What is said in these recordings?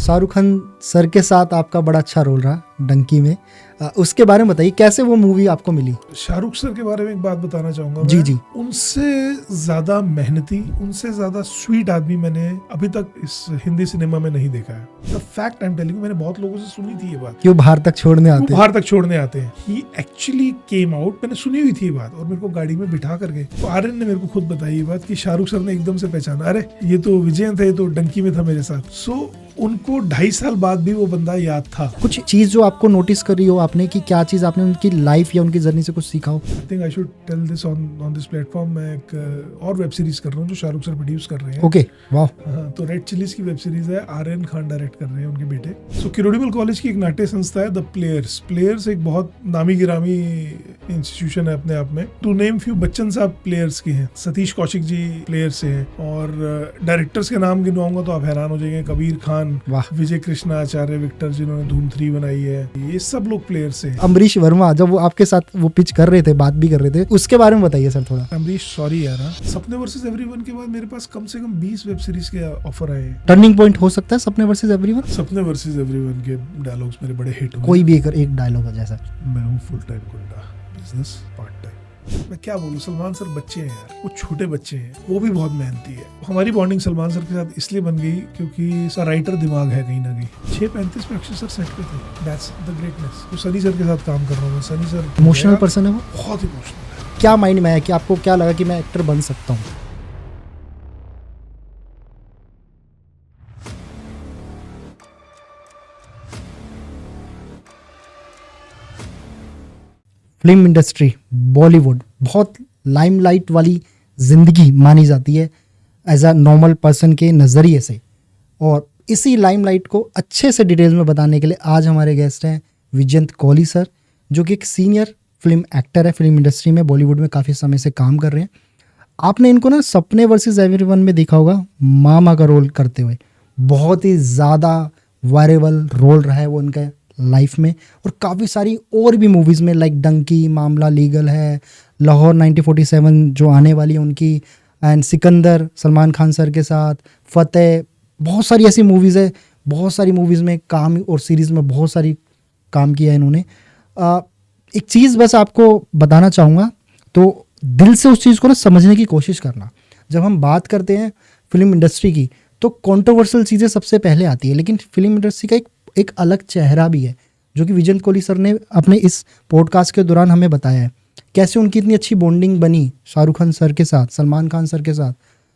Shahrukh Khan sir के साथ आपका बड़ा अच्छा रोल रहा डंकी में, उसके बारे में बताइए, कैसे वो मूवी आपको मिली? शाहरुख सर के बारे में एक बात बताना चाहूंगा जी जी। उनसे ज्यादा मेहनती, उनसे ज्यादा स्वीट आदमी मैंने अभी तक इस हिंदी सिनेमा में नहीं देखा है। The fact I am telling you, मैंने बहुत लोगों से सुनी थी ये बात, क्यों बाहर तक छोड़ने आते हैं? बाहर तक छोड़ने आते हैं। ही एक्चुअली केम आउट, मैंने सुनी हुई थी ये बात और मेरे को गाड़ी में बिठा करके तो आर्यन ने मेरे को खुद बताई ये बात कि शाहरुख सर ने एकदम से पहचाना, अरे ये तो विजयन था, ये तो डंकी में था मेरे साथ। सो उनको 2.5 साल बाद भी वो बंदा याद था। कुछ चीज जो आपको नोटिस करी हो आपने, कि क्या चीज आपने उनकी लाइफ या उनकी जर्नी से कुछ सीखा हो? I think I should tell this on this platform. मैं एक और वेब सीरीज कर रहा हूँ जो शाहरुख सर प्रोड्यूस कर रहे हैं। ओके, वाह। हाँ, तो रेड चिलीज की वेब सीरीज है, आर्यन खान डायरेक्ट कर रहे हैं, उनके बेटे। सो किरोड़ीमल कॉलेज की एक नाट्य संस्था है द प्लेयर्स। प्लेयर्स एक बहुत नामी गिरामी इंस्टीट्यूशन है अपने आप में। टू नेम फ्यू, बच्चन साहब प्लेयर्स के हैं, सतीश कौशिक जी प्लेयर्स से हैं, और डायरेक्टर्स के नाम गिनवाऊंगा तो आप हैरान हो जाएंगे। कबीर खान, विजय कृष्णा आचार्य विक्टर जिन्होंने धूम 3 बनाई है, ये सब लोग प्लेयर्स से हैं। अमरीश वर्मा जब वो आपके साथ वो पिच कर रहे थे, बात भी कर रहे थे, उसके बारे में बताइए सर थोड़ा। अमरीश, सॉरी यार, सपने वर्सेस एवरीवन के बाद मेरे पास कम से कम 20 वेब सीरीज के ऑफर आए हैं। टर्निंग पॉइंट हो सकता है सपने वर्सेस एवरीवन? सपने वर्सेस एवरीवन के डायलॉग्स मेरे बड़े हिट हुए। कोई भी एक डायलॉग है जैसा? मैं हूँ फुल टाइम गुंडा, बिजनेस पार्ट टाइम। मैं क्या बोलूँ, सलमान सर बच्चे हैं यार, वो छोटे बच्चे हैं, वो भी बहुत मेहनती है। हमारी बॉन्डिंग सलमान सर के साथ इसलिए बन गई क्योंकि सर राइटर दिमाग है कहीं ना कहीं। 6:35 पे अक्षय सर सेट पे थे, दैट्स द ग्रेटनेस। तो सनी सर के साथ काम कर रहा हूँ मैं। सनी सर इमोशनल पर्सन है वो, बहुत इमोशनल है। क्या माइंड में है कि आपको क्या लगा कि मैं एक्टर बन सकता हूँ? फिल्म इंडस्ट्री, बॉलीवुड बहुत लाइमलाइट वाली जिंदगी मानी जाती है एज अ नॉर्मल पर्सन के नज़रिए से, और इसी लाइमलाइट को अच्छे से डिटेल में बताने के लिए आज हमारे गेस्ट हैं विजयंत कोहली सर, जो कि एक सीनियर फिल्म एक्टर है, फिल्म इंडस्ट्री में बॉलीवुड में काफ़ी समय से काम कर रहे हैं। आपने इनको ना सपने वर्सेस एवरीवन में देखा होगा मामा का रोल करते हुए, बहुत ही ज़्यादा वायरेबल रोल रहा है वो उनका लाइफ में, और काफ़ी सारी और भी मूवीज़ में लाइक डंकी, मामला लीगल है, लाहौर 1947 जो आने वाली है उनकी, एंड सिकंदर सलमान खान सर के साथ, फतेह, बहुत सारी ऐसी मूवीज़ है। बहुत सारी मूवीज़ में काम और सीरीज़ में बहुत सारी काम किया है इन्होंने। एक चीज़ बस आपको बताना चाहूँगा, तो दिल से उस चीज़ को ना समझने की कोशिश करना। जब हम बात करते हैं फिल्म इंडस्ट्री की तो कंट्रोवर्शियल चीज़ें सबसे पहले आती है, लेकिन फिल्म इंडस्ट्री का एक अलग चेहरा भी है, जो कि विजयंत कोहली सर ने अपने इस पॉडकास्ट के दौरान हमें बताया है। कैसे उनकी इतनी अच्छी बॉन्डिंग बनी शाहरुख खान सर के साथ, सलमान खान सर के साथ,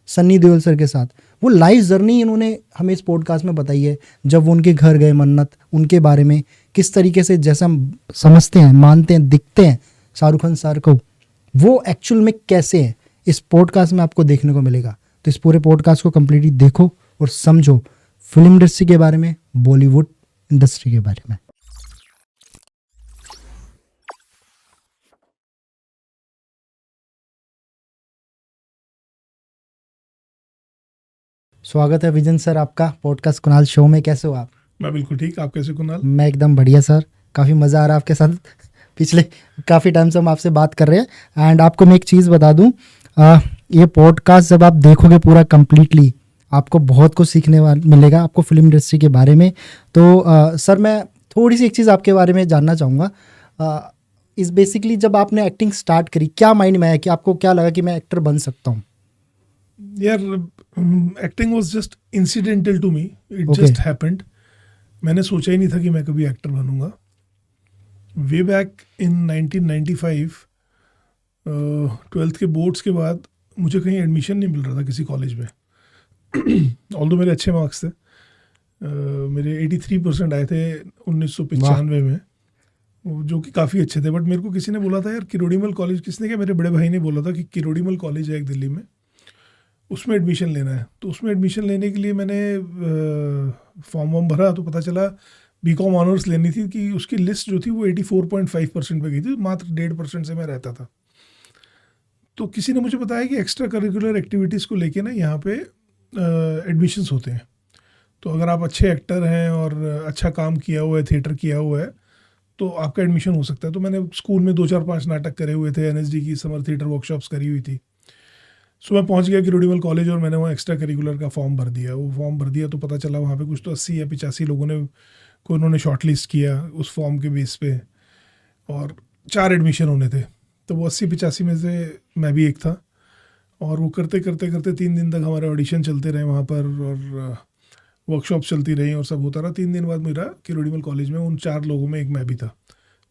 सन्नी देओल सर के साथ। वो लाइफ जर्नी इन्होंने हमें इस पॉडकास्ट में बताई है। जब वो उनके घर गए, मन्नत, उनके बारे में किस तरीके से जैसा हम समझते हैं, मानते हैं, दिखते हैं शाहरुख खान सर को, वो एक्चुअल में कैसे है, इस पॉडकास्ट में आपको देखने को मिलेगा। तो इस पूरे पॉडकास्ट को कम्प्लीटली देखो और समझो फिल्म इंडस्ट्री के बारे में, बॉलीवुड इंडस्ट्री के बारे में। स्वागत है विजन सर आपका पॉडकास्ट कुणाल शो में। कैसे हो आप? मैं बिल्कुल ठीक, आप कैसे कुणाल? मैं एकदम बढ़िया सर, काफ़ी मज़ा आ रहा है आपके साथ। पिछले काफ़ी टाइम से हम आपसे बात कर रहे हैं। एंड आपको मैं एक चीज़ बता दूं, ये पॉडकास्ट जब आप देखोगे पूरा कंप्लीटली, आपको बहुत कुछ सीखने मिलेगा आपको फिल्म इंडस्ट्री के बारे में। तो सर मैं थोड़ी सी एक चीज़ आपके बारे में जानना चाहूँगा। इस बेसिकली जब आपने एक्टिंग स्टार्ट करी, क्या माइंड में आया कि आपको क्या लगा कि मैं एक्टर बन सकता हूँ? यार acting was just incidental to me, it just happened. मैंने सोचा ही नहीं था कि मैं कभी एक्टर बनूंगा। वे बैक इन 1995 12th के बोर्ड्स के बाद मुझे कहीं एडमिशन नहीं मिल रहा था किसी कॉलेज में। ऑल्दो मेरे अच्छे मार्क्स थे, मेरे 83% आए थे 1995 में, जो कि काफ़ी अच्छे थे। बट मेरे को किसी ने बोला था यार किरोड़ीमल कॉलेज, किसने क्या, मेरे बड़े भाई ने बोला था कि किरोड़ीमल कॉलेज है एक दिल्ली में, उसमें एडमिशन लेना है। तो उसमें एडमिशन लेने के लिए मैंने फॉर्म वॉर्म भरा, तो पता चला बीकॉम ऑनर्स लेनी थी कि उसकी लिस्ट जो थी वो 84.5% पे गई थी, मात्र 1.5% से मैं रहता था। तो किसी ने मुझे बताया कि एक्स्ट्रा करिकुलर एक्टिविटीज़ को लेके ना यहाँ पे एडमिशन्स होते हैं, तो अगर आप अच्छे एक्टर हैं और अच्छा काम किया हुआ है, थिएटर किया हुआ है, तो आपका एडमिशन हो सकता है। तो मैंने स्कूल में 2-4-5 नाटक करे हुए थे, NSD की समर थिएटर वर्कशॉप्स करी हुई थी। सो मैं पहुंच गया किरोड़ीमल कॉलेज और मैंने वहाँ एक्स्ट्रा करिकुलर का फॉर्म भर दिया। वो फॉर्म भर दिया तो पता चला वहाँ पे कुछ तो 80 या 85 लोगों ने को उन्होंने शॉर्ट लिस्ट किया उस फॉर्म के बेस पे, और 4 एडमिशन होने थे। तो वो 80-85 में से मैं भी एक था। और वो करते करते करते 3 दिन तक हमारे ऑडिशन चलते रहे वहाँ पर, और वर्कशॉप चलती रही और सब होता रहा। 3 दिन बाद मेरा किरोड़ीमल कॉलेज में उन 4 लोगों में एक मैं भी था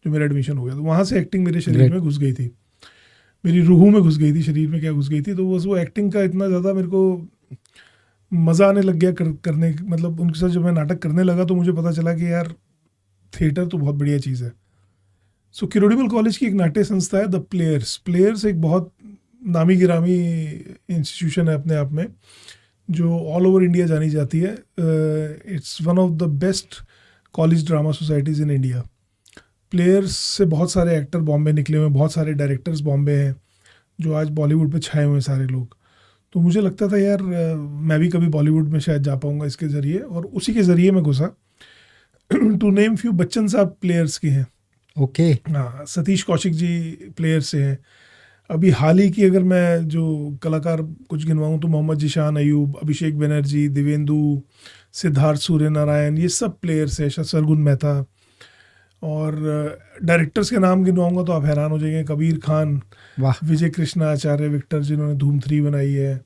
जो मेरा एडमिशन हो गया। तो वहाँ से एक्टिंग मेरे शरीर में घुस गई थी, मेरी रूह में घुस गई थी, शरीर में क्या घुस गई थी। तो बस वो एक्टिंग का इतना ज़्यादा मेरे को मज़ा आने लग गया करने, मतलब उनके साथ जब मैं नाटक करने लगा तो मुझे पता चला कि यार थिएटर तो बहुत बढ़िया चीज़ है। सो किरोड़ीमल कॉलेज की एक नाट्य संस्था है द प्लेयर्स। प्लेयर्स एक बहुत नामी गिरामी इंस्टीट्यूशन है अपने आप में, जो ऑल ओवर इंडिया जानी जाती है। It's one of the best college drama societies in India. Players से बहुत सारे एक्टर बॉम्बे निकले हुए हैं, बहुत सारे डायरेक्टर्स बॉम्बे हैं जो आज बॉलीवुड पे छाए हुए हैं सारे लोग। तो मुझे लगता था यार मैं भी कभी बॉलीवुड में शायद जा पाऊँगा इसके ज़रिए, और उसी के ज़रिए मैं घुसा। टू नेम फ्यू, बच्चन साहब प्लेयर्स के हैं। ओके। हाँ, सतीश कौशिक जी प्लेयर्स से हैं। अभी हाल ही की अगर मैं जो कलाकार कुछ गिनवाऊँ तो मोहम्मद जिशान अयूब, अभिषेक बनर्जी, दिवेंदु, सिद्धार्थ सूर्य नारायण, ये सब प्लेयर्स हैं, सरगुन मेहता। और डायरेक्टर्स के नाम गिनवाऊंगा तो आप हैरान हो जाएंगे। कबीर खान, वाह। विजय कृष्णा आचार्य विक्टर जिन्होंने धूम 3 बनाई है,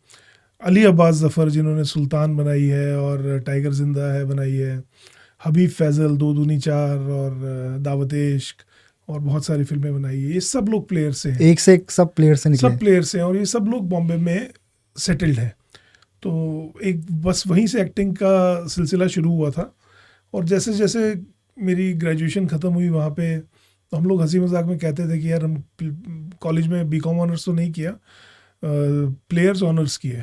अली अब्बास जफ़र जिन्होंने सुल्तान बनाई है और टाइगर जिंदा है बनाई है, हबीब फैज़ल 2 दूनी 4 और दावत इश्क और बहुत सारी फिल्में बनाई है। ये सब लोग प्लेयर से हैं, एक से एक सब प्लेयर से निकले। सब प्लेयर से हैं, और ये सब लोग बॉम्बे में सेटल्ड हैं। तो एक बस वहीं से एक्टिंग का सिलसिला शुरू हुआ था। और जैसे जैसे मेरी ग्रेजुएशन ख़त्म हुई वहाँ पे, तो हम लोग हंसी मजाक में कहते थे कि यार हम कॉलेज में बीकॉम ऑनर्स तो नहीं किया, प्लेयर्स ऑनर्स किए,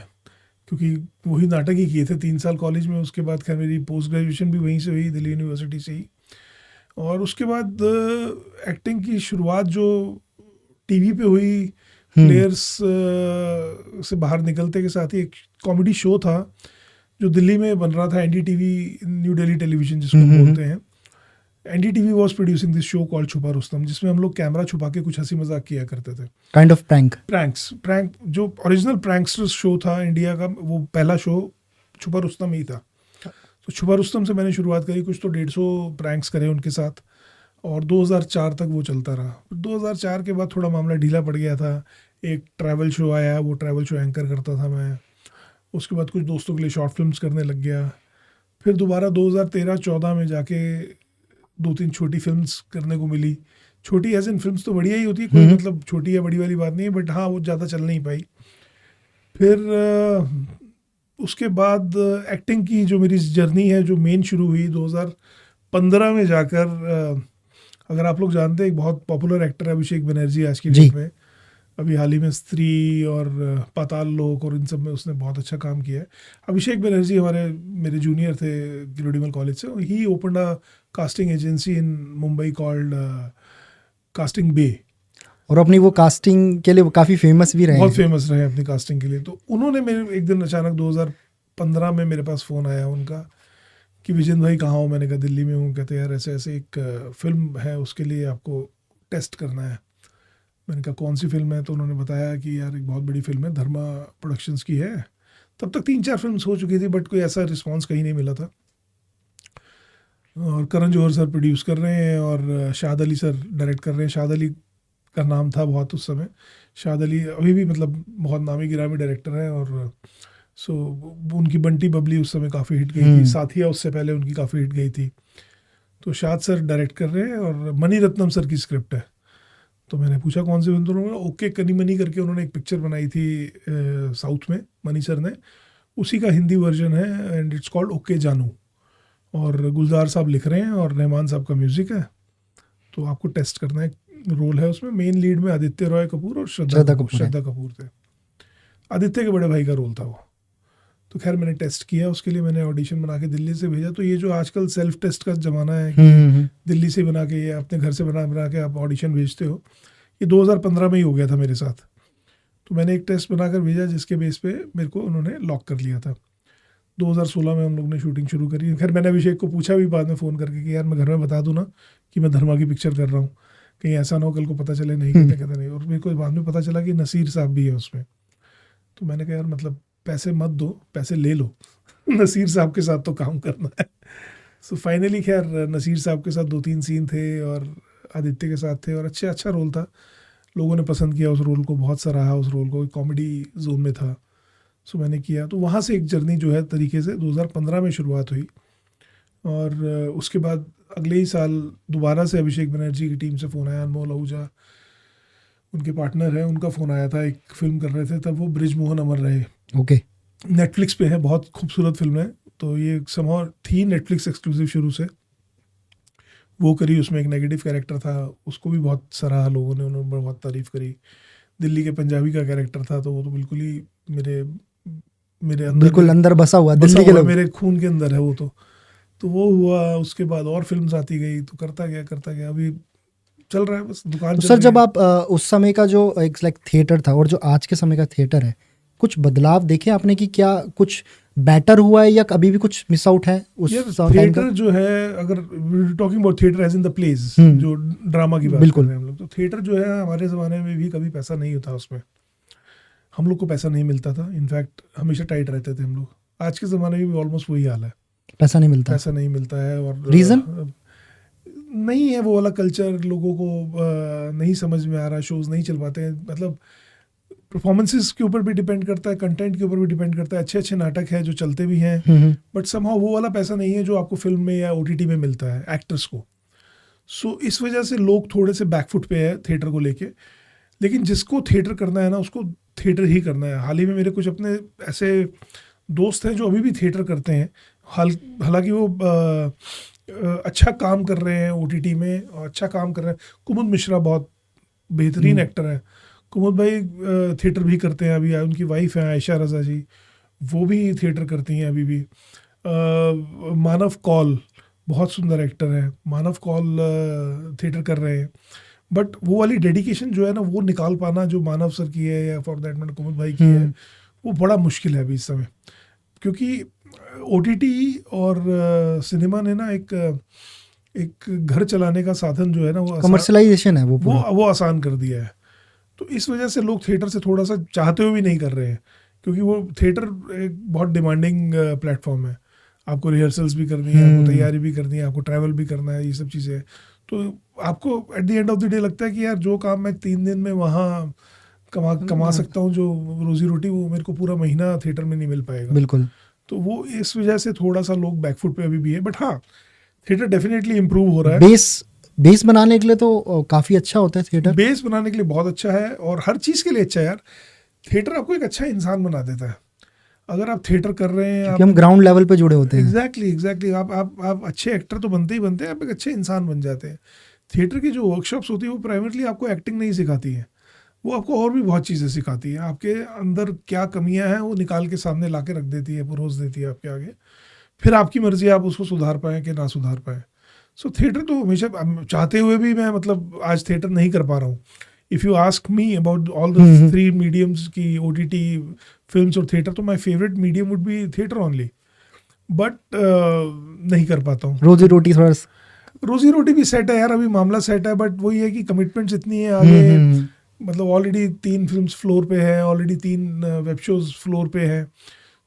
क्योंकि वही नाटक ही किए थे 3 साल कॉलेज में। उसके बाद खैर मेरी पोस्ट ग्रेजुएशन भी वहीं से हुई, दिल्ली यूनिवर्सिटी से ही। और उसके बाद एक्टिंग की शुरुआत जो टीवी पे हुई, प्लेयर्स से बाहर निकलते के साथ ही एक कॉमेडी शो था जो दिल्ली में बन रहा था, एनडीटीवी, न्यू दिल्ली टेलीविजन जिसको बोलते हैं। NDTV was producing this show called छुपा रुस्तम, जिसमें हम लोग कैमरा छुपा के कुछ हंसी मजाक किया करते थे, काइंड ऑफ प्रैंक। जो ओरिजिनल प्रैंकस्टर्स शो था इंडिया का, वो पहला शो छुपा रुस्तम ही था। तो छुपा रुस्तम से मैंने शुरुआत करी, कुछ तो 150 प्रैंक्स करे उनके साथ, और 2004 तक वो चलता रहा। 2004 के बाद थोड़ा मामला ढीला पड़ गया था। एक ट्रैवल शो आया, वो ट्रैवल शो एंकर करता था मैं। उसके बाद कुछ दोस्तों के लिए शॉर्ट फिल्म्स करने लग गया। फिर दोबारा 2013-14 में जाके 2-3 छोटी फिल्म्स करने को मिली। छोटी एज इन फिल्म्स तो बढ़िया ही होती है, कोई मतलब छोटी या बड़ी वाली बात नहीं है, बट हाँ वो ज़्यादा चल नहीं पाई। फिर उसके बाद एक्टिंग की जो मेरी जर्नी है, जो मेन शुरू हुई 2015 में जाकर। अगर आप लोग जानते हैं, एक बहुत पॉपुलर एक्टर है अभिषेक बनर्जी आज की डेट में। अभी हाल ही में स्त्री और पाताल लोक और इन सब में उसने बहुत अच्छा काम किया है। अभिषेक बनर्जी मेरे जूनियर थे किरोड़ीमल कॉलेज से। ही opened a casting agency in Mumbai called casting बे, और अपनी वो कास्टिंग के लिए वो काफ़ी फेमस भी रहे, बहुत फेमस रहे अपनी कास्टिंग के लिए। तो उन्होंने मेरे एक दिन अचानक 2015 में मेरे पास फ़ोन आया उनका कि विजेंद्र भाई कहाँ हो? मैंने कहा दिल्ली में हूँ। कहते यार ऐसे ऐसे एक फ़िल्म है, उसके लिए आपको टेस्ट करना है। मैंने कहा कौन सी फिल्म है? तो उन्होंने बताया कि यार एक बहुत बड़ी फिल्म है, धर्मा प्रोडक्शंस की है। तब तक 3-4 फिल्म्स हो चुकी थी, बट कोई ऐसा रिस्पांस कहीं नहीं मिला था। और करण जौहर सर प्रोड्यूस कर रहे हैं और शाद अली सर डायरेक्ट कर रहे हैं। शाद अली का नाम था बहुत उस समय। शाद अली अभी भी मतलब बहुत नामी गिरामी डायरेक्टर हैं। और सो उनकी बंटी बबली उस समय काफ़ी हिट गई थी, साथिया उससे पहले उनकी काफ़ी हिट गई थी। तो शाद सर डायरेक्ट कर रहे हैं और मनी रत्नम सर की स्क्रिप्ट है। तो मैंने पूछा कौन सी फिल्म? तो उन्होंने ओके कनी मनी करके उन्होंने एक पिक्चर बनाई थी साउथ में, मनी सर ने, उसी का हिंदी वर्जन है एंड इट्स कॉल्ड ओके जानू। और गुलजार साहब लिख रहे हैं और रहमान साहब का म्यूज़िक है। तो आपको टेस्ट करना है, रोल है उसमें। मेन लीड में आदित्य रॉय कपूर और श्रद्धा कपूर थे। आदित्य के बड़े भाई का रोल था वो। तो खैर मैंने टेस्ट किया, उसके लिए मैंने ऑडिशन बना के दिल्ली से भेजा। तो ये जो आजकल सेल्फ टेस्ट का ज़माना है कि दिल्ली से बना के या अपने घर से बना के आप ऑडिशन भेजते हो, ये 2015 में ही हो गया था मेरे साथ। तो मैंने एक टेस्ट बनाकर भेजा जिसके बेस पे मेरे को उन्होंने लॉक कर लिया था। 2016 में हम लोग ने शूटिंग शुरू करी। खैर मैंने अभिषेक को पूछा भी बाद में फ़ोन करके कि यार मैं घर में बता दूँ ना कि मैं धर्मा की पिक्चर कर रहा हूँ, कहीं ऐसा ना हो कल को पता चले नहीं। कहते नहीं। और मेरे को बाद में पता चला कि नसीर साहब भी है उसमें। तो मैंने कहा यार मतलब पैसे मत दो, पैसे ले लो नसीर साहब के साथ तो काम करना है। सो फाइनली खैर नसीर साहब के साथ 2-3 सीन थे और आदित्य के साथ थे और अच्छा रोल था। लोगों ने पसंद किया उस रोल को, बहुत सराहा उस रोल को, कॉमेडी जोन में था। सो मैंने किया, तो वहाँ से एक जर्नी जो है तरीके से 2015 में शुरुआत हुई और उसके बाद अगले ही साल दोबारा से अभिषेक बनर्जी की टीम से फ़ोन आया, अनमोल आहूजा उनके पार्टनर हैं, उनका फ़ोन आया था, एक फ़िल्म कर रहे थे तब वो ब्रिज मोहन अमर रहे, ओके नेटफ्लिक्स पे है, बहुत खूबसूरत फिल्म है। तो ये समहाउ थी नेटफ्लिक्स एक्सक्लूसिव शुरू से, वो करी, उसमें एक नेगेटिव कैरेक्टर था, उसको भी बहुत सराहा लोगों ने, उन्होंने बहुत तारीफ़ करी। दिल्ली के पंजाबी का कैरेक्टर था, तो वो तो बिल्कुल ही मेरे अंदर, बिल्कुल अंदर बसा हुआ बसा दिल्ली के हुआ लोग। मेरे खून के अंदर है वो तो वो हुआ। उसके बाद और फिल्म्स आती गई, तो करता गया, अभी चल रहा है बस, दुकान तो चल सर रही जब है। आप उस समय का जो एक लाइक थिएटर था और जो आज के समय का थिएटर है, कुछ बदलाव देखे आपने कि क्या कुछ बेटर हुआ है या अभी भी कुछ मिस आउट है उस यार टाइम का? थिएटर जो है, अगर talking about theatre as in the plays, जो ड्रामा की बात कर बिल्कुल। रहे हैं हम लोग, तो थिएटर जो है हमारे ज़माने में भी कभी पैसा नहीं होता उसमें, हम लोग को पैसा नहीं मिलता था, इनफैक्ट हमेशा टाइट रहते थे हम लोग। आज के ज़माने में भी ऑलमोस्ट वही हाल है, पैसा नहीं मिलता। पैसा नहीं मिलता है। और रीज़न? नहीं है वो वाला कल्चर, लोगों को नहीं समझ में आ रहा, शोज़ नहीं चल पाते हैं, मतलब परफॉर्मेंसेस के ऊपर भी डिपेंड करता है, कंटेंट के ऊपर भी डिपेंड करता है। अच्छे नाटक है जो चलते भी हैं, बट समहाउ वो वाला पैसा नहीं है जो आपको फिल्म में या OTT में मिलता है एक्टर्स को। सो इस वजह से लोग थोड़े से बैकफुट पे है थिएटर को लेके, लेकिन जिसको थिएटर करना है ना, उसको थिएटर ही करना है। हाल ही में मेरे कुछ अपने ऐसे दोस्त हैं जो अभी भी थिएटर करते हैं, हालांकि वो अच्छा काम कर रहे हैं OTT में, और अच्छा काम कर रहे हैं। कुमुद मिश्रा बहुत बेहतरीन एक्टर है, कुमुद भाई थिएटर भी करते हैं अभी, उनकी वाइफ है आयशा रज़ा जी, वो भी थिएटर करती हैं अभी भी। मानव कौल बहुत सुंदर एक्टर है, मानव कौल थिएटर कर रहे हैं, बट वो वाली डेडिकेशन जो है ना, वो निकाल पाना जो मानव सर की है या फॉर दैट मैटर कुमुद भाई की है, वो बड़ा मुश्किल है अभी इस समय, क्योंकि OTT और सिनेमा ने ना एक घर चलाने का साधन जो है ना, वो कमर्शलाइजेशन है वो आसान कर दिया है। तो इस वजह से लोग थिएटर से थोड़ा सा चाहते हुए भी नहीं कर रहे हैं, क्योंकि वो थिएटर एक बहुत डिमांडिंग प्लेटफॉर्म है। आपको रिहर्सल्स भी करनी है, आपको तैयारी भी करनी है, आपको ट्रैवल भी करना है, ये सब चीज़ें। तो आपको at the end of the day लगता है कि यार जो काम मैं 3 दिन में वहाँ कमा सकता हूँ, जो रोजी रोटी, वो मेरे को पूरा महीना थिएटर में नहीं मिल पाएगा। बिल्कुल। तो वो इस वजह से थोड़ा सा लोग बैकफुट पे अभी भी है, बट हाँ थिएटर डेफिनेटली इम्प्रूव हो रहा है। बेस बनाने के लिए तो काफ़ी अच्छा होता है थिएटर। बेस बनाने के लिए बहुत अच्छा है, और हर चीज़ के लिए अच्छा है यार। थिएटर आपको एक अच्छा इंसान बना देता है, अगर आप थिएटर कर रहे हैं, हम ग्राउंड लेवल पे जुड़े होते हैं। एग्जैक्टली आप अच्छे एक्टर तो बनते ही बनते हैं, आप एक अच्छे इंसान बन जाते हैं। थिएटर की जो वर्कशॉप्स होती है वो प्राइमरली आपको एक्टिंग नहीं सिखाती है, वो आपको और भी बहुत चीज़ें सिखाती है। आपके अंदर क्या कमियां हैं वो निकाल के सामने ला के रख देती है, परोस देती है आपके आगे, फिर आपकी मर्जी आप उसको सुधार पाएँ कि ना सुधार पाएँ। सो थिएटर तो हमेशा चाहते हुए भी मैं मतलब आज थिएटर नहीं कर पा रहा हूँ। If you ask me about all the 3 mediums की OTT, फिल्म्स और थिएटर, तो my favourite medium would be theatre only, but नहीं कर पाता हूँ। रोजी रोटी भी सेट है यार, अभी मामला सेट है, बट वही है कि कमिटमेंट्स इतनी है आगे, मतलब ऑलरेडी 3 फिल्म्स फ्लोर पे है, ऑलरेडी 3 वेब शोज फ्लोर पे है,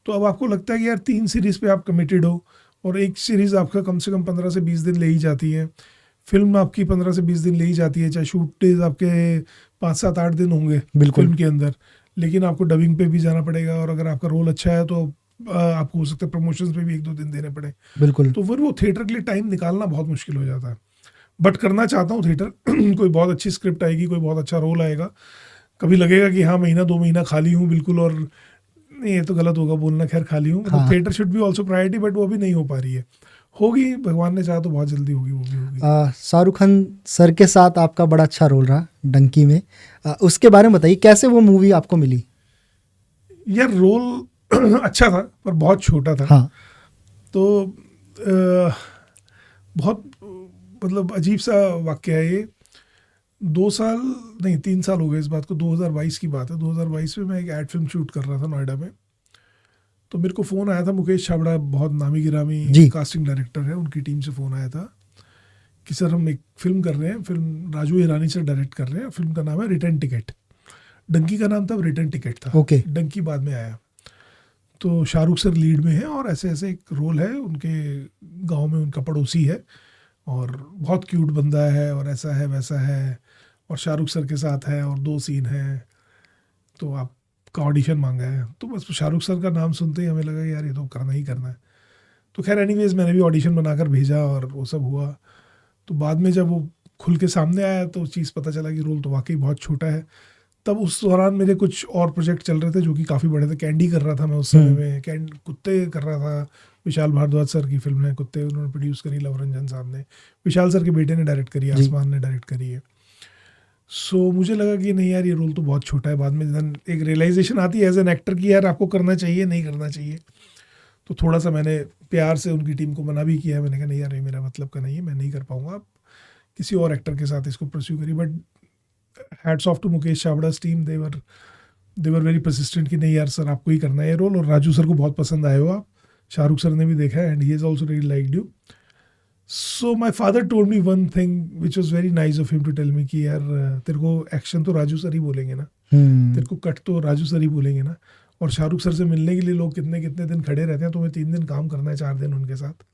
तो अब आपको लगता है कि यार 3 सीरीज़ पे आप कमिटेड हो, और एक सीरीज़ आपका कम से कम 15 से 20 दिन ले ही जाती है, फिल्म आपकी 15 से 20 दिन ले ही जाती है, चाहे शूट डेज आपके 5-7-8 दिन होंगे फिल्म के अंदर, लेकिन आपको डबिंग पे भी जाना पड़ेगा, और अगर आपका रोल अच्छा है तो आपको हो सकता है प्रमोशंस पे भी 1-2 दिन देने पड़े। बिल्कुल। तो फिर वो थिएटर के लिए टाइम निकालना बहुत मुश्किल हो जाता है, बट करना चाहता हूँ थिएटर। कोई बहुत अच्छी स्क्रिप्ट आएगी, कोई बहुत अच्छा रोल आएगा, कभी लगेगा कि हाँ 1-2 महीना खाली हूँ बिल्कुल, और नहीं ये तो गलत होगा बोलना, खैर खाली हूँ, मतलब theatre should be also priority, but वो अभी नहीं हो पा रही है। होगी, भगवान ने चाहा तो बहुत जल्दी होगी, वो भी होगी। शाहरुख खान सर के साथ आपका बड़ा अच्छा रोल रहा डंकी में, उसके बारे में बताइए, कैसे वो मूवी आपको मिली? यार रोल अच्छा था पर बहुत छोटा था। हाँ। तो बहुत मतलब अजीब सा वाक्य है ये। 3 साल हो गए इस बात को, 2022 की बात है। 2022 में मैं एक एड फिल्म शूट कर रहा था नोएडा में, तो मेरे को फ़ोन आया था, मुकेश छाबड़ा बहुत नामी गिरामी कास्टिंग डायरेक्टर है, उनकी टीम से फ़ोन आया था कि सर हम एक फ़िल्म कर रहे हैं, फिल्म राजू हिरानी से डायरेक्ट कर रहे हैं, फिल्म का नाम है रिटर्न टिकट। डंकी का नाम तब रिटर्न टिकट था, ओके। डंकी बाद में आया। तो शाहरुख सर लीड में है और ऐसे ऐसे एक रोल है, उनके गांव में उनका पड़ोसी है और बहुत क्यूट बंदा है और ऐसा है वैसा है, और शाहरुख सर के साथ है और 2 सीन हैं, तो आपका ऑडिशन मांगा है। तो बस शाहरुख सर का नाम सुनते ही हमें लगा कि यार ये तो करना ही करना है। तो खैर एनीवेज मैंने भी ऑडिशन बनाकर भेजा और वो सब हुआ। तो बाद में जब वो खुल के सामने आया तो चीज़ पता चला कि रोल तो वाकई बहुत छोटा है। तब उस दौरान मेरे कुछ और प्रोजेक्ट चल रहे थे जो कि काफ़ी बड़े थे। कैंडी कर रहा था मैं उस समय में, कुत्ते कर रहा था, विशाल भारद्वाज सर की फिल्म है कुत्ते, उन्होंने प्रोड्यूस करी, लव रंजन साहब ने, विशाल सर के बेटे ने डायरेक्ट करी है, आसमान ने डायरेक्ट करी है। सो मुझे लगा कि नहीं यार ये रोल तो बहुत छोटा है। बाद में जब एक रियलाइजेशन आती है एज एन एक्टर कि यार आपको करना चाहिए नहीं करना चाहिए, तो थोड़ा सा मैंने प्यार से उनकी टीम को मना भी किया है। मैंने कहा नहीं यार ये मेरा मतलब का नहीं है, मैं नहीं कर पाऊंगा, आप किसी और एक्टर के साथ इसको परस्यू करिए। But hats off to Mukesh Chhabra's team, they were very persistent कि नहीं यार सर आपको ही करना है ये रोल। और राजू सर को बहुत पसंद आए हो आप, शाहरुख सर ने भी देखा है and he is also really liked you. So my father told me one thing which was very nice of him to tell me कि यार तेरे को एक्शन तो राजू सर ही बोलेंगे ना, तेरे को कट तो राजू सर ही बोलेंगे ना, और शाहरुख सर से मिलने के लिए लोग कितने कितने दिन खड़े रहते हैं, तुम्हें 3 दिन काम करना है, 4 दिन उनके साथ।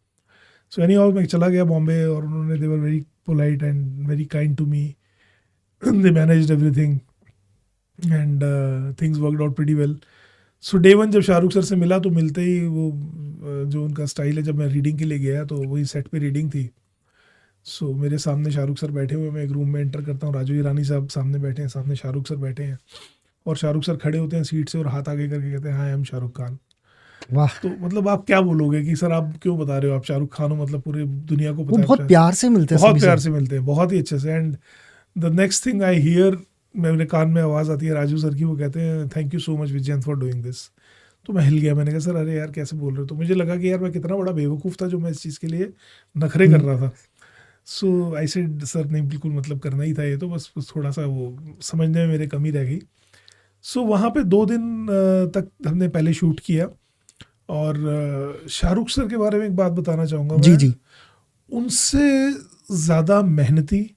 सो एनी हाउ मैं चला गया बॉम्बे और उन्होंने, they were very polite and very kind to me, they managed everything and things worked out pretty well. So day one जब शाहरुख सर से मिला तो मिलते ही वो जो उनका स्टाइल है, जब मैं रीडिंग के लिए गया तो वही सेट पे रीडिंग थी। सो मेरे सामने शाहरुख सर बैठे हुए, मैं एक रूम में एंटर करता हूँ, राजू ईरानी साहब सामने बैठे हैं, सामने शाहरुख सर बैठे हैं, और शाहरुख सर खड़े होते हैं सीट से और हाथ आगे करके कहते हैं हाय आई एम शाहरुख खान। वाह, तो मतलब आप क्या बोलोगे कि सर आप क्यों बता रहे हो आप शाहरुख खान हो, मतलब पूरी दुनिया को वो पता है बहुत प्यार से मिलते हैं, बहुत सभी प्यार से। से मिलते हैं, बहुत ही अच्छे से। And the next thing I hear, मेरे कान में आवाज़ आती है राजू सर की, वो कहते हैं thank you so much Vijayant for doing this. तो मैं हिल गया, मैंने कहा सर अरे यार कैसे बोल रहे हो। तो मुझे लगा कि यार मैं कितना बड़ा बेवकूफ़ था जो मैं इस चीज़ के लिए नखरे कर रहा था। सो आई सेड सर नहीं बिल्कुल मतलब करना ही था ये तो, बस थोड़ा सा वो समझने में मेरे कमी रह गई। सो वहाँ पे 2 दिन तक हमने पहले शूट किया। और शाहरुख सर के बारे में एक बात बताना चाहूँगा जी मैं, जी। उनसे ज़्यादा मेहनती,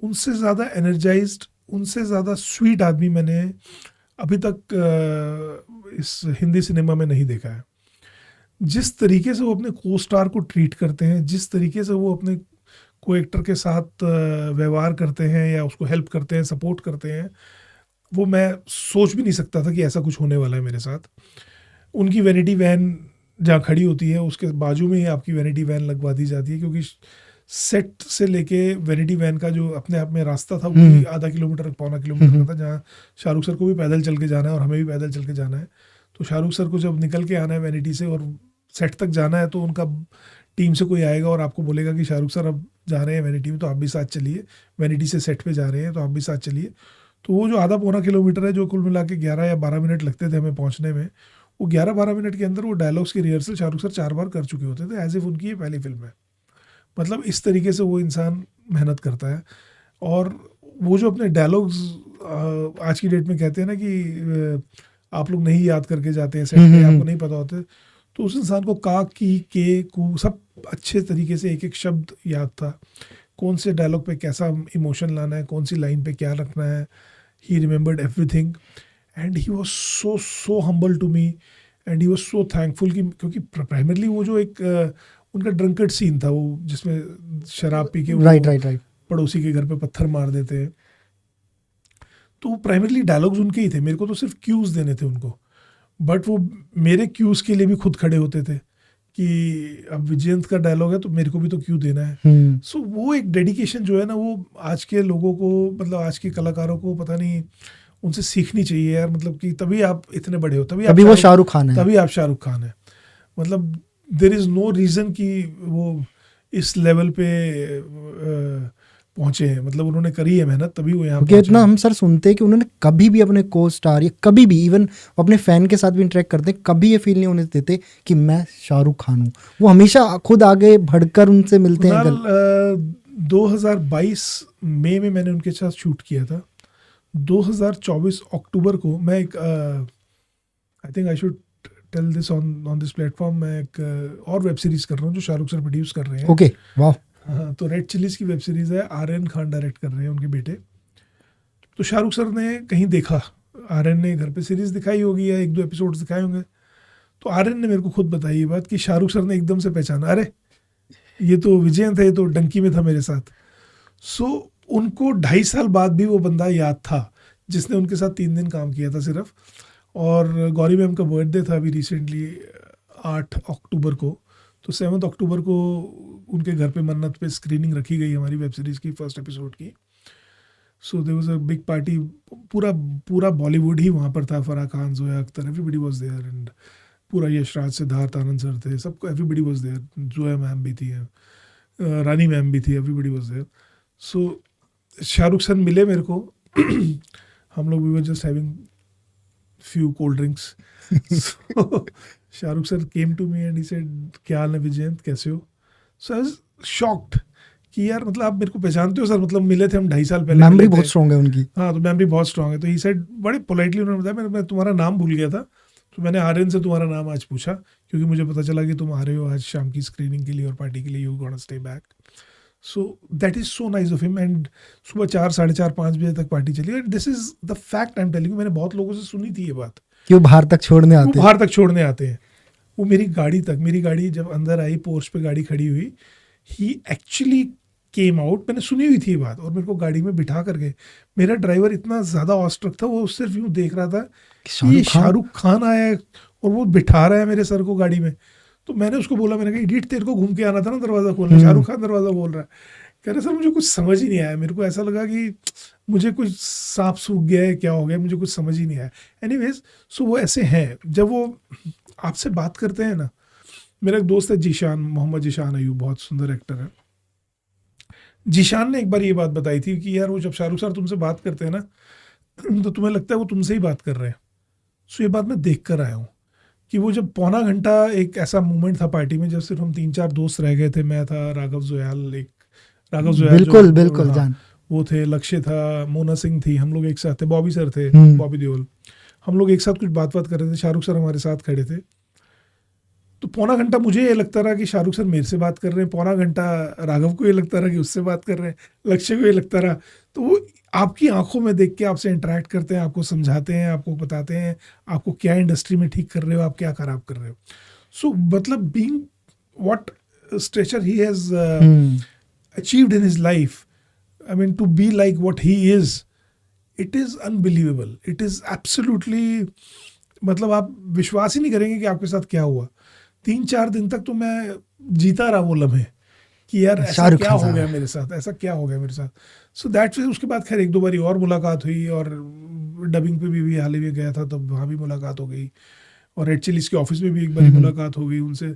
उनसे ज़्यादा एनर्जाइज्ड, उनसे ज़्यादा स्वीट आदमी मैंने अभी तक इस हिंदी सिनेमा में नहीं देखा है। जिस तरीके से वो अपने को स्टार को ट्रीट करते हैं, जिस तरीके से वो अपने को एक्टर के साथ व्यवहार करते हैं या उसको हेल्प करते हैं, सपोर्ट करते हैं, वो मैं सोच भी नहीं सकता था कि ऐसा कुछ होने वाला है मेरे साथ। उनकी वैनिटी वैन जहाँ खड़ी होती है उसके बाजू में ही आपकी वैनिटी वैन लगवा दी जाती है, क्योंकि सेट से लेके वैनिटी वैन का जो अपने आप में रास्ता था वो भी आधा किलोमीटर पौना किलोमीटर का था, जहाँ शाहरुख सर को भी पैदल चल के जाना है और हमें भी पैदल चल के जाना है। तो शाहरुख सर को जब निकल के आना है वैनिटी से और सेट तक जाना है, तो उनका टीम से कोई आएगा और आपको बोलेगा कि शाहरुख सर अब जा रहे हैं वैनिटी में तो आप भी साथ चलिए, वैनिटी से सेट पे जा रहे हैं तो आप भी साथ चलिए। तो वो जो आधा पौना किलोमीटर है, जो कुल मिला के 11 या 12 मिनट लगते थे हमें पहुँचने में, वो 11-12 मिनट के अंदर वो डायलॉग्स की रिहर्सल शाहरुख सर 4 बार कर चुके होते थे, एज इफ उनकी ये पहली फिल्म है। मतलब इस तरीके से वो इंसान मेहनत करता है। और वो जो अपने डायलॉग्स आज की डेट में कहते हैं ना कि आप लोग नहीं याद करके जाते हैं सेट पे, आपको नहीं पता होते, तो उस इंसान को का, की, के, कू सब अच्छे तरीके से एक एक शब्द याद था, कौन से डायलॉग पे कैसा इमोशन लाना है, कौन सी लाइन पे क्या रखना है। He remembered everything and he was so humble to me and he was so thankful कि, क्योंकि प्राइमरली वो जो एक उनका ड्रंकेड सीन था, वो जिसमें शराब पी के राइट पड़ोसी के घर पे पत्थर मार देते हैं, तो वो प्राइमरली डायलॉग्स उनके ही थे, मेरे को तो सिर्फ क्यूज देने थे उनको, बट वो मेरे क्यूज के लिए भी खुद खड़े होते थे कि अब विजयंत का डायलॉग है तो मेरे को भी तो क्यू देना है। सो वो एक डेडिकेशन जो है ना, वो आज के लोगों को, मतलब आज के कलाकारों को पता नहीं, उनसे सीखनी चाहिए यार। मतलब कि तभी आप इतने बड़े हो, तभी वो शाहरुख खान है, तभी आप शाहरुख खान है। मतलब देयर इज़ नो रीज़न कि वो इस लेवल पे पहुंचे हैं, मतलब उन्होंने करी है मेहनत तभी वो यहाँ क्योंकि इतना हम सर सुनते हैं कि उन्होंने कभी भी अपने को स्टार या कभी भी इवन अपने फैन के साथ भी इंटरेक्ट करते हैं, कभी ये फील नहीं होने देते कि मैं शाहरुख खान हूँ। वो हमेशा खुद आगे बढ़कर उनसे मिलते हैं। 2022 मई में मैंने उनके साथ शूट किया था। 2024 अक्टूबर को मैं एक I think I should tell this on this platform, मैं एक और वेब सीरीज कर रहा हूँ जो शाहरुख सर प्रोड्यूस कर रहे हैं। ओके, वाह। हाँ, तो रेड चिलीज की वेब सीरीज है, आर्यन खान डायरेक्ट कर रहे हैं, उनके बेटे। तो शाहरुख सर ने कहीं देखा आर्यन ने घर पे सीरीज दिखाई होगी या 1-2 एपिसोड दिखाए होंगे, तो आर्यन ने मेरे को खुद बताई ये बात कि शाहरुख सर ने एकदम से पहचाना, अरे ये तो विजयन था, ये तो डंकी में था मेरे साथ। सो उनको 2.5 साल बाद भी वो बंदा याद था जिसने उनके साथ 3 दिन काम किया था सिर्फ। और गौरी मैम का बर्थडे था अभी रिसेंटली 8 अक्टूबर को, तो 7 अक्टूबर को उनके घर पे मन्नत पे स्क्रीनिंग रखी गई हमारी वेब सीरीज़ की फर्स्ट एपिसोड की। So there was a big party, पूरा बॉलीवुड ही वहाँ पर था, Farah Khan, Zoya Akhtar, everybody was there, and पूरा यशराज, सिद्धार्थ आनंद सर थे, सबको, everybody was there, Zoya ma'am भी थी, रानी मैम भी थी, everybody was there. So Shahrukh sir मिले मेरे को हम लोग we were just having few cold drinks. So Shahrukh sir came to me and he said, क्या हाल है विजयंत, कैसे हो? So I was shocked कि यार मतलब आप मेरे को पहचानते हो सर, मतलब मिले थे हम 2.5 साल पहले। मेमोरी बहुत स्ट्रांग है उनकी। हाँ, तो मेमोरी बहुत स्ट्रांग है। तो he said, बड़े पोलाइटली उन्होंने बताया, मैं तुम्हारा नाम भूल गया था, तो मैंने आर्यन से तुम्हारा नाम आज पूछा क्योंकि मुझे पता चला कि तुम आ रहे हो आज शाम की स्क्रीनिंग के लिए और पार्टी के लिए, you gonna stay back. So that is so nice of him. And सुबह 4, 4:30, 5 बजे तक पार्टी चली। And this is the fact I am telling you. मैंने बहुत लोगों से सुनी थी ये बात कि वो बाहर तक छोड़ने आते हैं। वो मेरी गाड़ी जब अंदर आई, पोर्च पे गाड़ी खड़ी हुई, ही एक्चुअली केम आउट। मैंने सुनी हुई थी ये बात, और मेरे को गाड़ी में बिठा करके, मेरा ड्राइवर इतना ज़्यादा ऑस्ट्रक था, वो सिर्फ यूँ देख रहा था कि ये शाहरुख खान आया है और वो बिठा रहा है मेरे सर को गाड़ी में। तो मैंने उसको बोला, मैंने कहा इडियट, तेरे को घूम के आना था ना दरवाज़ा खोलने, शाहरुख खान दरवाज़ा बोल रहा है। कह रहे सर मुझे कुछ समझ ही नहीं आया, मेरे को ऐसा लगा कि मुझे कुछ सांप सूख गया है, क्या हो गया, मुझे कुछ समझ ही नहीं आया। एनीवेज, सो वो ऐसे हैं, जब वो आपसे बात करते हैं ना। मेरा एक दोस्त है जीशान, मोहम्मद जीशान अयूब, बहुत सुंदर एक्टर है। जीशान ने एक बार ये बात बताई थी कि यार वो जब शाहरुख सर तुमसे बात करते हैं ना, तो तुम्हें लगता है वो तुमसे ही बात कर रहे हैं। सो ये बात मैं देख कर आया हूँ कि वो जब 1.25 घंटा एक ऐसा मोमेंट था पार्टी में जब सिर्फ हम 3-4 दोस्त रह गए थे। मैं था, राघव जोयाल बिल्कुल जान, वो थे, लक्ष्य था, मोना सिंह थी, हम लोग एक साथ थे, बॉबी सर थे, बॉबी देओल, हम लोग एक साथ कुछ बात कर रहे थे। शाहरुख सर हमारे साथ खड़े थे। तो 1.25 घंटा मुझे ये लगता रहा कि शाहरुख सर मेरे से बात कर रहे हैं, 1.25 घंटा राघव को ये लगता रहा कि उससे बात कर रहे हैं, लक्ष्य को ये लगता रहा। तो वो आपकी आंखों में देख के आपसे इंटरेक्ट करते हैं, आपको समझाते हैं, आपको बताते हैं आपको क्या इंडस्ट्री में ठीक कर रहे हो, आप क्या खराब कर रहे हो। सो मतलब being what stretcher he has achieved in his life, I mean to be like what he is, it is unbelievable, it is absolutely, मतलब आप विश्वास ही नहीं करेंगे कि आपके साथ क्या हुआ। 3-4 दिन तक तो मैं जीता रहा वो लम्हे कि यार ऐसा क्या हो गया मेरे साथ, ऐसा क्या हो गया मेरे साथ। सो दैट फिर उसके बाद खैर 1-2 बारी और मुलाकात हुई, और डबिंग पे भी हाल ही में गया था, तब वहाँ भी मुलाकात हो गई, और रेड चिलीज के ऑफिस में भी एक बारी मुलाकात हो गई उनसे।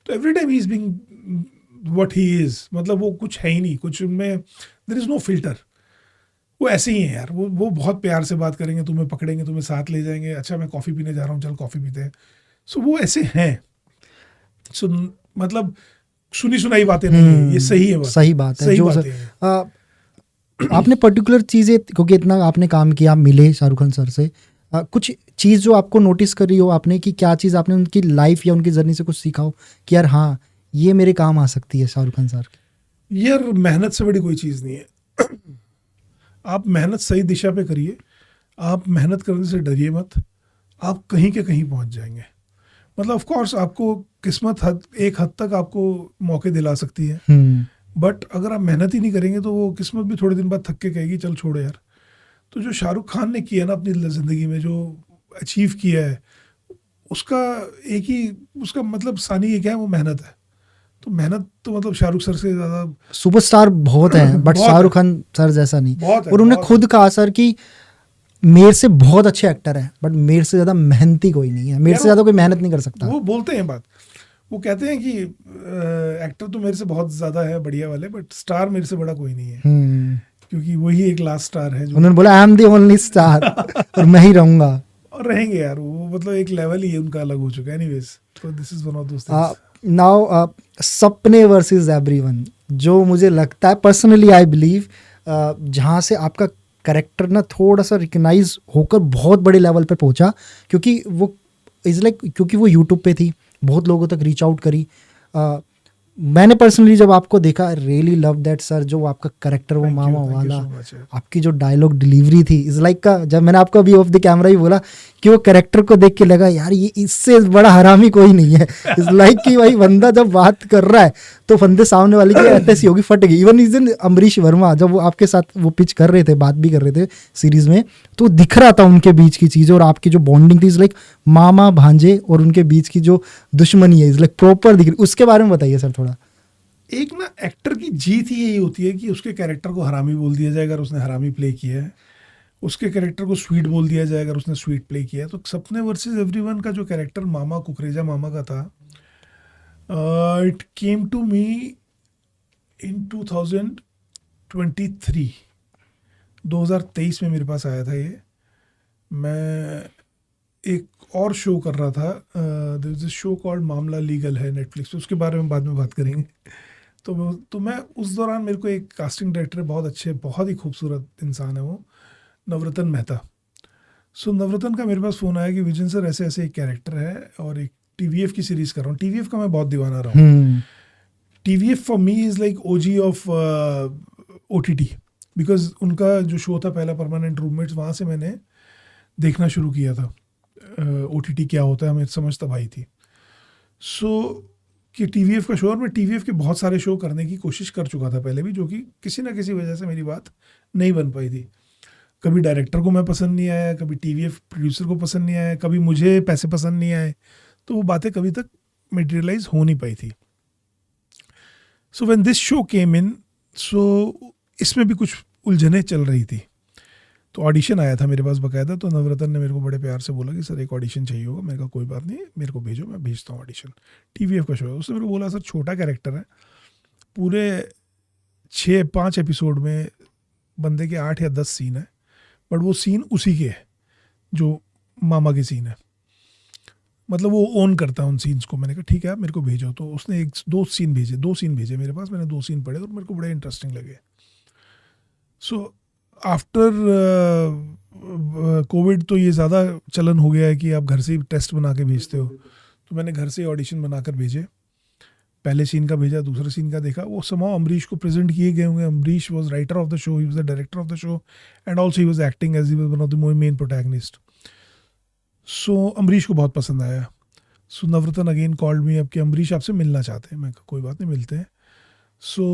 तो every time he is being what he is, मतलब वो कुछ है ही नहीं, कुछ उनमें देयर इज नो फिल्टर। वो ऐसे ही है यार, वो बहुत प्यार से बात करेंगे, तुम्हें पकड़ेंगे, तुम्हें साथ ले जाएंगे, अच्छा मैं कॉफ़ी पीने जा रहा हूँ, चल कॉफ़ी पीते हैं। सो वो ऐसे हैं। सो मतलब सुनी सुनाई बातें नहीं है, ये सही है, सही बात है। जो आपने पर्टिकुलर चीज़ें, क्योंकि इतना आपने काम किया, मिले शाहरुख खान सर से, कुछ चीज़ जो आपको नोटिस करी हो आपने, कि क्या चीज़ आपने उनकी लाइफ या उनकी जर्नी से कुछ सीखा हो कि यार हाँ ये मेरे काम आ सकती है शाहरुख खान सर की? यार मेहनत से बड़ी कोई चीज़ नहीं है। आप मेहनत सही दिशा पे करिए, आप मेहनत करने से डरिए मत, आप कहीं के कहीं पहुंच जाएंगे। मतलब ऑफ कोर्स आपको किस्मत एक हद तक आपको मौके दिला सकती है, बट अगर आप मेहनत ही नहीं करेंगे तो वो किस्मत भी थोड़े दिन बाद थक के कहेगी चल छोड़ो यार। तो जो शाहरुख खान ने किया ना अपनी ज़िंदगी में, जो अचीव किया है, उसका एक ही उसका मतलब सानी क्या है, वो मेहनत है। तो मेहनत तो मतलब शाहरुख सर से ज़्यादा सुपरस्टार बहुत है, बट शाहरुख खान सर जैसा नहीं। और उन्होंने खुद कहा सर कि मेरे से बहुत अच्छे एक्टर हैं, बट मेरे से ज़्यादा मेहनती कोई नहीं है, मेरे से ज़्यादा कोई मेहनत नहीं कर सकता। वो बोलते हैं बात, वो कहते हैं कि एक्टर तो मेरे से बहुत ज़्यादा है बढ़िया वाले, बट स्टार मेरे से बड़ा कोई नहीं है, क्योंकि वही एक लास्ट स्टार है। जो उन्होंने बोला I am the only star और मैं ही रहूँगा, और रहेंगे यार। वो मतलब एक लेवल ही है उनका अलग हो चुका है। एनीवेज, तो this is one of those things. Now सपने वर्सेस एवरीवन, जो मुझे लगता है पर्सनली आई बिलीव जहाँ से आपका कैरेक्टर ना थोड़ा सा रिकग्नाइज होकर बहुत बड़े लेवल पर पहुँचा, क्योंकि वो इज़ लाइक क्योंकि वो यूट्यूब पे थी, बहुत लोगों तक रीच आउट करी, मैंने पर्सनली जब आपको देखा, रियली लव दैट सर, जो आपका करेक्टर वो Thank you, mama thank you वाला, so much, यार। आपकी जो डायलॉग डिलीवरी थी इज लाइक का, जब मैंने आपको अभी ऑफ द कैमरा ही बोला कि वो करेक्टर को देख के लगा यार ये इससे बड़ा हरामी कोई नहीं है। इज लाइक कि भाई बंदा जब बात कर रहा है तो बंदे सामने वाले की ऐसी होगी फट गई। Even is in Amrish Verma जब वो आपके साथ वो पिच कर रहे थे, बात भी कर रहे थे सीरीज में, तो दिख रहा था उनके बीच की चीज़ें और आपकी जो बॉन्डिंग थी इज लाइक मामा भांजे और उनके बीच की जो दुश्मनी है इज लाइक प्रॉपर दिख रही। उसके बारे में बताइए सर थोड़ा। एक ना एक्टर की जीत ही यही होती है कि उसके कैरेक्टर को हरामी बोल दिया जाए अगर उसने हरामी प्ले किया है, उसके कैरेक्टर को स्वीट बोल दिया जाए अगर उसने स्वीट प्ले किया है। तो सपने वर्सेस एवरीवन का जो कैरेक्टर मामा कुकरेजा मामा का था, इट केम टू मी इन 2023 में मेरे पास आया था ये। मैं एक और शो कर रहा था, there is a show called Maamla legal Hai Netflix पे, उसके बारे में बाद में बात करेंगे। तो मैं उस दौरान मेरे को एक कास्टिंग डायरेक्टर, बहुत अच्छे बहुत ही खूबसूरत इंसान है वो, नवरतन मेहता। सो नवरतन का मेरे पास फ़ोन आया कि विजन सर ऐसे ऐसे एक कैरेक्टर है और एक टीवीएफ की सीरीज़ कर रहा हूँ। टीवीएफ का मैं बहुत दीवाना रहा हूँ। TVF for me is like OG of OTT, because उनका जो शो था पहला परमानेंट रूममेट्स, वहाँ से मैंने देखना शुरू किया था ओटीटी क्या होता है, हमें समझ तब आई थी। सो कि टीवीएफ का शो, और मैं टीवीएफ के बहुत सारे शो करने की कोशिश कर चुका था पहले भी, जो कि किसी ना किसी वजह से मेरी बात नहीं बन पाई थी। कभी डायरेक्टर को मैं पसंद नहीं आया, कभी टीवीएफ प्रोड्यूसर को पसंद नहीं आया, कभी मुझे पैसे पसंद नहीं आए, तो वो बातें कभी तक मटेरियलाइज हो नहीं पाई थी। So when this show came इन, सो इसमें भी कुछ उलझने चल रही थी। तो ऑडिशन आया था मेरे पास बकायदा, तो नवरतन ने मेरे को बड़े प्यार से बोला कि सर एक ऑडिशन चाहिए होगा। मैंने कहा कोई बात नहीं, मेरे को भेजो, मैं भेजता हूँ ऑडिशन। टीवीएफ का शो है। उसने मेरे को बोला सर छोटा कैरेक्टर है, पूरे 6-5 एपिसोड में बंदे के 8 या 10 सीन है, बट वो सीन उसी के है जो मामा के सीन है, मतलब वो ओन करता है उन सीन्स को। मैंने कहा ठीक है आप मेरे को भेजो। तो उसने 2 सीन भेजे मेरे पास, मैंने 2 सीन पढ़े और मेरे को बड़े इंटरेस्टिंग लगे। सो आफ्टर कोविड तो ये ज़्यादा चलन हो गया है कि आप घर से ही टेस्ट बना के भेजते हो। तो मैंने घर से ऑडिशन बनाकर भेजे, पहले सीन का भेजा, दूसरे सीन का देखा। वो समाव अमरीश को प्रेजेंट किए गए होंगे। Amrish was writer of the show, he was the director of the show and also he was acting as he was one of the main protagonist. So Amrish को बहुत पसंद आया। So Navratan again called me अब कि अमरीश आपसे मिलना चाहते हैं। मैं कहा कोई बात नहीं, मिलते हैं। सो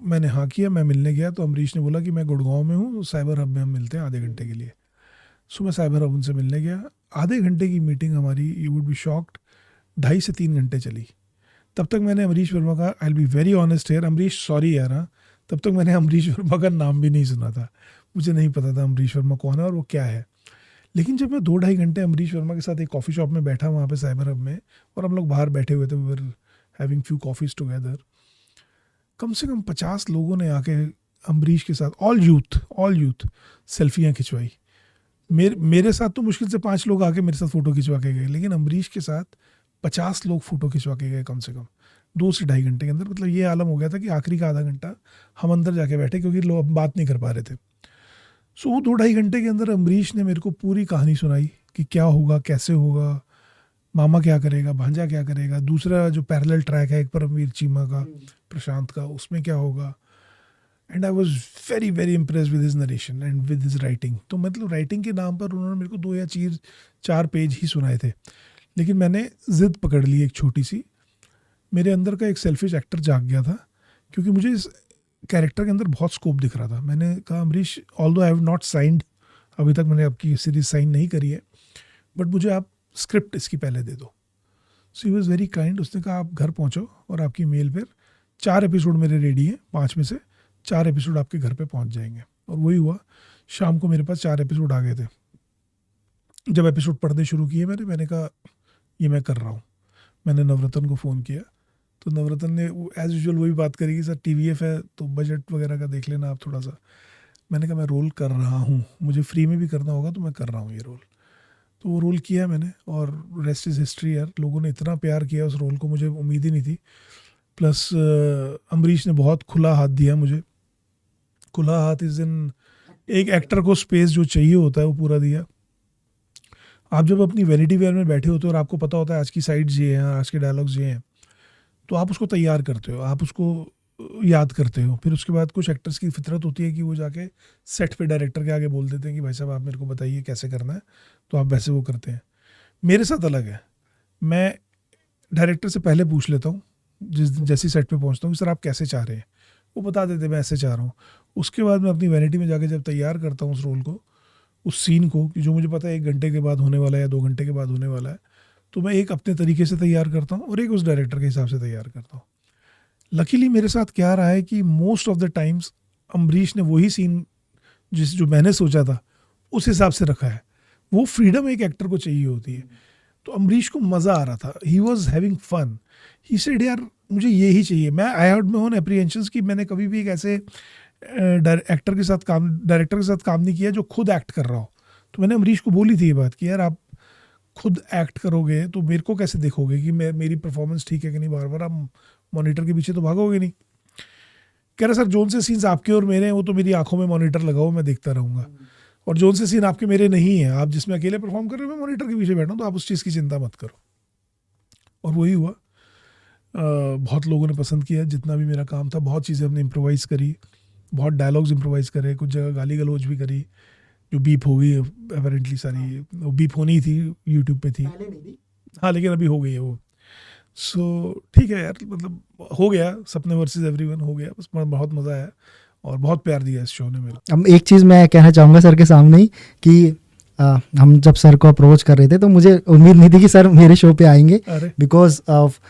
मैंने हाँ किया, मैं मिलने गया। तो अमरीश ने बोला कि मैं गुड़गांव में हूँ, साइबर हब में हम मिलते हैं आधे घंटे के लिए। सो मैं साइबर हब उनसे मिलने गया। आधे घंटे की मीटिंग हमारी, यू वुड बी शॉक्ड, 2.5 से 3 घंटे चली। तब तक मैंने अमरीश वर्मा का, I will be very honest here, Amrish sorry यार, हाँ, तब तक मैंने अमरीश वर्मा का नाम भी नहीं सुना था। मुझे नहीं पता था अमरीश वर्मा कौन है और वो क्या है। लेकिन जब मैं 2-2.5 घंटे अमरीश वर्मा के साथ एक कॉफ़ी शॉप में बैठा वहाँ पे साइबर हब में, और हम लोग बाहर बैठे हुए थे, we were having few coffees together, कम से कम 50 लोगों ने आके अमरीश के साथ, ऑल यूथ सेल्फियाँ खिंचवाई। मेरे साथ तो मुश्किल से 5 लोग आके मेरे साथ फ़ोटो खिंचवा के गए, लेकिन अमरीश के साथ 50 लोग फ़ोटो खिंचवा के गए कम से कम 2 से 2.5 घंटे के अंदर। मतलब ये आलम हो गया था कि आखिरी का आधा घंटा हम अंदर जाके बैठे, क्योंकि लोग बात नहीं कर पा रहे थे। सो वो 2-2.5 घंटे के अंदर अमरीश ने मेरे को पूरी कहानी सुनाई कि क्या होगा, कैसे होगा, मामा क्या करेगा, भांजा क्या करेगा, दूसरा जो पैरेलल ट्रैक है एक परमवीर चीमा का, प्रशांत का, उसमें क्या होगा। And I was very very impress with his narration and with his writing. तो मतलब राइटिंग के नाम पर उन्होंने मेरे को 2 या 4 पेज ही सुनाए थे, लेकिन मैंने ज़िद पकड़ ली एक छोटी सी। मेरे अंदर का एक सेल्फिश एक्टर जाग गया था, क्योंकि मुझे इस कैरेक्टर के अंदर बहुत स्कोप दिख रहा था। मैंने कहा Amrish, although I have not signed, अभी तक मैंने आपकी सीरीज साइन नहीं करी है, बट मुझे आप स्क्रिप्ट इसकी पहले दे दो। सो ही वॉज वेरी काइंड। उसने कहा आप घर पहुँचो और आपकी मेल पर 4 एपिसोड मेरे रेडी हैं, 5 में से 4 एपिसोड आपके घर पे पहुँच जाएंगे। और वही हुआ, शाम को मेरे पास 4 एपिसोड आ गए थे। जब एपिसोड पढ़ने शुरू किए मैंने कहा ये मैं कर रहा हूँ। मैंने नवरतन को फ़ोन किया, तो नवरतन ने एज़ यूजुअल वही बात करी कि सर टीवीएफ है तो बजट वगैरह का देख लेना आप थोड़ा सा। मैंने कहा मैं रोल कर रहा हूँ, मुझे फ्री में भी करना होगा तो मैं कर रहा हूँ ये रोल। तो वो रोल किया मैंने, और रेस्ट इज़ हिस्ट्री यार। लोगों ने इतना प्यार किया उस रोल को, मुझे उम्मीद ही नहीं थी। प्लस अमरीश ने बहुत खुला हाथ दिया मुझे। खुला हाथ इज़ इन, एक एक्टर को स्पेस जो चाहिए होता है वो पूरा दिया। आप जब अपनी वैनिटी वेयर में बैठे होते हो और आपको पता होता है आज की साइड्स ये हैं, आज के डायलॉग्स ये हैं, तो आप उसको तैयार करते हो, आप उसको याद करते हो। फिर उसके बाद कुछ एक्टर्स की फितरत होती है कि वो जाके सेट पे डायरेक्टर के आगे बोल देते हैं कि भाई साहब आप मेरे को बताइए कैसे करना है, तो आप वैसे वो करते हैं। मेरे साथ अलग है, मैं डायरेक्टर से पहले पूछ लेता हूँ जैसी सेट पे पहुँचता हूँ, सर आप कैसे चाह रहे हैं, वो बता देते मैं ऐसे चाह रहा हूँ। उसके बाद मैं अपनी वैनिटी में जाके जब तैयार करता हूँ उस रोल को, उस सीन को, कि जो मुझे पता है 1 घंटे के बाद होने वाला है या 2 घंटे के बाद होने वाला है, तो मैं एक अपने तरीके से तैयार करता हूँ और एक उस डायरेक्टर के हिसाब से तैयार करता हूँ। लकीली मेरे साथ क्या रहा है कि most of the times Ambarish ने वही सीन जो मैंने सोचा था उस हिसाब से रखा है। वो फ्रीडम एक एक्टर को चाहिए होती है। तो अम्बरीश को मज़ा आ रहा था, he was having fun, he said यार मुझे ये ही चाहिए। मैं I had my own apprehensions कि मैंने कभी भी एक ऐसे डायरेक्टर के साथ काम नहीं किया जो खुद एक्ट कर रहा हो। तो मैंने अम्बरीश को बोली थी ये बात कि यार आप खुद एक्ट करोगे तो मेरे को कैसे देखोगे कि मेरी परफॉर्मेंस ठीक है कि नहीं, बार बार आप मॉनिटर के पीछे तो भागोगे नहीं। कह रहा सर जोन से सीन्स आपके और मेरे हैं वो तो मेरी आंखों में मॉनिटर लगाओ, मैं देखता रहूँगा, और जोन से सीन आपके मेरे नहीं है, आप जिसमें अकेले परफॉर्म कर रहे हो मैं मॉनिटर के पीछे बैठा हूँ, तो आप उस चीज़ की चिंता मत करो। और वही हुआ। बहुत लोगों ने पसंद किया जितना भी मेरा काम था, बहुत चीज़ें हमने इम्प्रोवाइज़ करी, बहुत डायलॉग्स इम्प्रोवाइज़ करे, कुछ जगह गाली गलौज भी करी जो बीप हो गई अपेरेंटली सारी, वो बीप होनी थी, यूट्यूब पे थी, हाँ लेकिन अभी हो गई है वो। सो ठीक है यार, मतलब हो गया, सपने वर्सेस एवरीवन हो गया, बस बहुत मज़ा आया और बहुत प्यार दिया इस शो ने मेरा। अब एक चीज़ मैं कहना चाहूँगा सर के सामने ही कि हम जब सर को अप्रोच कर रहे थे तो मुझे उम्मीद नहीं थी कि सर मेरे शो पे आएंगे, बिकॉज ऑफ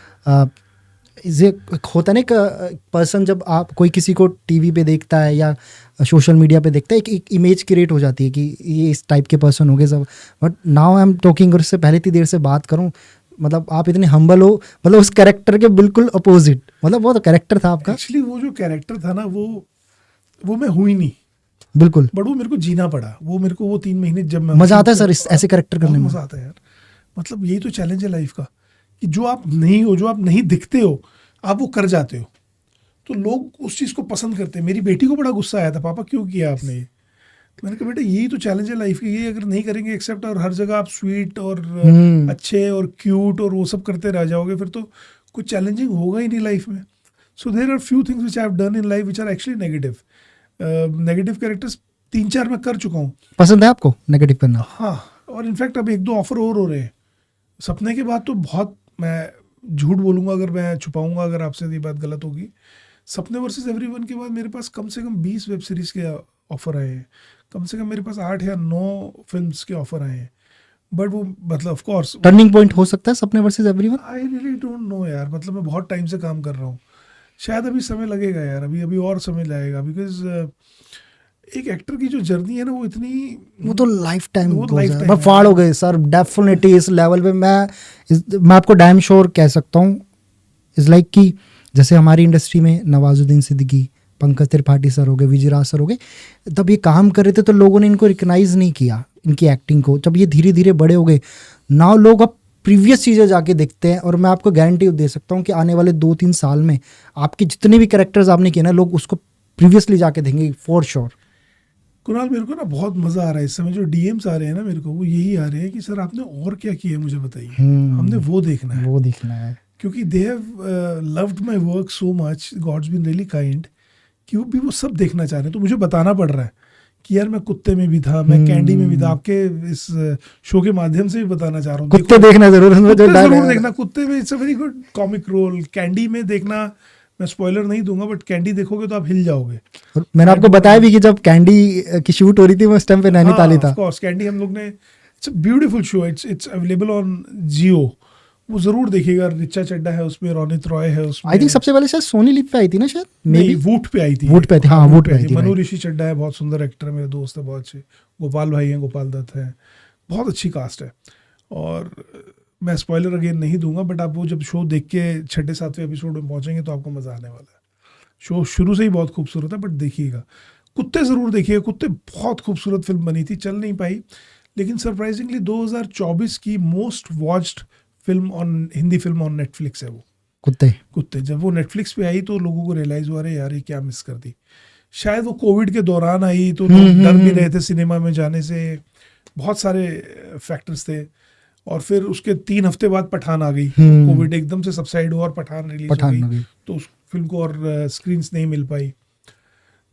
ये होता है ना, एक पर्सन जब आप कोई किसी को टीवी पे देखता है या सोशल मीडिया पे देखता है, एक इमेज क्रिएट हो जाती है कि ये इस टाइप के पर्सन हो गए सब। But now I am talking, और इससे पहले इतनी देर से बात करूं, मतलब आप इतने हम्बल हो, मतलब उस कैरेक्टर के बिल्कुल अपोजिट, मतलब वो तो कैरेक्टर था आपका। एक्चुअली वो जो कैरेक्टर था ना वो मैं हुई नहीं, बिल्कुल, बट वो मेरे को जीना पड़ा। वो मेरे को वो 3 महीने जब मैं मजा आता है सर ऐसे कैरेक्टर करने में, मजा आता है यार। मतलब यही तो चैलेंज है लाइफ का कि जो आप नहीं हो, जो आप नहीं दिखते हो, आप वो कर जाते हो, तो लोग उस चीज़ को पसंद करते हैं। मेरी बेटी को बड़ा गुस्सा आया था, पापा क्यों किया आपने ये? तो मैंने कहा बेटा यही तो चैलेंज है लाइफ की, ये अगर नहीं करेंगे एक्सेप्ट, और हर जगह आप स्वीट और अच्छे और क्यूट और वो सब करते रह जाओगे, फिर तो कुछ चैलेंजिंग होगा ही नहीं लाइफ में। So there are few things which I have done in life which are actually negative. Negative characters 3-4 मैं कर चुका हूँ। पसंद है आपको नेगेटिव करना? हाँ, और इनफैक्ट अब 1-2 ऑफर और हो रहे हैं। सपने के बाद तो बहुत, मैं झूठ बोलूँगा अगर मैं छुपाऊँगा अगर आपसे ये बात गलत होगी, सपने वर्सेस एवरीवन के बाद मेरे पास कम से कम 20 वेब सीरीज़ के ऑफ़र आए हैं, कम से कम मेरे पास 8 या 9 फिल्म्स के ऑफ़र आए हैं। बट वो मतलब ऑफ कोर्स टर्निंग पॉइंट हो सकता है सपने versus everyone. I really don't know यार, मतलब मैं बहुत टाइम से काम कर रहा हूँ, शायद अभी समय लगेगा यार, अभी और समय लगेगा, बिकॉज एक एक्टर की जो जर्नी है ना वो इतनी, वो तो लाइफ टाइम वो lifetime मैं है। फाड़ हो गए सर, डेफिनेटली इस लेवल पे मैं आपको डैम श्योर कह सकता हूँ। इज़ लाइक कि जैसे हमारी इंडस्ट्री में नवाजुद्दीन सिद्दीकी, पंकज त्रिपाठी सर हो गए, विजय राज सर हो गए, तब ये काम कर रहे थे तो लोगों ने इनको रिकग्नाइज नहीं किया, इनकी एक्टिंग को। जब ये धीरे धीरे बड़े हो गए, नाउ लोग अब प्रीवियस चीज़ें जाके देखते हैं, और मैं आपको गारंटी दे सकता हूँ कि आने वाले 2-3 साल में आपके जितने भी कैरेक्टर्स आपने किए ना, लोग उसको प्रीवियसली जाके देखेंगे फॉर श्योर। कुणाल मेरे को ना बहुत मज़ा आ रहा है इस समय, जो डीएम्स आ रहे हैं ना मेरे को, वो यही आ रहे हैं कि सर आपने और क्या किया मुझे बताइए, हमने वो देखना है, क्योंकि they have loved my work so much, god's been really kind, कि वो सब देखना चाह रहे हैं। तो मुझे बताना पड़ रहा है कि यार मैं कुत्ते में भी था, मैं कैंडी में भी था, आपके इस शो के माध्यम से भी बताना चाह रहा हूँ। कुत्ते देखना जरूर देखना, कुत्ते में it's a very good comic role. Candy में देखना, मैं स्पॉइलर नहीं दूंगा, बट कैंडी देखोगे तो आप हिल जाओगे। और मैंने आपको बताया भी कि जब कैंडी की शूट हो रही थी मैं उस टाइम पे नैनीताल ही था। ऑफ कोर्स कैंडी हम लोग ने, it's a beautiful show, it's available on Jio, वो जरूर देखिएगा। रिचा चड्डा है उसमें, रोनित रॉय है उसमें। आई थिंक सबसे पहले शायद सोनी लिप पे आई थी ना, शायद नहीं वूट पे आई थी, वूट पे आई थी। मनु ऋषि चड्डा है, बहुत सुंदर एक्टर है, मेरे दोस्त है बहुत अच्छे। गोपाल भाई हैं, गोपाल दत्त हैं, बहुत अच्छी कास्ट है। और मैं स्पॉइलर अगेन नहीं दूंगा, बट आप वो जब शो देख के 6-7वें एपिसोड में पहुंचेंगे तो आपको मज़ा आने वाला है। शो शुरू से ही बहुत खूबसूरत है, बट देखिएगा, कुत्ते ज़रूर देखिएगा। कुत्ते बहुत खूबसूरत फिल्म बनी थी, चल नहीं पाई, लेकिन सरप्राइजिंगली 2024 की most watched film Hindi film on Netflix है वो कुत्ते। जब वो नेटफ्लिक्स पे आई तो लोगों को रियलाइज़ हुआ रहे यार ये क्या मिस कर दी। शायद वो कोविड के दौरान आई तो लोग डर भी रहे थे सिनेमा में जाने से, बहुत सारे फैक्टर्स थे। और फिर उसके 3 हफ्ते बाद पठान आ गई, हम्म। कोविड एकदम से सबसाइड हुआ और पठान रिलीज हो पठान हो गई, गई। तो उस फिल्म को और स्क्रीन्स नहीं मिल पाई,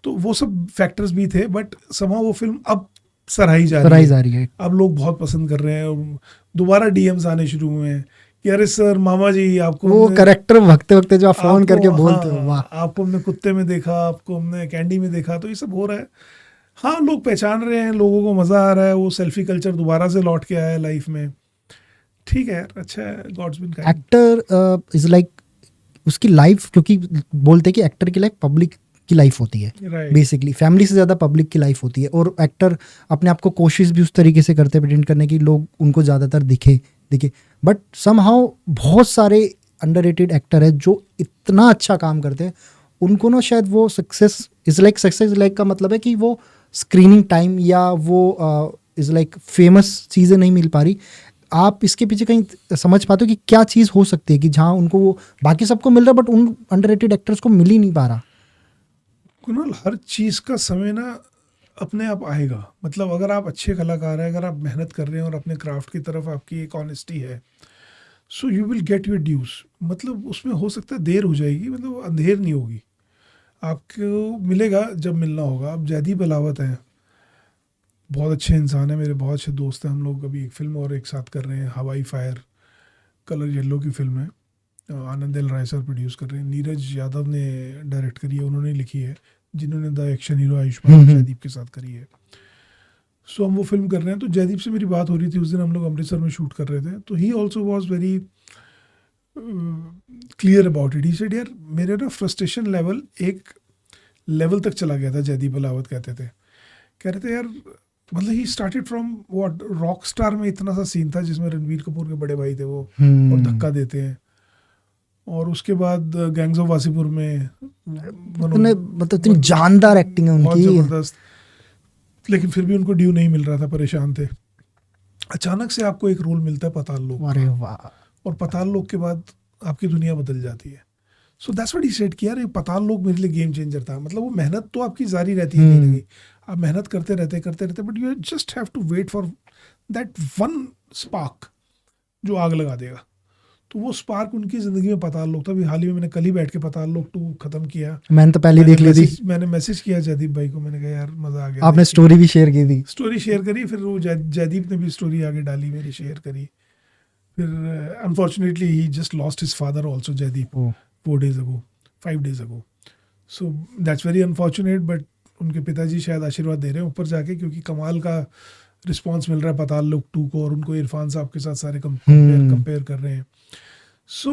तो वो सब फैक्टर्स भी थे, बट समहाउ वो फिल्म अब सराही जा सराही रही जा है, रही है। अब लोग बहुत पसंद कर रहे हैं, दोबारा डीएम्स आने शुरू हुए हैं कि अरे सर मामा जी आपको वो हमने- कैरेक्टर भगते वक्त जो आप फोन आपको- करके बोलते हो, हाँ, वाह। आपको हमने कुत्ते में देखा, आपको हमने कैंडी में देखा, तो ये सब हो रहा है। हाँ, लोग पहचान रहे हैं, लोगों को मजा आ रहा है, वो सेल्फी कल्चर दोबारा से लौट के आया है लाइफ में, ठीक है यार, अच्छा है, god's been kind. Actor is like उसकी लाइफ, क्योंकि बोलते हैं कि एक्टर की लाइफ पब्लिक की लाइफ होती है राइट, बेसिकली, फैमिली से ज़्यादा पब्लिक की लाइफ होती है, और एक्टर अपने आप को कोशिश भी उस तरीके से करते हैं प्रेजेंट करने की, लोग उनको ज़्यादातर दिखे, बट समहाउ बहुत सारे अंडररेटेड एक्टर है जो इतना अच्छा काम करते हैं, उनको ना शायद वो सक्सेस इज़ लाइक का मतलब है कि वो स्क्रीनिंग टाइम या वो इज़ लाइक फेमस चीज़ें नहीं मिल पा रही। आप इसके पीछे कहीं समझ पाते हो कि क्या चीज़ हो सकती है कि जहाँ उनको वो बाकी सबको मिल रहा है बट उन अंडररेटेड एक्टर्स को मिल ही नहीं पा रहा? कुणाल, हर चीज का समय ना अपने आप आएगा, मतलब अगर आप अच्छे कलाकार हैं, अगर आप मेहनत कर रहे हैं और अपने क्राफ्ट की तरफ आपकी एक ऑनेस्टी है, so you will get your dues. मतलब उसमें हो सकता है देर हो जाएगी, मतलब अंधेर नहीं होगी, आपको मिलेगा जब मिलना होगा। अब जयदीप बलावत हैं, बहुत अच्छे इंसान है, मेरे बहुत अच्छे दोस्त हैं, हम लोग अभी एक फिल्म और एक साथ कर रहे हैं, हवाई फायर, कलर येलो की फिल्म है, आनंद एल राय सर प्रोड्यूस कर रहे हैं, नीरज यादव ने डायरेक्ट करी है, उन्होंने लिखी है, जिन्होंने the action hero Ayushmann Jaideep के साथ करी है। सो हम वो फिल्म कर रहे हैं, तो जयदीप से मेरी बात हो रही थी उस दिन, हम लोग अमृतसर में शूट कर रहे थे, तो he also was very clear about it. He said यार मेरे ना फ्रस्ट्रेशन लेवल एक लेवल तक चला गया था, जयदीप बलावत कहते थे, कह रहे थे यार, मतलब he started from what, rock star में इतना सा सीन था जिसमें रणवीर कपूर के बड़े भाई थे वो और धक्का देते हैं, और उसके बाद गैंग्स ऑफ वासीपुर में मतलब इतनी जानदार एक्टिंग है बहुत उनकी। जबरदस्त, लेकिन फिर भी उनको ड्यू नहीं मिल रहा था, परेशान थे। अचानक से आपको एक रोल मिलता है पताल लोक, अरे वाह। और पताल लोक के बाद आपकी दुनिया बदल जाती है। So that's what he said कि यार ये पताल लोक मेरे लिए गेम चेंजर था। मतलब वो मेहनत तो आपकी जारी रहती है कहीं ना कहीं, आप मेहनत करते रहते, but you just have to wait for that one spark जो आग लगा देगा। तो वो स्पार्क उनकी ज़िंदगी में पताल लोक था। अभी हाल ही में मैंने कल ही बैठ के पताल लोक 2 ख़त्म किया। मैंने तो पहले देख ली थी। मैंने मैसेज किया जयदीप भाई को, मैंने कहा यार मज़ा आ गया। आपने स्टोरी भी शेयर की थी? स्टोरी शेयर करी, फिर वो जयदीप ने भी स्टोरी आगे डाली, मेरी शेयर करी। फिर unfortunately he just lost his father also, Jaideep, 5 days ago. So that's very unfortunate, but उनके पिताजी शायद आशीर्वाद दे रहे हैं ऊपर जाके, क्योंकि कमाल का रिस्पांस मिल रहा है पताल लोक 2 को, और उनको इरफान साहब के साथ सारे कंपेयर कर रहे हैं। So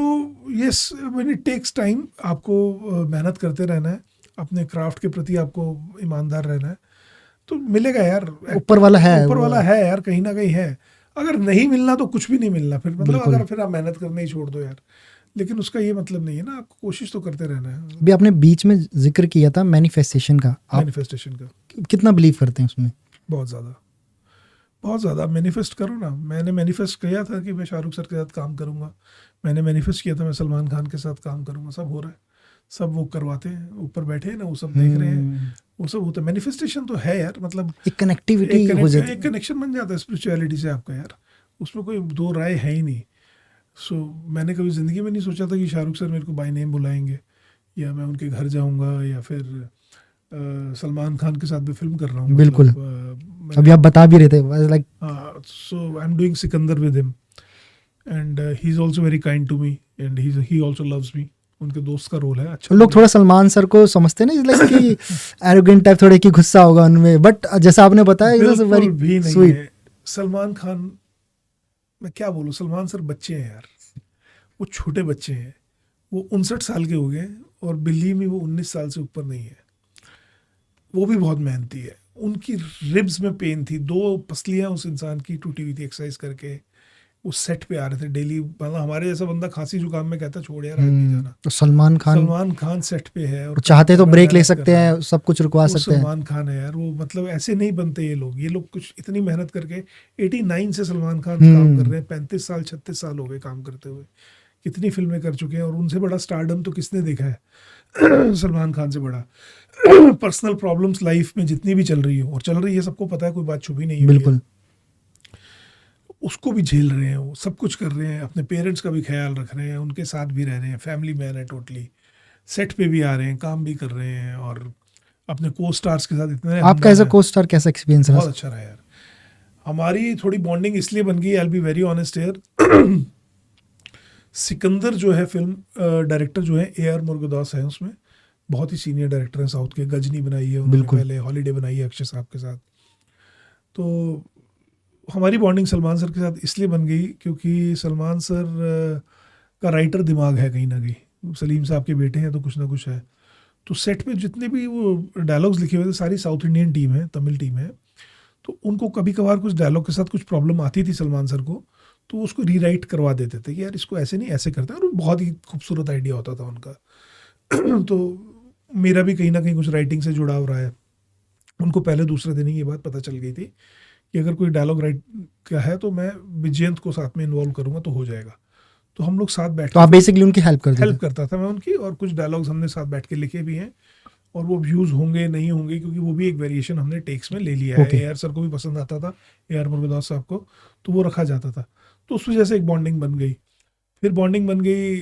yes, when it takes time, आपको मेहनत करते रहना है, अपने क्राफ्ट के प्रति आपको ईमानदार रहना है, तो मिलेगा यार। ऊपर वाला है, ऊपर वाला है यार, कहीं ना कहीं है। अगर नहीं मिलना तो कुछ भी नहीं मिलना फिर, मतलब अगर फिर आप मेहनत करना ही छोड़ दो यार, लेकिन उसका ये मतलब नहीं है ना, आपको कोशिश तो करते रहना है। अभी आपने बीच में जिक्र किया था मैनिफेस्टेशन का, आप मैनिफेस्टेशन का कितना बिलीव करते हैं उसमें? बहुत ज़्यादा मैनिफेस्ट करो ना। मैंने मैनिफेस्ट किया था कि मैं शाहरुख सर के साथ काम करूंगा, मैंने मैनिफेस्ट किया था मैं सलमान खान के साथ काम करूंगा, सब हो रहा है, सब वो करवाते हैं, ऊपर बैठे हैं ना, वो सब देख रहे हैं, वो सब होता है। मैनिफेस्टेशन तो है यार, मतलब एक कनेक्टिविटी हो जाती है, एक कनेक्शन बन जाता है स्पिरिचुअलिटी से आपका यार, उसमें कोई दो राय है ही नहीं। सो मैंने कभी ज़िंदगी में नहीं सोचा था कि शाहरुख सर मेरे को बाय नेम बुलाएंगे, या मैं उनके घर जाऊंगा, या फिर सलमान खान के साथ भी फिल्म कर रहा हूँ। बिल्कुल, अभी आप बता भी रहे थे, like so I am doing Sikandar with him, and he is also very kind to me, and he also loves me. उनके दोस्त का रोल है। अच्छा, लोग थोड़ा सलमान सर को समझते हैं ना, लाइक कि एरोगेंट टाइप, थोड़े की गुस्सा होगा उनमें, बट जैसा आपने बताया बिल्कुल भी नहीं है। सलमान खान, मैं क्या बोलूँ, सलमान सर बच्चे हैं यार, वो छोटे बच्चे हैं, वो 59 साल के हो गए, और बिलीव में वो 19 साल से ऊपर नहीं है। वो भी बहुत मेहनती है, उनकी रिब्स में पेन थी, 2 पसलियाँ उस इंसान की टूटी हुई थी एक्सरसाइज करके, वो सेट पे आ रहे थे डेली। मतलब हमारे जैसा बंदा खांसी जुकाम में कहता छोड़ यार आज नहीं जाना, तो सलमान खान सेट पे है, और चाहते तो ब्रेक ले सकते हैं, सब कुछ रुकवा सकते हैं। सलमान खान है यार, वो मतलब ऐसे नहीं बनते ये लोग कुछ इतनी मेहनत करके 89 से सलमान खान काम कर रहे हैं, 35 साल 36 साल हो गए काम करते हुए, कितनी फिल्में कर चुके हैं, और उनसे बड़ा स्टारडम तो किसने देखा है सलमान खान से बड़ा। पर्सनल प्रॉब्लम्स लाइफ में जितनी भी चल रही हो, और चल रही है, सबको पता है, कोई बात छुपी नहीं है, बिल्कुल। उसको भी झेल रहे हैं, वो सब कुछ कर रहे हैं, अपने पेरेंट्स का भी ख्याल रख रहे हैं, उनके साथ भी रह रहे हैं, फैमिली मैन है टोटली, सेट पे भी आ रहे हैं, काम भी कर रहे हैं, और अपने को स्टार्स के साथ इतने आपका एज अ को स्टार कैसा एक्सपीरियंस रहा? बहुत अच्छा रहा यार। हमारी थोड़ी बॉन्डिंग इसलिए बन गई, I will be very honest here. Sikandar जो है फिल्म डायरेक्टर जो है AR मुरुगदास है, उसमें बहुत ही सीनियर डायरेक्टर हैं साउथ के। गजनी बनाई है उन्होंने, बिल्कुल। पहले हॉलीडे बनाई है अक्षय साहब के साथ। तो हमारी बॉन्डिंग सलमान सर के साथ इसलिए बन गई क्योंकि सलमान सर का राइटर दिमाग है कहीं ना कहीं, सलीम साहब के बेटे हैं तो कुछ ना कुछ है। तो सेट पे जितने भी वो डायलॉग्स लिखे हुए थे, सारी साउथ इंडियन टीम है, तमिल टीम है, तो उनको कभी कभार कुछ डायलॉग के साथ कुछ प्रॉब्लम आती थी सलमान सर को, तो उसको रीराइट करवा देते थे कि यार इसको ऐसे नहीं ऐसे करते हैं, और बहुत ही खूबसूरत आइडिया होता था उनका। तो मेरा भी कहीं ना कहीं कुछ राइटिंग से जुड़ाव रहा है। उनको पहले दूसरे दिन ही ये बात पता चल गई थी कि अगर कोई डायलॉग राइट का है तो मैं विजयंत को साथ में इन्वॉल्व करूंगा तो हो जाएगा। तो हम लोग साथ बैठ तो आप बेसिकली उनकी हेल्प करते हेल्प थे? करता था मैं उनकी, और कुछ डायलॉग्स हमने साथ बैठ के लिखे भी हैं, और वो व्यूज होंगे नहीं होंगे क्योंकि वो भी एक वेरिएशन हमने टेक्स में ले लिया है। Okay. AR सर को भी पसंद आता था, AR मुरुगदास साहब को, तो वो रखा जाता था। तो उस वजह से एक बॉन्डिंग बन गई। फिर बॉन्डिंग बन गई,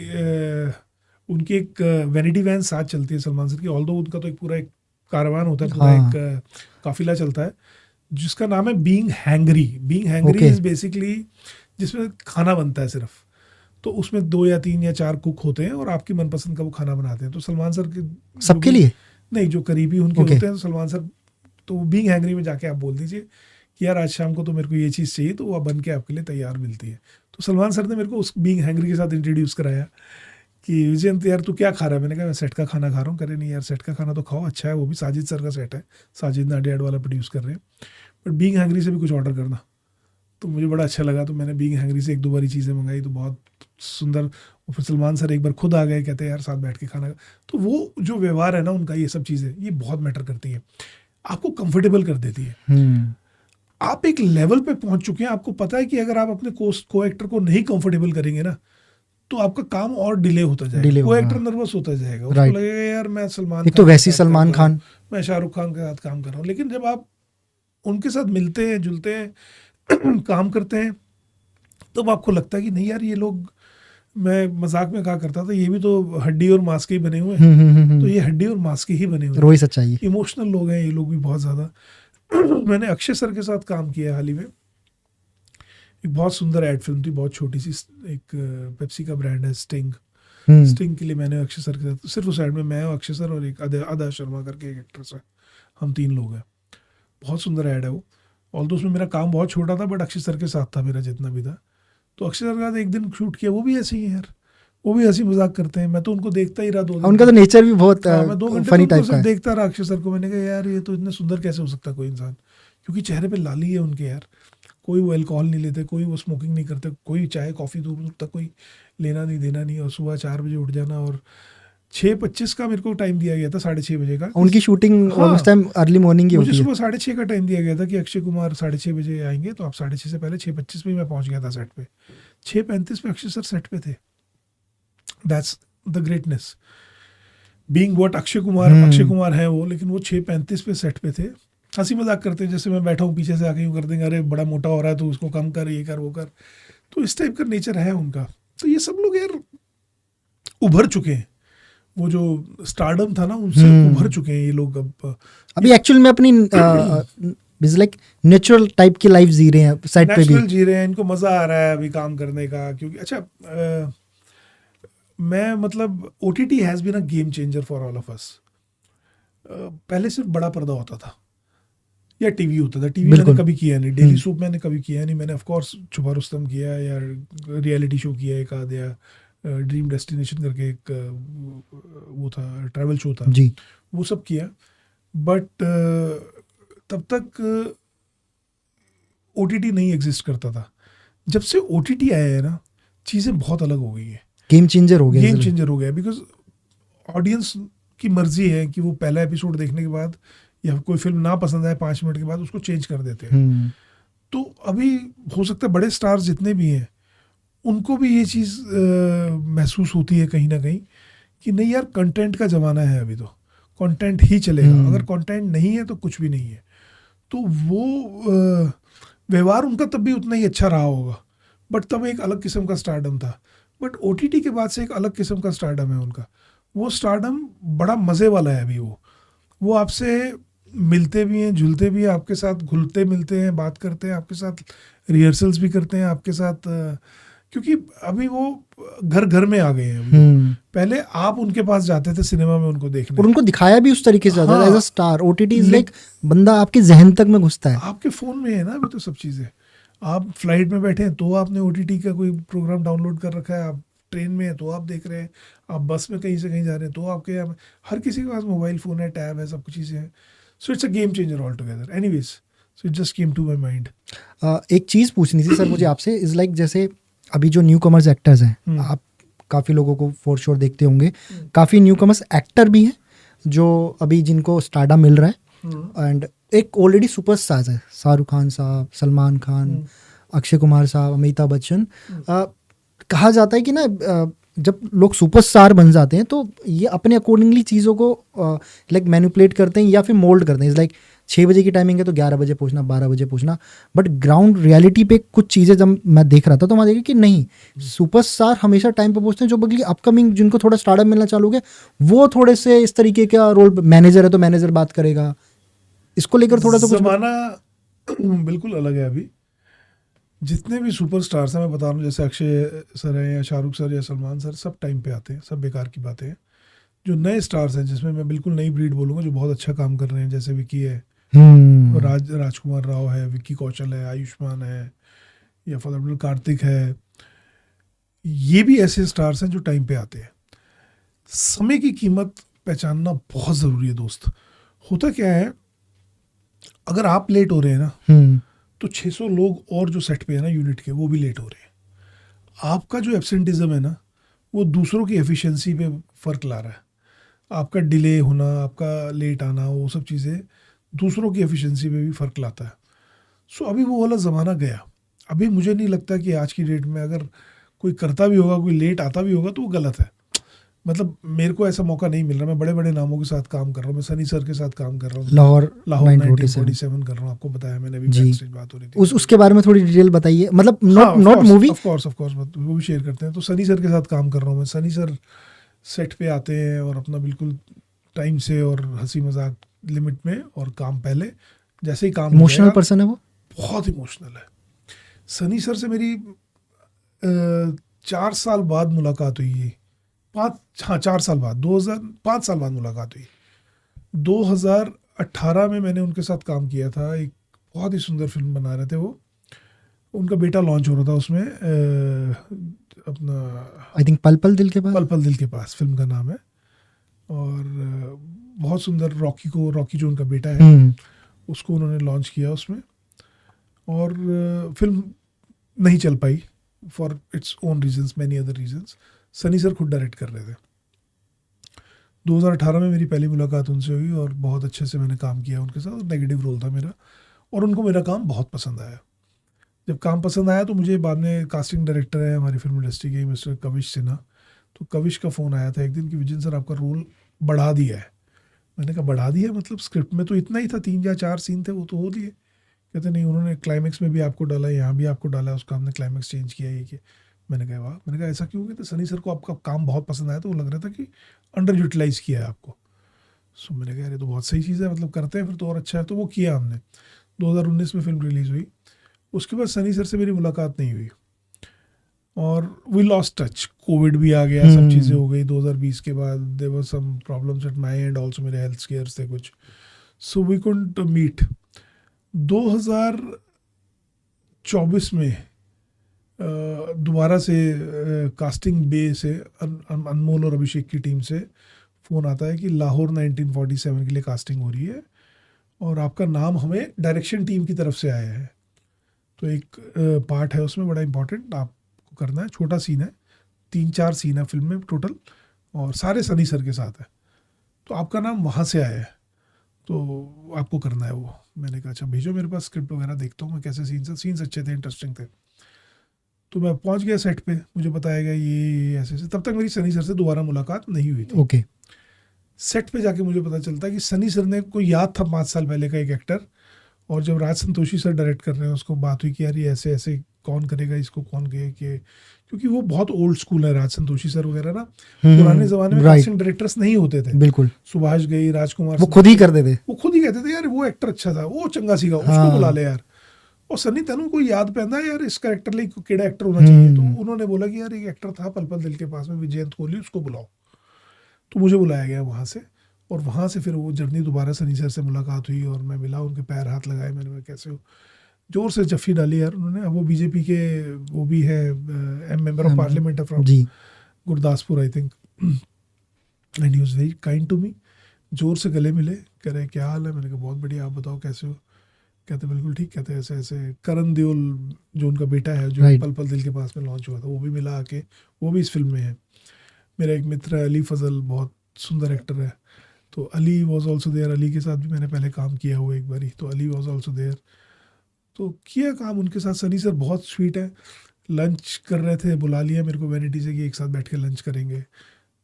उनकी एक वैनिटी वैन साथ चलती है सलमान सर की, ऑल्दो उनका तो एक पूरा एक कारवान होता है, पूरा हाँ। एक काफिला चलता है जिसका नाम है being hangry. Being hangry Okay. Is basically जिसमें खाना बनता है सिर्फ, तो उसमें 2 या 3 या 4 कुक होते हैं और आपकी मनपसंद का वो खाना बनाते हैं। तो सलमान सर के सबके लिए? नहीं, जो करीबी उनके Okay. होते हैं, तो सलमान सर, तो बीइंग हैंग्री में जाके आप बोल दीजिए कि यार आज शाम को तो मेरे को ये चीज़ चाहिए, तो वो बन के आपके लिए तैयार मिलती है। तो सलमान सर ने मेरे को उस बीइंग हैंग्री के साथ इंट्रोड्यूस कराया कि विजयंत यार तू क्या खा रहा है? मैंने कहा मैं सेट का खाना खा रहा हूँ। करे नहीं यार, सेट का खाना तो खाओ, अच्छा है, वो भी साजिद सर का सेट है, साजिद नाडियाड वाला प्रोड्यूस कर रहे हैं, बट बीइंग हैंग्री से भी कुछ ऑर्डर करना। तो मुझे बड़ा अच्छा लगा, तो मैंने बीइंग हैंग्री से 1-2 बारी चीज़ें मंगाई, तो बहुत सुंदर। और फिर सलमान सर एक बार खुद आ गए, कहते हैं यार साथ बैठ के खाना। तो वो जो व्यवहार है ना उनका, ये सब चीज़ें ये बहुत मैटर करती है, आपको कंफर्टेबल कर देती है। आप एक लेवल पे पहुंच चुके हैं, आपको पता है कि अगर आप अपने को एक्टर को नहीं कंफर्टेबल करेंगे ना, तो आपका काम और डिले होता जाएगा। को एक्टर नर्वस होता जाएगा, उसको लगेगा यार मैं सलमान, एक तो वैसी सलमान खान, मैं शाहरुख खान के साथ काम कर रहा हूँ। लेकिन जब आप उनके साथ मिलते हैं, जुलते हैं, काम करते हैं, तब आपको लगता है कि नहीं यार ये लोग, मैं मजाक में कहा करता था, ये भी तो हड्डी और मांस के ही बने हुए हैं। तो ये हड्डी और मांस के ही बने हुए हैं, रोई सच्चाई, इमोशनल लोग हैं ये लोग भी बहुत ज़्यादा। मैंने अक्षय सर के साथ काम किया हाल ही में, एक बहुत सुंदर एड फिल्म थी, बहुत छोटी सी, एक पेप्सी का ब्रांड है स्टिंग। स्टिंग के लिए मैंने अक्षय सर के साथ, सिर्फ उस एड में मैं और अक्षय सर और एक आदा शर्मा करके एक एक्ट्रेस है, हम 3 लोग हैं। बहुत सुंदर ऐड है वो, ऑल्दो उसमें मेरा काम बहुत छोटा था, बट अक्षय सर के साथ था मेरा जितना भी था। तो अक्षय सर के साथ एक दिन शूट किया, वो भी ऐसे ही है यार, वो भी हंसी मजाक करते हैं, मैं तो उनको देखता ही रहा 2 दिन। उनका तो नेचर भी बहुत मैं 2 घंटे फनी टाइप का है। देखता रहा अक्षय सर को। मैंने कहा यार ये तो इतने सुंदर कैसे हो सकता है कोई इंसान, क्योंकि चेहरे पे लाली है उनके यार। कोई वो अल्कोहल नहीं लेते, कोई वो स्मोकिंग नहीं करते, कोई चाय कॉफ़ी दूर दूर तक कोई लेना नहीं देना नहीं, और सुबह 4 बजे उठ जाना। और 6:25 का मेरे को टाइम दिया गया था, 6:30 बजे का। उनकी शूटिंग उस टाइम अर्ली मॉर्निंग की होती है। मुझे सुबह 6:30 का टाइम दिया गया था कि अक्षय कुमार 6:30 बजे आएंगे, तो आप 6:30 से पहले 6:25 पे मैं पहुंच गया था सेट पे। 6:35 पे अक्षय सर सेट पे थे। That's the greatness, being what Akshay Kumar है वो, लेकिन वो 6:35 पे सेट पे थे। हंसी मजाक करते, जैसे मैं बैठा हूँ पीछे से आके यूँ कर देंगे, अरे बड़ा मोटा हो रहा है तो उसको कम कर, ये कर वो कर। तो इस टाइप का नेचर है उनका। तो ये सब लोग यार उभर चुके हैं, वो जो स्टारडम था ना उनसे उभर चुके हैं ये लोग। अब अभी एक्चुअल में अपनी लाइक नेचुरल टाइप की लाइफ जी रहे हैं, साइड पे भी नेचुरल जी रहे हैं, इनको मजा आ रहा है अभी काम करने का। क्योंकि अच्छा मैं मतलब OTT has been a game changer for all of us. पहले सिर्फ बड़ा पर्दा होता था या टीवी होता था। टीवी मैंने कभी किया नहीं, डेली सूप मैंने कभी किया नहीं। मैंने ऑफ कोर्स छुपा रुस्तम किया, या रियलिटी शो किया एक आध, या ड्रीम डेस्टिनेशन करके एक वो था, ट्रैवल शो था जी, वो सब किया। बट तब तक OTT नहीं एग्जिस्ट करता था। जब से OTT आया है ना, चीज़ें बहुत अलग हो गई है, गेम चेंजर हो गया। बिकॉज ऑडियंस की मर्जी है कि वो पहला एपिसोड देखने के बाद या कोई फिल्म ना पसंद आए 5 मिनट के बाद उसको चेंज कर देते हैं। तो अभी हो सकता है बड़े स्टार्स जितने भी हैं उनको भी ये चीज़ महसूस होती है कहीं ना कहीं कि नहीं यार, कंटेंट का ज़माना है, अभी तो कंटेंट ही चलेगा। अगर कंटेंट नहीं है तो कुछ भी नहीं है। तो वो व्यवहार उनका तब भी उतना ही अच्छा रहा होगा, बट तब एक अलग किस्म का स्टारडम था। बट OTT के बाद से एक अलग किस्म का स्टारडम है उनका। वो स्टारडम बड़ा मज़े वाला है अभी। वो आपसे मिलते भी हैं, जुलते भी हैं, आपके साथ घुलते मिलते हैं, बात करते हैं, आपके साथ रिहर्सल्स भी करते हैं आपके साथ, क्योंकि अभी वो घर घर में आ गए हैं अभी। पहले आप उनके पास जाते थे सिनेमा में उनको देखने, और उनको दिखाया भी उस तरीके से जाता है as a star. OTT is ले- लाइक बंदा आपके जहन तक में घुसता है। आपके फ़ोन में है ना अभी तो सब चीज़ें। आप फ्लाइट में बैठे हैं तो आपने OTT का कोई प्रोग्राम डाउनलोड कर रखा है, आप ट्रेन में हैं तो आप देख रहे हैं, आप बस में कहीं से कहीं जा रहे हैं तो आपके यहाँ हर किसी के पास मोबाइल फ़ोन है, टैब है, सब कुछ चीज़ें हैं। So it's a game changer all together. Anyways, so it just came to my mind. एक चीज़ पूछनी थी सर मुझे आपसे, इज लाइक जैसे अभी जो न्यू कमर्स एक्टर्स हैं, आप काफ़ी लोगों को फॉर श्योर देखते होंगे, काफ़ी न्यू कमर्स एक्टर भी हैं जो अभी जिनको स्टारडम मिल रहा है, एंड एक ऑलरेडी सुपरस्टार्स है, शाहरुख खान साहब, सलमान खान, अक्षय कुमार साहब, अमिताभ बच्चन। कहा जाता है कि ना जब लोग सुपरस्टार बन जाते हैं तो ये अपने अकॉर्डिंगली चीज़ों को लाइक मैनिपुलेट करते हैं या फिर मोल्ड करते हैं। लाइक 6 बजे की टाइमिंग है तो 11 बजे पहुंचना, 12 बजे पहुंचना। बट ग्राउंड रियलिटी पे कुछ चीज़ें जब मैं देख रहा था तो मैं देखा कि नहीं, सुपरस्टार हमेशा टाइम पे पहुंचते हैं। जो बल्कि अपकमिंग जिनको थोड़ा स्टार्टअप मिलना चालू हो गया वो थोड़े से इस तरीके का रोल, मैनेजर है तो मैनेजर बात करेगा, इसको लेकर थोड़ा सा कुछ ज़माना बिल्कुल अलग है अभी। जितने भी सुपरस्टार्स हैं, मैं बता रहा हूँ, जैसे अक्षय सर हैं या शाहरुख सर या सलमान सर, सब टाइम पे आते हैं, सब बेकार की बातें हैं। जो नए स्टार्स हैं, जिसमें मैं बिल्कुल नई ब्रीड बोलूँगा, जो बहुत अच्छा काम कर रहे हैं, जैसे विकी है, राजकुमार राव है, विक्की कौशल है, आयुष्मान है, या फॉर एग्जाम्पल कार्तिक है, ये भी ऐसे स्टार्स हैं जो टाइम पे आते हैं। समय की कीमत पहचानना बहुत ज़रूरी है दोस्त। होता क्या है, अगर आप लेट हो रहे हैं ना तो 600 लोग और जो सेट पे है ना यूनिट के, वो भी लेट हो रहे हैं। आपका जो एब्सेंटिज्म है ना, वो दूसरों की एफिशिएंसी पे फ़र्क ला रहा है। आपका डिले होना, आपका लेट आना, वो सब चीज़ें दूसरों की एफिशिएंसी पे भी फ़र्क लाता है। सो अभी वो वाला ज़माना गया। अभी मुझे नहीं लगता कि आज की डेट में अगर कोई करता भी होगा, कोई लेट आता भी होगा, तो वो गलत है। मतलब मेरे को ऐसा मौका नहीं मिल रहा। मैं बड़े बड़े नामों के साथ काम कर रहा हूँ। मैं सनी सर के साथ काम कर रहा हूँ, लाहौर 1947 कर रहा हूँ। आपको बताया मैंने, अभी बैकस्टेज बात हो रही थी। उसके बारे में थोड़ी डिटेल बताइए, मतलब नॉट मूवी। ऑफ कोर्स वो भी शेयर करते हैं। तो सनी सर के साथ काम कर रहा हूँ मैं। सनी सर सेट पे आते हैं और अपना बिल्कुल टाइम से और हंसी मजाक लिमिट में, और काम पहले जैसे ही काम इमोशनल पर्सन है वो, बहुत इमोशनल है। सनी सर से मेरी 4 साल बाद मुलाकात हुई है। 4 साल बाद, 5 साल बाद मुलाकात हुई। 2018 में मैंने उनके साथ काम किया था। एक बहुत ही सुंदर फिल्म बना रहे थे वो। उनका बेटा लॉन्च हो रहा था उसमें, अपना आई थिंक पल पल दिल के पास, पल पल दिल के पास फिल्म का नाम है। और बहुत सुंदर, रॉकी जो उनका बेटा है उसको उन्होंने लॉन्च किया उसमें। और फिल्म नहीं चल पाई for its own reasons, many other reasons. Sunny sir खुद डायरेक्ट कर रहे थे। 2018 में मेरी पहली मुलाकात उनसे हुई और बहुत अच्छे से मैंने काम किया उनके साथ। नेगेटिव रोल था मेरा और उनको मेरा काम बहुत पसंद आया। जब काम पसंद आया तो मुझे बाद में, कास्टिंग डायरेक्टर है हमारी फिल्म इंडस्ट्री के, मिस्टर कविश सिन्हा, तो कविश का फ़ोन आया था एक दिन कि विजन सर आपका रोल बढ़ा दिया है। मैंने कहा बढ़ा दिया मतलब? स्क्रिप्ट में तो इतना ही था, 3 या 4 सीन थे, वो तो हो दिए। कहते नहीं, उन्होंने क्लाइमैक्स में भी आपको डाला, यहाँ भी आपको डाला, उसका हमने क्लाइमैक्स चेंज किया ये कि। मैंने कहा वाह। मैंने कहा ऐसा क्यों? कहते सनी सर को आपका काम बहुत पसंद आया, तो वो लग रहा था कि अंडर यूटिलाइज किया है आपको। सो मैंने कहा अरे तो बहुत सही चीज़ है, मतलब करते हैं फिर तो और अच्छा है। तो वो किया हमने। 2019 में फिल्म रिलीज़ हुई। उसके बाद सनी सर से मेरी मुलाकात नहीं हुई और वी लॉस्ट टच। कोविड भी आ गया, सब चीज़ें हो गई। 2020 के बाद there were some problems at my end also, मेरे हेल्थ केयर्स थे कुछ, सो वी कुडंट मीट। 2024 में दोबारा से कास्टिंग बे से अनमोल और अभिषेक की टीम से फ़ोन आता है कि लाहौर 1947 के लिए कास्टिंग हो रही है और आपका नाम हमें डायरेक्शन टीम की तरफ से आया है। तो एक पार्ट है उसमें बड़ा इंपॉर्टेंट, आपको करना है। छोटा सीन है, 3-4 सीन है फिल्म में टोटल, और सारे सनी सर के साथ है। तो आपका नाम वहाँ से आया है, तो आपको करना है वो। मैंने कहा अच्छा भेजो मेरे पास स्क्रिप्ट वगैरह, देखता हूँ मैं कैसे सीन्स अच्छे थे, इंटरेस्टिंग थे। तो मैं पहुँच गया सेट पे, मुझे बताया गया ये ऐसे ऐसे। तब तक मेरी सनी सर से दोबारा मुलाकात नहीं हुई थी। ओके। सेट पे जाके मुझे पता चलता है कि सनी सर ने, कोई याद था 5 साल पहले का एक एक्टर, और जब राज संतोषी सर डायरेक्ट कर रहे हैं उसको बात हुई कि यार ये ऐसे ऐसे कौन करेगा इसको, कौन कहे कि, क्योंकि वो बहुत ओल्ड स्कूल है राज संतोषी सर वगैरह ना, पुराने जमाने में right. कास्टिंग डायरेक्टर्स नहीं होते थे, बिल्कुल सुभाष घई, राजकुमार, वो खुद ही करते थे, वो खुद ही कहते थे यार वो एक्टर अच्छा था, वो चंगा सीगा, उसको हाँ। बुला ले यार। और सनी तनु को याद पैदा यार इस कैरेक्टर लिए केड़ा एक्टर होना चाहिए, तो उन्होंने बोला कि यार एक एक्टर था पल पल दिल के पास में, विजयंत कोहली, उसको बुलाओ। तो मुझे बुलाया गया वहाँ से, और वहाँ से फिर वो जर्नी दोबारा सनी सर से मुलाकात हुई और मैं मिला, उनके पैर हाथ लगाए, मैंने कहा कैसे हो, जोर से जफ्फी डाली यार उन्होंने। अब वो बीजेपी के वो भी है member of parliament from Gurdaspur I think, and he was very kind to me. जोर से गले मिले, कह रहे क्या हाल है, मैंने कहा बहुत बढ़िया, आप बताओ कैसे हो, कहते बिल्कुल ठीक, कहते ऐसे ऐसे। करण देओल जो उनका बेटा है जो Right. पल पल दिल के पास में लॉन्च हुआ था, वो भी मिला आके, वो भी इस फिल्म में है। मेरा एक मित्र है अली फजल, बहुत सुंदर एक्टर है, तो Ali was also there. Ali के साथ भी मैंने पहले काम किया हुआ एक बारी, तो अली वॉज ऑल्सो देयर, तो किया काम उनके साथ। सनी सर बहुत स्वीट है, लंच कर रहे थे, बुला लिया मेरे को वैनिटी से कि एक साथ बैठ के लंच करेंगे,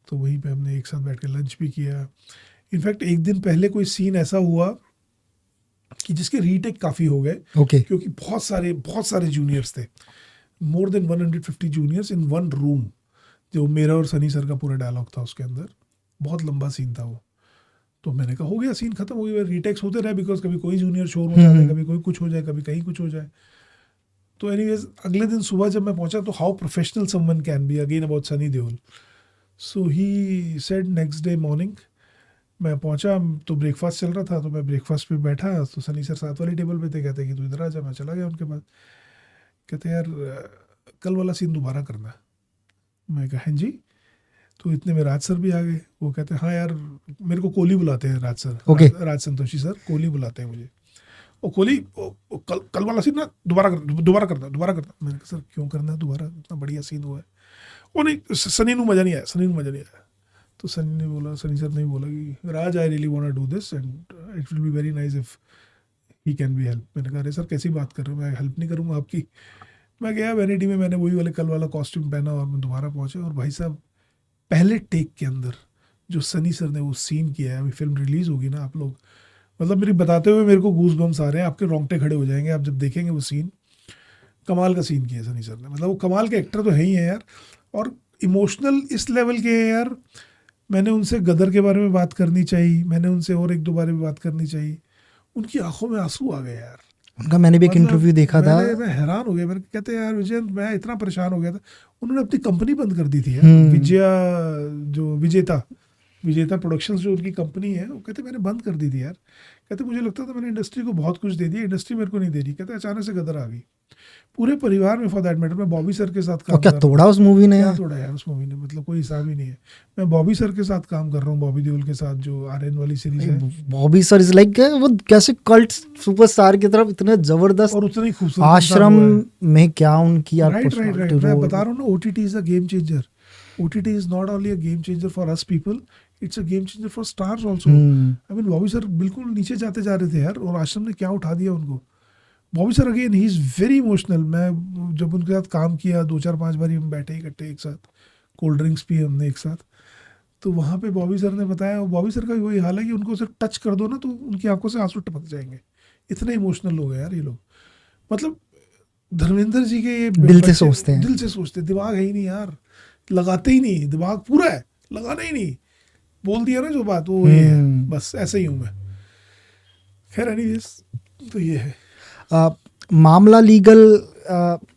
तो वहीं पे हमने एक साथ बैठ के लंच भी किया। इनफैक्ट एक दिन पहले कोई सीन ऐसा हुआ कि जिसके रीटेक काफ़ी हो गए, okay. क्योंकि बहुत सारे जूनियर्स थे, more than 150 juniors in one room, जो मेरा और सनी सर का पूरा डायलॉग था उसके अंदर, बहुत लंबा सीन था वो। तो मैंने कहा हो गया, सीन खत्म हो गया, रीटेक्स होते रहे, बिकॉज कभी कोई जूनियर शोर हो जाता है, कभी कोई कुछ हो जाए, कभी कहीं कुछ हो जाए। तो एनीवेज अगले दिन सुबह जब मैं पहुंचा, तो how professional someone can be, again about Sunny Deol. So he said next day morning, मैं पहुंचा तो ब्रेकफास्ट चल रहा था, तो मैं ब्रेकफास्ट पे बैठा, तो सनी सर साथ वाली टेबल पे थे, कहते कि तू इधर आ जा। मैं चला गया उनके पास, कहते यार कल वाला सीन दोबारा करना है। मैं कहा हाँ जी। तो इतने में राज सर भी आ गए, वो कहते हैं हाँ यार, मेरे को कोहली बुलाते हैं राज सर, Okay. राज संतोषी सर कोहली बुलाते हैं मुझे। ओ कोहली, कल वाला सीन ना दोबारा करना। मैंने कहा सर क्यों करना है दोबारा, इतना बढ़िया सीन हुआ है। वो नहीं, सनी नू मजा नहीं आया। तो सनी सर ने बोला कि Raj I really want to do this and it will be very nice if he can be help. मैंने कहा अरे सर कैसी बात कर रहे हो, मैं हेल्प नहीं करूँगा आपकी। मैं गया वैनिटी में, मैंने वही वाले कल वाला कॉस्ट्यूम पहना और मैं दोबारा पहुंचा, और भाई साहब पहले टेक के अंदर जो सनी सर ने वो सीन किया है, अभी फिल्म रिलीज होगी ना, आप लोग मतलब मेरी बताते हुए मेरे को गूज बम्स आ रहे हैं, आपके रोंगटे खड़े हो जाएंगे आप जब देखेंगे वो सीन। कमाल का सीन किया सनी सर ने, मतलब वो कमाल के एक्टर तो है ही है यार, और इमोशनल इस लेवल के है यार। मैंने उनसे गदर के बारे में बात करनी चाहिए, मैंने उनसे और एक दो बारे में बात करनी चाहिए, उनकी आंखों में आंसू आ गए यार। उनका मैंने भी एक इंटरव्यू देखा था, मैं हैरान हो गया, मैंने कहते यार विजय, मैं इतना परेशान हो गया था, उन्होंने अपनी कंपनी बंद कर दी थी यार, विजेता प्रोडक्शंस जो उनकी कंपनी है, वो कहते मैंने बंद कर दी थी यार। कहते मुझे लगता था मैंने इंडस्ट्री को बहुत कुछ दे दिया, इंडस्ट्री मेरे को नहीं दे रही। कहते अचानक से गदर आ गई पूरे परिवार में, फॉर दैट मैटर। मैं बॉबी सर के साथ काम क्या तोड़ा उस मूवी ने, क्या तोड़ा यार उस मूवी ने, मतलब कोई हिसाब ही नहीं है। मैं बॉबी सर के साथ काम कर रहा हूँ, बॉबी देओल के साथ, जो आर्यन वाली सीरीज है। बॉबी सर इज लाइक वो कैसे कल्ट सुपरस्टार की तरफ इतने जबरदस्त, और उतना ही खूबसूरत आश्रम में क्या उनकी यार राइट। मैं बता रहा हूँ ना, OTT is a game changer. OTT is not only a game changer for us people, it's a game changer for stars also. I mean, Bobby sir बिल्कुल नीचे जाते जा रहे थे यार, और आश्रम ने क्या उठा दिया उनको। Bobby sir again he is very emotional. मैं जब उनके साथ काम किया 2-4-5 बार हम बैठे इकट्ठे एक साथ, कोल्ड ड्रिंक्स पिए हमने एक साथ, तो वहाँ पे बॉबी सर ने बताया, बॉबी सर का भी वही हाल है कि उनको सिर्फ टच कर दो ना तो उनकी आंखों से आंसू टपक जाएंगे, इतने इमोशनल लोग हैं यार ये लोग। मतलब धर्मेंद्र जी के ये दिल से सोचते हैं, दिमाग है ही नहीं यार, लगाते ही नहीं, दिमाग पूरा है, लगाना ही नहीं, बोल दिया ना जो बात वो ये है, बस ऐसे ही हूँ मैं। खैर एनीवेज, तो ये है मामला लीगल।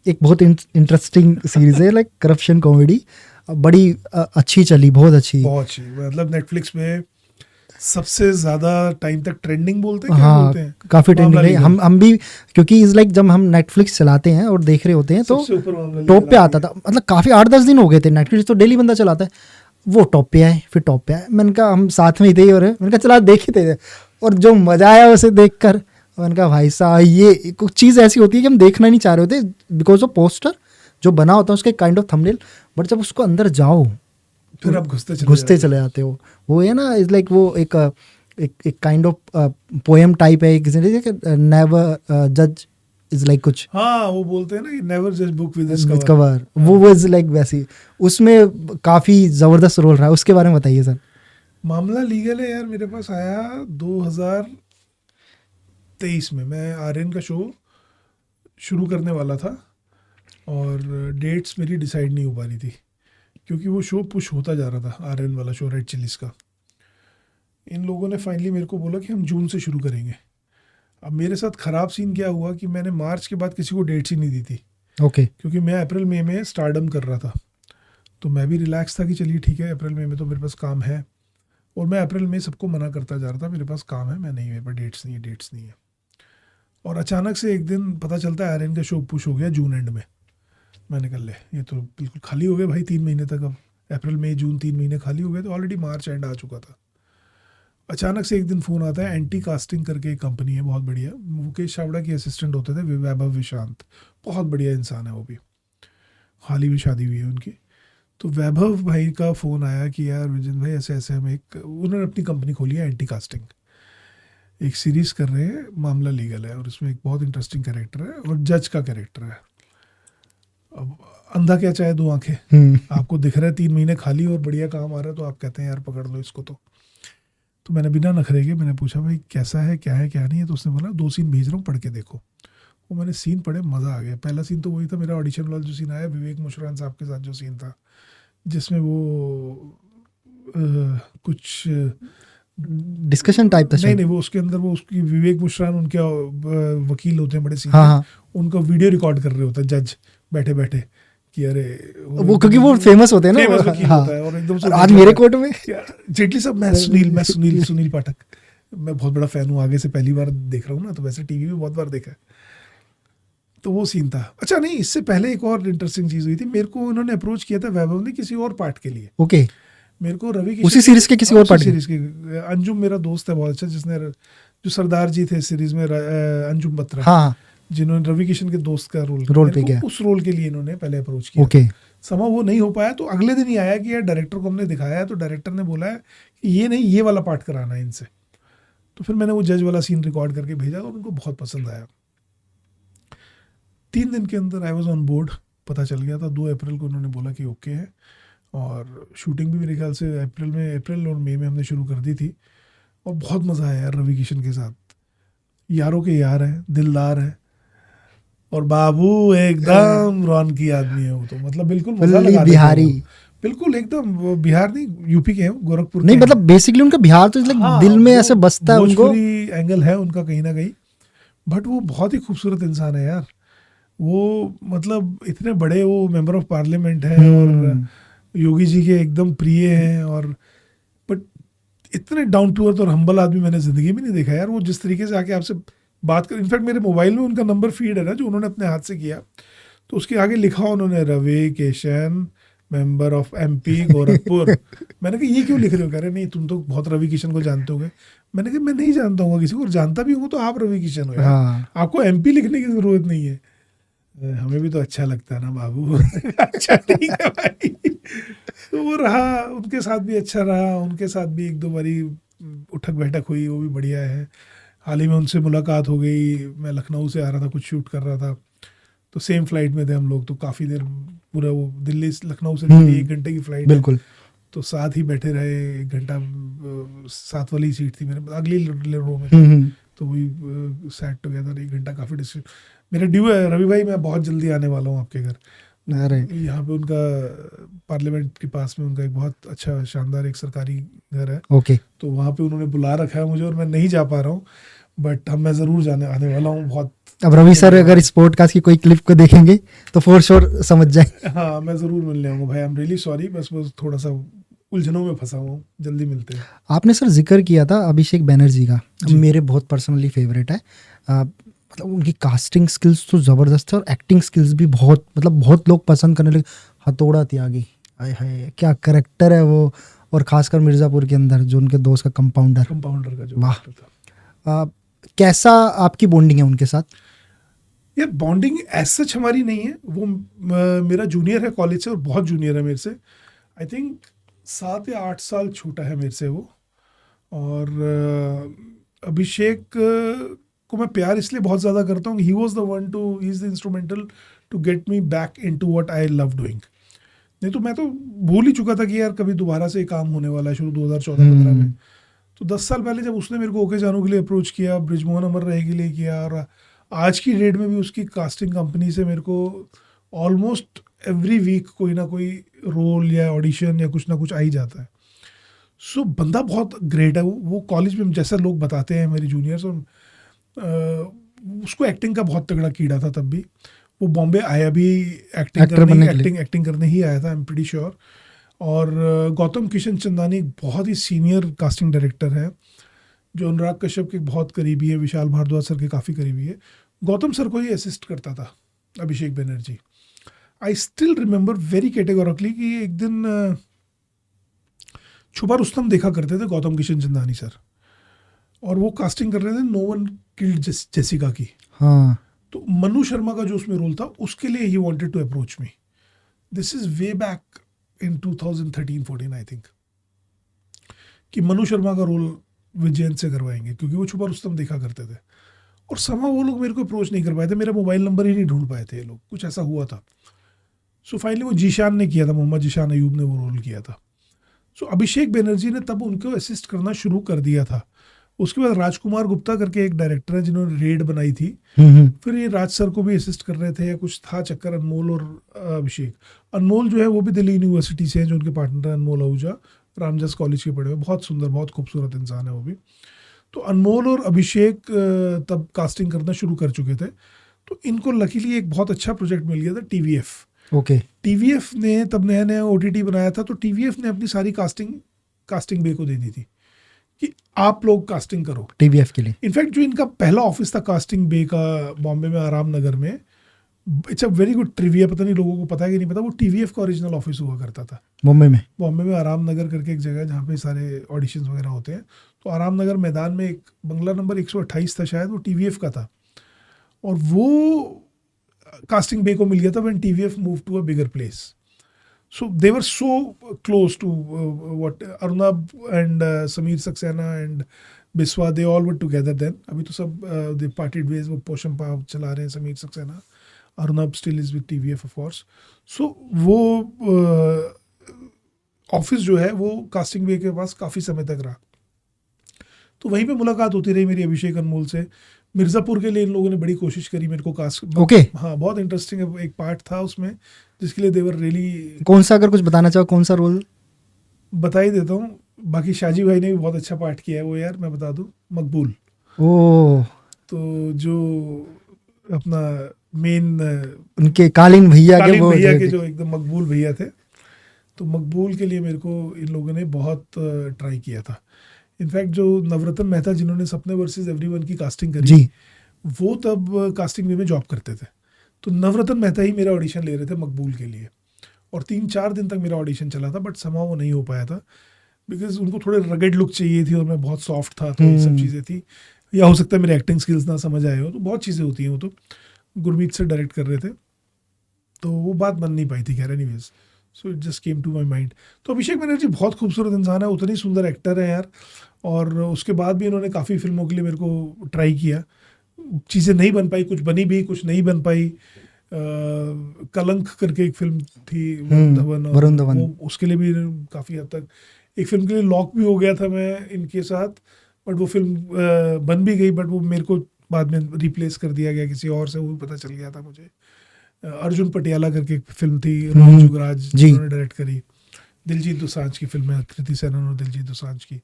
एक बहुत इंटरेस्टिंग सीरीज है, लाइक करप्शन कॉमेडी, बड़ी अच्छी चली, बहुत अच्छी। मतलब नेटफ्लिक्स पे सबसे ज्यादा टाइम तक ट्रेंडिंग बोलते हैं, हाँ, बोलते हैं काफी ट्रेंडिंग है। हम भी, क्योंकि इज लाइक जब हम नेटफ्लिक्स चलाते हैं और देख रहे होते हैं तो टॉप पे आता था, मतलब काफी 8-10 दिन हो गए थे, नेटफ्लिक्स तो डेली बंदा चलाता है, वो टॉप पे आए, फिर टॉप पे आए। मैंने कहा हम साथ में ही थे, और मैंने कहा चला देखे थे, और जो मजा आया उसे देख कर, मैंने कहा भाई साहब ये कुछ चीज़ ऐसी होती है कि हम देखना नहीं चाह रहे होते, बिकॉज ऑफ पोस्टर जो बना होता है उसके काइंड ऑफ थंबनेल, बट जब उसको अंदर जाओ फिर आप घुसते चले जाते हो। वो है ना, इज लाइक वो एक काइंड ऑफ पोएम टाइप है, किसी ने नेवर जज इज लाइक कुछ, हाँ वो बोलते हैं ना कि नेवर जज बुक विद इट्स कवर, वो इज लाइक वैसी। उसमें काफ़ी ज़बरदस्त रोल रहा है, उसके बारे में बताइए सर। मामला लीगल है यार, मेरे पास आया 2000 2023 में मैं आर्यन का शो शुरू करने वाला था और डेट्स मेरी डिसाइड नहीं हो पा रही थी क्योंकि वो शो पुश होता जा रहा था, आर्यन वाला शो रेड चिलीज का। इन लोगों ने फाइनली मेरे को बोला कि हम जून से शुरू करेंगे। अब मेरे साथ ख़राब सीन क्या हुआ कि मैंने मार्च के बाद किसी को डेट्स ही नहीं दी थी। ओके क्योंकि मैं अप्रैल मई में स्टारडम कर रहा था, तो मैं भी रिलैक्स था कि चलिए ठीक है, अप्रैल मई में तो मेरे पास काम है। और मैं अप्रैल में सबको मना करता जा रहा था, मेरे पास काम है, मैं नहीं, मेरे पास डेट्स नहीं है, डेट्स नहीं है। और अचानक से एक दिन पता चलता है आर्यन का शो पुश हो गया जून एंड में। मैंने कहा ले, ये तो बिल्कुल खाली हो गया भाई 3 महीने तक। अब अप्रैल मई जून 3 महीने खाली हो गए, तो ऑलरेडी मार्च एंड आ चुका था। अचानक से एक दिन फ़ोन आता है, एंटी कास्टिंग करके एक कंपनी है बहुत बढ़िया, मुकेश चावड़ा के असिस्टेंट होते थे वैभव विशांत, बहुत बढ़िया इंसान है वो भी, हाल ही में शादी हुई है उनकी। तो वैभव भाई का फ़ोन आया कि यार विजन भाई ऐसे ऐसे हम उन्होंने अपनी कंपनी खोली है एंटी कास्टिंग, एक सीरीज़ कर रहे हैं, मामला लीगल है और इसमें एक बहुत इंटरेस्टिंग कैरेक्टर है और जज का कैरेक्टर है। अब अंधा क्या चाहे दो आंखें, आपको दिख रहा है 3 महीने खाली और बढ़िया काम आ रहा है, तो आप कहते हैं यार पकड़ लो इसको। तो मैंने बिना नखरे के मैंने पूछा भाई कैसा है क्या नहीं है, तो उसने बोला 2 सीन भेज रहा हूँ पढ़ के देखो। वो मैंने सीन पढ़े, मज़ा आ गया। पहला सीन तो वही था मेरा ऑडिशन वाला जो सीन आया विवेक मुशरान साहब के साथ, जो सीन था जिसमें वो कुछ डिस्कशन टाइप था। नहीं, वो उसके अंदर वो उसकी विवेक मुशरान उनके वकील होते हैं बड़े सीनियर, हाँ। उनका वीडियो रिकॉर्ड कर रहे होते हैं जज बैठे बैठे कि अरे वो क्योंकि वो फेमस होते हैं ना, फेमस वकील होता है। और एकदम से आज मेरे कोर्ट में जेटली साहब, मैं सुनील पाठक, मैं बहुत बड़ा फैन हूँ, आगे से पहली बार देख रहा हूँ ना, तो वैसे टीवी में बहुत बार देखा है। तो वो सीन था। अच्छा नहीं, इससे पहले एक और इंटरेस्टिंग चीज़ हुई थी। मेरे को उन्होंने अप्रोच किया था वैभव ने किसी और पार्ट के लिए। ओके, मेरे को रवि उसी सीरीज के किसी और पार्ट सीरीज के अंजुम मेरा दोस्त है बहुत अच्छा, जिसने जो सरदार जी थे सीरीज में, अंजुम बत्रा, हाँ, जिन्होंने रवि किशन के दोस्त का रोल पे किया, उस रोल के लिए इन्होंने पहले अप्रोच किया। ओके, समा वो नहीं हो पाया, तो अगले दिन ही आया कि यार डायरेक्टर को हमने दिखाया है, तो डायरेक्टर ने बोला है कि ये नहीं, ये वाला पार्ट कराना है इनसे। तो फिर मैंने वो जज वाला सीन रिकॉर्ड करके भेजा और उनको बहुत पसंद आया। 3 दिन के अंदर आई वॉज ऑन बोर्ड, पता चल गया था। 2 अप्रैल को उन्होंने बोला कि ओके है, और शूटिंग भी मेरे ख्याल से अप्रैल और मई में हमने शुरू कर दी थी। और बहुत मज़ा आया यार रवि किशन के साथ, यारों के यार है, दिलदार है, और बाबू एकदम रौनकी आदमी है वो, तो मतलब बिल्कुल मजा लगा बिहारी, बिल्कुल एकदम। वो बिहार नहीं, यूपी के हैं, गोरखपुर नहीं, मतलब बेसिकली उनका बिहार तो हाँ, दिल में ऐसे बसता है उनको, एंगल है उनका कहीं ना कहीं। बट वो बहुत ही खूबसूरत इंसान है यार। वो मतलब इतने बड़े वो मेंबर ऑफ पार्लियामेंट है और योगी जी के एकदम प्रिय हैं, और बट इतने डाउन टू अर्थ और हम्बल आदमी मैंने जिंदगी में नहीं देखा यार। वो जिस तरीके से आके आपसे बात कर, इनफैक्ट मेरे मोबाइल में उनका नंबर फीड है ना, जो उन्होंने अपने हाथ से किया, तो उसके आगे लिखा उन्होंने Ravi Kishan member of MP Gorakhpur. मैंने कहा ये क्यों लिख रहे हो? कह रहे नहीं, तुम तो बहुत रवि किशन को जानते होगे। मैंने कहा मैं नहीं जानता हूँ किसी को, जानता भी हूँ तो आप रवि किशन हो यार, हाँ। आपको एमपी लिखने की जरूरत नहीं है। हमें भी तो अच्छा लगता है ना बाबू। अच्छा ठीक है भाई। तो वो रहा, उनके साथ भी अच्छा रहा, उनके साथ भी 1-2 बारी उठक बैठक हुई, वो भी बढ़िया है। हाल ही में उनसे मुलाकात हो गई, मैं लखनऊ से आ रहा था, कुछ शूट कर रहा था, तो सेम फ्लाइट में थे हम लोग, तो काफ़ी देर पूरा वो दिल्ली लखनऊ से दिल्ली 1 घंटे की फ्लाइट, बिल्कुल, तो साथ ही बैठे रहे 1 घंटा। साथ वाली सीट थी मेरे, अगली रो में, तो वही सैट टुगेदर 1 घंटा, काफ़ी डिस्टेंस। मेरा ड्यू है रवि भाई, मैं बहुत जल्दी आने वाला हूँ आपके घर। अरे यहाँ पे उनका पार्लियामेंट के पास में उनका एक बहुत अच्छा शानदार एक सरकारी घर है, ओके, तो वहाँ पे उन्होंने बुला रखा है मुझे, और मैं नहीं जा पा रहा हूँ, बट मैं ज़रूर आने वाला हूँ बहुत। अब रवि सर अगर इस पॉडकास्ट की कोई क्लिप को देखेंगे तो फॉर श्योर समझ जाए। हाँ, मैं ज़रूर मिलने आऊँगा भाई, आई एम रियली सॉरी, बस थोड़ा सा उलझनों में फंसा हुआ हूँ, जल्दी मिलते हैं। आपने सर जिक्र किया था अभिषेक बैनर्जी का, मेरे बहुत पर्सनली फेवरेट है। मतलब उनकी कास्टिंग स्किल्स तो ज़बरदस्त है और एक्टिंग स्किल्स भी बहुत, मतलब बहुत लोग पसंद करने लगे। हथौड़ा त्यागी, आय हाय क्या करेक्टर है वो, और खासकर मिर्ज़ापुर के अंदर जो उनके दोस्त का कंपाउंडर का जो वाह था। कैसा आपकी बॉन्डिंग है उनके साथ? यार बॉन्डिंग एज सच हमारी नहीं है, वो मेरा जूनियर है कॉलेज से, और बहुत जूनियर है मेरे से। आई थिंक 7 या 8 साल छोटा है मेरे से वो। और अभिषेक को मैं प्यार इसलिए बहुत ज़्यादा करता हूँ, he is the instrumental to get me back into what I love doing. नहीं तो मैं तो भूल ही चुका था कि यार कभी दोबारा से काम होने वाला है, शुरू 2014-15 में। तो 10 साल पहले जब उसने मेरे को ओके जानू के लिए अप्रोच किया, ब्रिजमोहन अमर राय के लिए किया, और आज की डेट में भी उसकी कास्टिंग कंपनी से मेरे को ऑलमोस्ट एवरी वीक कोई ना कोई रोल या ऑडिशन या कुछ ना कुछ आ ही जाता है. सो बंदा बहुत ग्रेट है. वो कॉलेज में जैसा लोग बताते हैं मेरे जूनियर्स, और उसको एक्टिंग का बहुत तगड़ा कीड़ा था तब भी. वो बॉम्बे आया भी एक्टिंग करने ही आया था, आई एम प्रीटी श्योर. और गौतम किशन चंदानी बहुत ही सीनियर कास्टिंग डायरेक्टर है, जो अनुराग कश्यप के बहुत करीबी है, विशाल भारद्वाज सर के काफ़ी करीबी है. गौतम सर को ही असिस्ट करता था Abhishek Banerjee. I still remember very categorically कि एक दिन छुपा रुस्तम देखा करते थे गौतम किशन चंदानी सर, और वो कास्टिंग कर रहे थे नो वन किल्ड जेसिका की. हाँ. तो मनु शर्मा का जो उसमें रोल था, उसके लिए he wanted to approach me. This is way back in 2013-14 I think, कि मनु शर्मा का रोल विजयंत से करवाएंगे, क्योंकि वो छुपा रुस्तम देखा करते थे. और समा वो लोग मेरे को अप्रोच नहीं कर पाए थे, मेरा मोबाइल नंबर ही नहीं ढूंढ पाए थे ये लोग, कुछ ऐसा हुआ था. सो फाइनली वो जीशान ने किया था, मोहम्मद जीशान अयूब ने वो रोल किया था. सो अभिषेक बनर्जी ने तब उनको असिस्ट करना शुरू कर दिया था. उसके बाद राजकुमार गुप्ता करके एक डायरेक्टर है जिन्होंने रेड बनाई थी, फिर ये राज सर को भी असिस्ट कर रहे थे, या कुछ था चक्कर. अनमोल और अभिषेक, अनमोल जो है वो भी दिल्ली यूनिवर्सिटी से है, जो उनके पार्टनर है अनमोल आहूजा, रामजस कॉलेज के पढ़े हुए, बहुत सुंदर बहुत खूबसूरत इंसान है वो भी. तो अनमोल और अभिषेक तब कास्टिंग करना शुरू कर चुके थे. तो इनको लकीली एक बहुत अच्छा प्रोजेक्ट मिल गया था टीवीएफ. ओके. टीवीएफ ने तब नया नया ओटीटी बनाया था, तो टीवीएफ ने अपनी सारी कास्टिंग बे को दे दी थी कि आप लोग कास्टिंग करो टीवीएफ के लिए. इनफैक्ट जो इनका पहला ऑफिस था कास्टिंग बे का, बॉम्बे में आराम नगर में, it's a very good trivia, पता नहीं लोगों को पता है कि नहीं पता, वो टीवीएफ का ओरिजिनल ऑफिस हुआ करता था बॉम्बे में आराम नगर करके एक जगह, जहाँ पे सारे ऑडिशंस वगैरह होते हैं. तो आराम नगर मैदान में एक बंगला नंबर 128 था शायद, वो टीवीएफ का था. और वो कास्टिंग बे को मिल गया था when TVF move to a bigger place. So they were so close to what Arnab and Sameer Saxena and Biswa, they all were together then. अभी तो सब they parted ways, वो पोषम पाव चला रहे हैं Sameer Saxena. Arnab still is with TVF of course. So वो office जो है वो कास्टिंग बे के पास काफ़ी समय तक रहा. तो वहीं पे मुलाकात होती रही मेरी अभिषेक अनमोल से. मिर्ज़ापुर के लिए इन लोगों ने बड़ी कोशिश करी मेरे को कास्ट. ओके. हाँ, बहुत इंटरेस्टिंग एक पार्ट था उसमें, जिसके लिए देवर रियली. कौन सा, अगर कुछ बताना चाहो, कौन सा रोल? बता ही देता हूँ. बाकी शाजी भाई ने भी बहुत अच्छा पार्ट किया है वो, यार मैं बता दूँ, मकबूल. ओह. तो जो अपना मेन उनके कालीन भैया के जो एकदम मकबूल भैया थे, तो मकबूल के लिए मेरे को इन लोगों ने बहुत ट्राई किया था. इनफैक्ट जो नवरत्न मेहता जिन्होंने सपने वर्सेस एवरीवन की कास्टिंग करी जी, वो तब कास्टिंग में जॉब करते थे. तो नवरत्न मेहता ही मेरा ऑडिशन ले रहे थे मकबूल के लिए, और 3-4 दिन तक मेरा ऑडिशन चला था, बट समाव वो नहीं हो पाया था, बिकॉज उनको थोड़े रगेड लुक चाहिए थी और मैं बहुत सॉफ्ट था. तो ये सब चीज़ें थी, या हो सकता है मेरे एक्टिंग स्किल्स ना समझ आए हो, तो बहुत चीज़ें होती हैं. वो तो गुरमीत से डायरेक्ट कर रहे थे, तो वो बात बन नहीं पाई थी. खैर anyways, so it just came to my mind. तो अभिषेक बनर्जी बहुत खूबसूरत इंसान है, उतनी सुंदर एक्टर है यार. और उसके बाद भी इन्होंने काफ़ी फिल्मों के लिए मेरे को ट्राई किया. चीज़ें नहीं बन पाई, कुछ बनी भी, कुछ नहीं बन पाई. कलंक करके एक फिल्म थी वरुण धवन, उसके लिए भी काफ़ी हद तक, एक फिल्म के लिए लॉक भी हो गया था मैं इनके साथ, बट वो फिल्म बन भी गई, बट वो मेरे को बाद में रिप्लेस कर दिया गया किसी और से, वो भी पता चल गया था मुझे. अर्जुन पटियाला करके एक फिल्म थी, रोहित जुगराज जिन्होंने डायरेक्ट करी. दिलजीत दोसांझ की फिल्म है, कृति सेनन और दिलजीत दोसांझ की.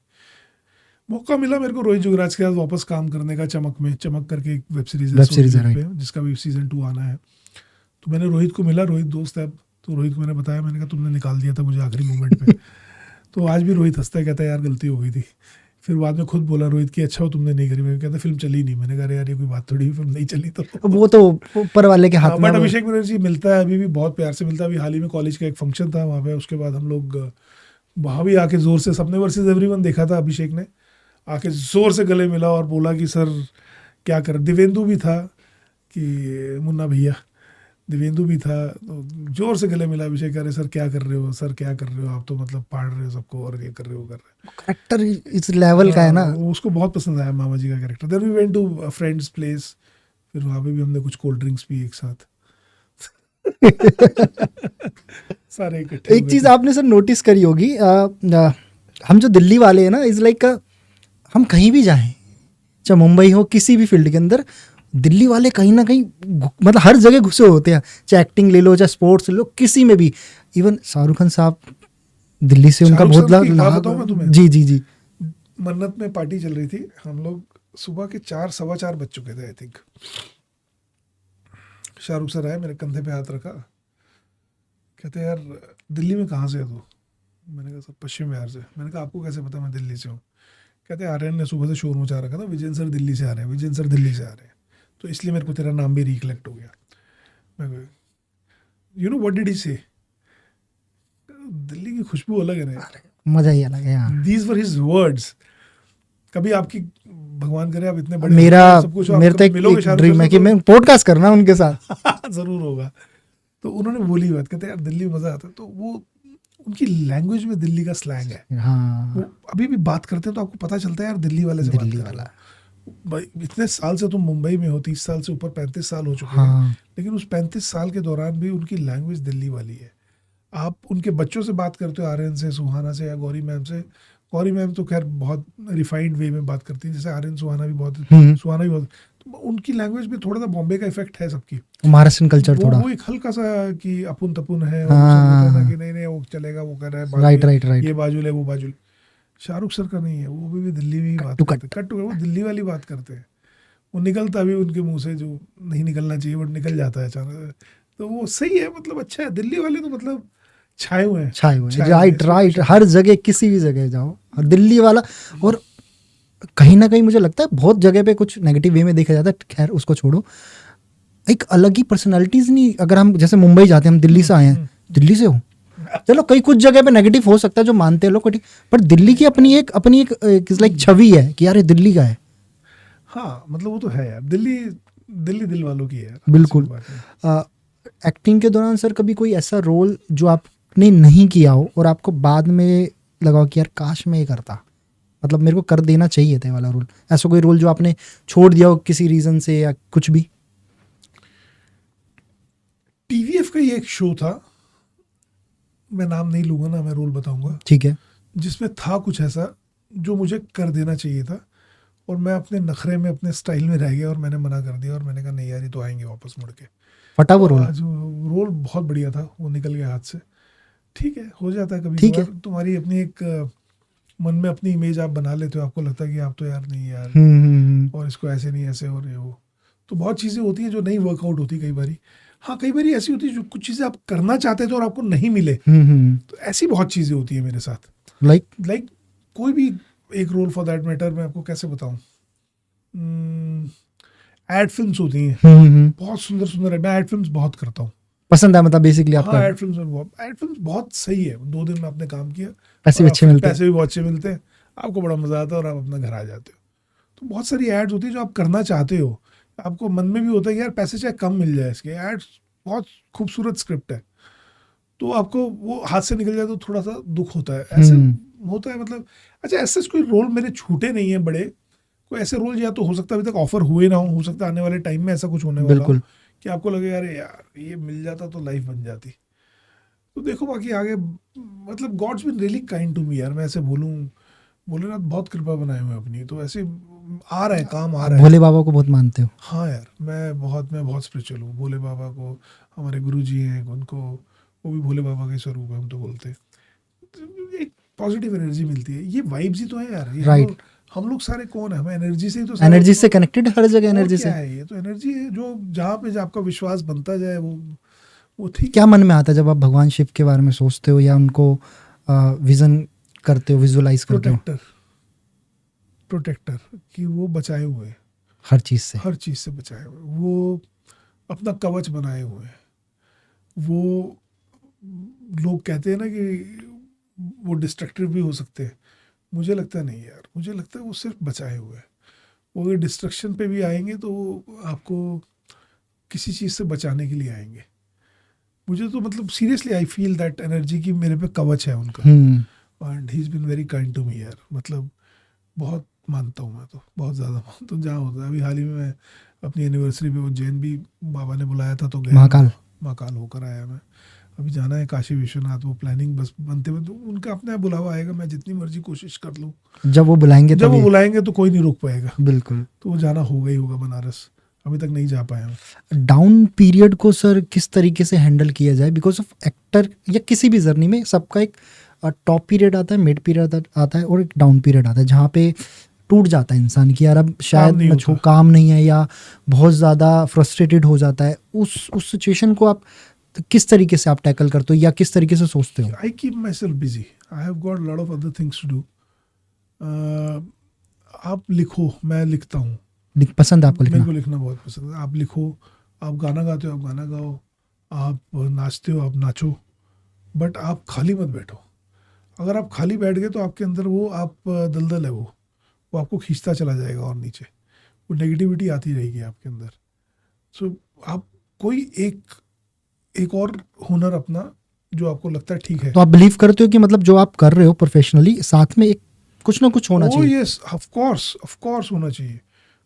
मौका मिला मेरे को रोहित जुगराज के साथ वापस काम करने का, चमक करके एक वेब सीरीज है जिसका भी सीजन 2 आना है. तो मैंने रोहित को मिला, रोहित दोस्त है, तो रोहित को मैंने बताया, मैंने कहा तुमने निकाल दिया था मुझे आखिरी मोमेंट पे. तो आज भी रोहित हंसता है, कहता है यार गलती हो गई थी. फिर बाद में खुद बोला रोहित कि अच्छा हो तुमने नहीं करी. मैं कहता फिल्म चली नहीं. मैंने कहा यार ये कोई बात थोड़ी, फिल्म नहीं चली तो वो तो ऊपर वाले के हाथ में. बट अभिषेक बनर्जी मिलता है अभी भी, बहुत प्यार से मिलता है. अभी हाल ही में कॉलेज का एक फंक्शन था वहाँ पे, उसके बाद हम लोग वहाँ भी आके जोर से सपने वर्सेस एवरीवन देखा था. अभिषेक ने आके जोर से गले मिला और बोला कि सर क्या कर. दिवेंदु भी था, कि मुन्ना भैया दिवेंदु भी था, तो जोर से गले मिला. अभिषेक कह रहे सर क्या कर रहे हो, सर क्या कर रहे हो, आप तो मतलब पाड़ रहे हो सबको, और ये कर रहे हो, कर रहे हो. कैरेक्टर इस लेवल का है ना, उसको बहुत पसंद आया मामा जी का character. Then we went to friends place, फिर वहाँ पे भी हमने कुछ कोल्ड ड्रिंक्स पी एक साथ. सारे इकट्ठे. एक चीज़ आपने सर नोटिस करी होगी, हम जो दिल्ली वाले हैं ना, इज लाइक हम कहीं भी जाएं, चाहे मुंबई हो, किसी भी फील्ड के अंदर, दिल्ली वाले कहीं ना कहीं मतलब हर जगह घुसे होते हैं, चाहे एक्टिंग ले लो, चाहे स्पोर्ट्स ले लो, किसी में भी। इवन शाहरुख खान साहब, दिल्ली से उनका शाहरुख बहुत साहब की बात बताऊं मैं तुम्हें? जी जी जी। मन्नत में पार्टी चल रही थी, हम लोग सुबह के 4 सवा 4 बज चुके थे आई थिंक। शाहरुख सर आए, मेरे कंधे पे हाथ रखा, कहते यार दिल्ली में कहाँ से है तू? मैंने कहा सर पश्चिम बिहार से। मैंने कहा आपको कैसे पता मैं दिल्ली से हूँ? कहते आर्यन ने सुबह से शोर मचा रखा था, विजयन सर दिल्ली से आ रहे हैं, विजयन सर दिल्ली से आ रहे हैं, तो इसलिए मेरे को तेरा नाम भी रिकलेक्ट हो गया। मैं, you know what did he से? दिल्ली की खुशबू अलग है ना, मजा ही अलग है यहाँ। These were his words. कभी आपकी भगवान करे आप इतने बड़े मेरा हो, सब कुछ हो, आप मेरा तो कभी मिलोगे एक शाहरुख ड्रीम सर है से कि मैं पॉडकास्ट करना उनके साथ। जरूर होगा। तो उन्होंने बोली बात, कहते यार दिल्ली में मजा आता है। तो वो उनकी लैंग्वेज में दिल्ली का स्लैंग है, वो हाँ, अभी भी बात करते हैं तो आपको पता चलता है यार दिल्ली वाले से बात दिल्ली कर रहे वाला। हो। भाई इतने साल से तुम मुंबई में हो, 30 साल से ऊपर, 35 साल हो चुके हैं, हाँ, लेकिन उस 35 साल के दौरान भी उनकी लैंग्वेज दिल्ली वाली है। आप उनके बच्चों से बात करते हो, आर्यन से, सुहाना से, या गौरी मैम से। गौरी मैम तो खैर बहुत रिफाइंड वे में बात करती है, जैसे आर्यन सुहाना भी बहुत, सुहाना भी बहुत, तो उनकी लैंग्वेज में थोड़ा सा बॉम्बे का इफेक्ट है सबकी, महाराष्ट्र कल्चर थोड़ा। वो एक हल्का सा कि अपुन तपुन है, और वो सब होता है ना कि नहीं नहीं वो चलेगा, वो कर रहा है राइट राइट राइट। ये बाजुल है वो बाजुल। शाहरुख सर का नहीं है, वो भी दिल्ली में ही बात टू करते हैं, कट टू कट, वो दिल्ली वाली बात करते हैं। वो निकलता भी उनके मुंह से जो नहीं निकलना चाहिए वो निकल जाता है अचानक। तो वो सही है, मतलब अच्छा है। दिल्ली वाले तो मतलब छाए हुए हैं, छाए हुए हैं, छाए राइट हुए हैं, राइट। हर जगह किसी भी जगह जाओ, और दिल्ली वाला। और कहीं ना कहीं मुझे लगता है बहुत जगह पे कुछ नेगेटिव वे में देखा जाता है, खैर उसको छोड़ो, एक अलग ही पर्सनालिटीज नहीं। अगर हम जैसे मुंबई जाते हैं, हम दिल्ली से आए हैं, दिल्ली से हो, चलो कई कुछ जगह पे नेगेटिव हो सकता है जो मानते हैं लोग, पर दिल्ली की अपनी एक लाइक छवि है कि यार ये दिल्ली का है। हाँ मतलब वो तो है यार, दिल्ली दिल्ली दिल वालों की है यार, बिल्कुल। ऐसी कोई बात नहीं। एक्टिंग के दौरान सर कभी कोई ऐसा रोल जो आपने नहीं किया हो और आपको बाद में लगा हो कि यार काश मैं ये करता, मतलब मेरे को कर देना चाहिए था ये वाला रोल, ऐसा कोई रोल जो आपने छोड़ दिया हो किसी रीजन से या कुछ भी? टीवीएफ का ये एक शो था, मैं नाम नहीं लूंगा ना, मैं रोल बताऊंगा, ठीक है। जिसमें था कुछ ऐसा जो मुझे कर देना चाहिए था, और मैं अपने नखरे में, अपने स्टाइल में रह गया, और मैंने मना कर दिया, और मैंने कहा नहीं यार ये तो आएंगे वापस मुड़ के। फटा वो तो रोल? आज रोल बहुत बढ़िया था, वो निकल गया हाथ से। ठीक है, हो जाता है कभी ठीक है। कभार, तुम्हारी अपनी एक मन में अपनी इमेज आप बना लेते हो, आपको लगता है कि आप तो यार नहीं यार, और इसको ऐसे नहीं ऐसे, और ये वो, तो बहुत चीज़ें होती हैं जो नहीं वर्कआउट होती कई बारी। हाँ कई बारी ऐसी होती है जो कुछ चीज़ें आप करना चाहते थे और आपको नहीं मिले, तो ऐसी बहुत चीज़ें होती है मेरे साथ। लाइक कोई भी एक रोल फॉर दैट मैटर, मैं आपको कैसे बताऊं, एड फिल्म्स होती हैं, बहुत सुंदर सुंदर, मैं एड फिल्म्स बहुत करता हूँ, पसंद है मतलब बेसिकली आपका? हाँ एड फिल्म्स बहुत सही है। 2 दिन में आपने काम किया, पैसे भी अच्छे मिलते हैं। पैसे भी बहुत अच्छे मिलते हैं, आपको बड़ा मजा आता है, और आप अपना घर आ जाते हो। तो बहुत सारी एड्स होती है जो आप करना चाहते हो, आपको मन में भी होता है कि यार पैसे चाहे कम मिल जाए, इसके एड्स बहुत खूबसूरत स्क्रिप्ट है, तो आपको वो हाथ से निकल जाए तो थोड़ा सा दुख होता है, ऐसे होता है मतलब। अच्छा ऐसे कोई रोल मेरे छूटे नहीं है बड़े, कोई ऐसे रोल या तो हो सकता है अभी तक ऑफर हुए ना हो सकता है आने वाले टाइम में ऐसा कुछ होने वाला हो कि आपको लगे यार ये मिल जाता तो लाइफ बन जाती। तो देखो बाकी आगे, मतलब god's been really kind to me यार, मैं ऐसे बोले ना, बहुत कृपा बनाए हुए अपनी, तो ऐसे आ रहा है काम, आ रहा है। भोले बाबा को बहुत मानते हो? हाँ यार मैं बहुत स्पिरिचुअल हूँ। भोले बाबा को, हमारे गुरु जी हैं उनको, वो भी भोले बाबा के स्वरूप है, हम तो बोलते हैं। तो एक पॉजिटिव एनर्जी मिलती है, ये वाइब्स ही तो है यार, ये राइट। हम लोग सारे कौन है, हम एनर्जी से ही तो एनर्जी से कनेक्टेड, हर जगह एनर्जी से है, ये तो एनर्जी है जो जहाँ पे आपका विश्वास बनता जाए वो ठीक। क्या मन में आता है जब आप भगवान शिव के बारे में सोचते हो या उनको विजन करते हो, विजुअलाइज करते हो? प्रोटेक्टर कि वो बचाए हुए हैं हर चीज से बचाए हुए, वो अपना कवच बनाए हुए हैं। वो लोग कहते हैं ना कि वो डिस्ट्रक्टिव भी हो सकते हैं, मुझे लगता है नहीं यार, मुझे लगता है वो सिर्फ बचाए हुए हैं। वो अगर डिस्ट्रक्शन पे भी आएंगे तो वो आपको किसी चीज़ से बचाने के लिए आएंगे। मुझे तो मतलब seriously I feel that energy की मेरे पे कवच है उनका, and he is been very kind to me यार, मतलब बहुत मानता हूँ मैं तो, बहुत ज़्यादा मानता हूँ। जहाँ होता है अभी हाल ही में मैं अपनी एनिवर्सरी पे उज्जैन भी बाबा ने बुलाया था तो गया, महाकाल होकर आया मैं। अभी जाना है काशी विश्वनाथ, वो प्लानिंग बस बनते हुए, तो उनका अपना बुलावा आएगा, मैं जितनी मर्जी कोशिश कर लूँ, जब वो बुलाएंगे जब वो तभी। बुलाएंगे तो कोई नहीं रोक पाएगा। बिल्कुल। तो वो जाना होगा ही होगा बनारस, अभी तक नहीं जा पाया हूँ। डाउन पीरियड को सर किस तरीके से हैंडल किया जाए, बिकॉज ऑफ एक्टर या किसी भी जर्नी में सबका एक टॉप पीरियड आता है, मिड पीरियड आता है और एक डाउन पीरियड आता है जहाँ पे टूट जाता है इंसान कि यार अब शायद नहीं मैं होता। काम नहीं है या बहुत ज़्यादा फ्रस्ट्रेटेड हो जाता है। उस सिचुएशन को आप किस तरीके से आप टैकल करते हो या किस तरीके से सोचते हो? I keep myself busy. I have got a lot of other things to do. आप लिखो, मैं लिखता हूँ, पसंद है आपको मेरे लिखना? को लिखना बहुत पसंद है। आप लिखो, आप गाना गाते हो, आप गाना गाओ, आप नाचते हो, आप नाचो, बट आप खाली मत बैठो। अगर आप खाली बैठ गए तो आपके अंदर वो आप दलदल है, वो आपको खींचता चला जाएगा और नीचे, वो नेगेटिविटी आती रहेगी आपके अंदर। सो आप कोई एक और हुनर अपना जो आपको लगता है ठीक है। तो आप बिलीव करते हो कि मतलब जो आप कर रहे हो प्रोफेशनली साथ में एक कुछ ना कुछ होना ओ चाहिए? यस, ऑफ कोर्स होना चाहिए,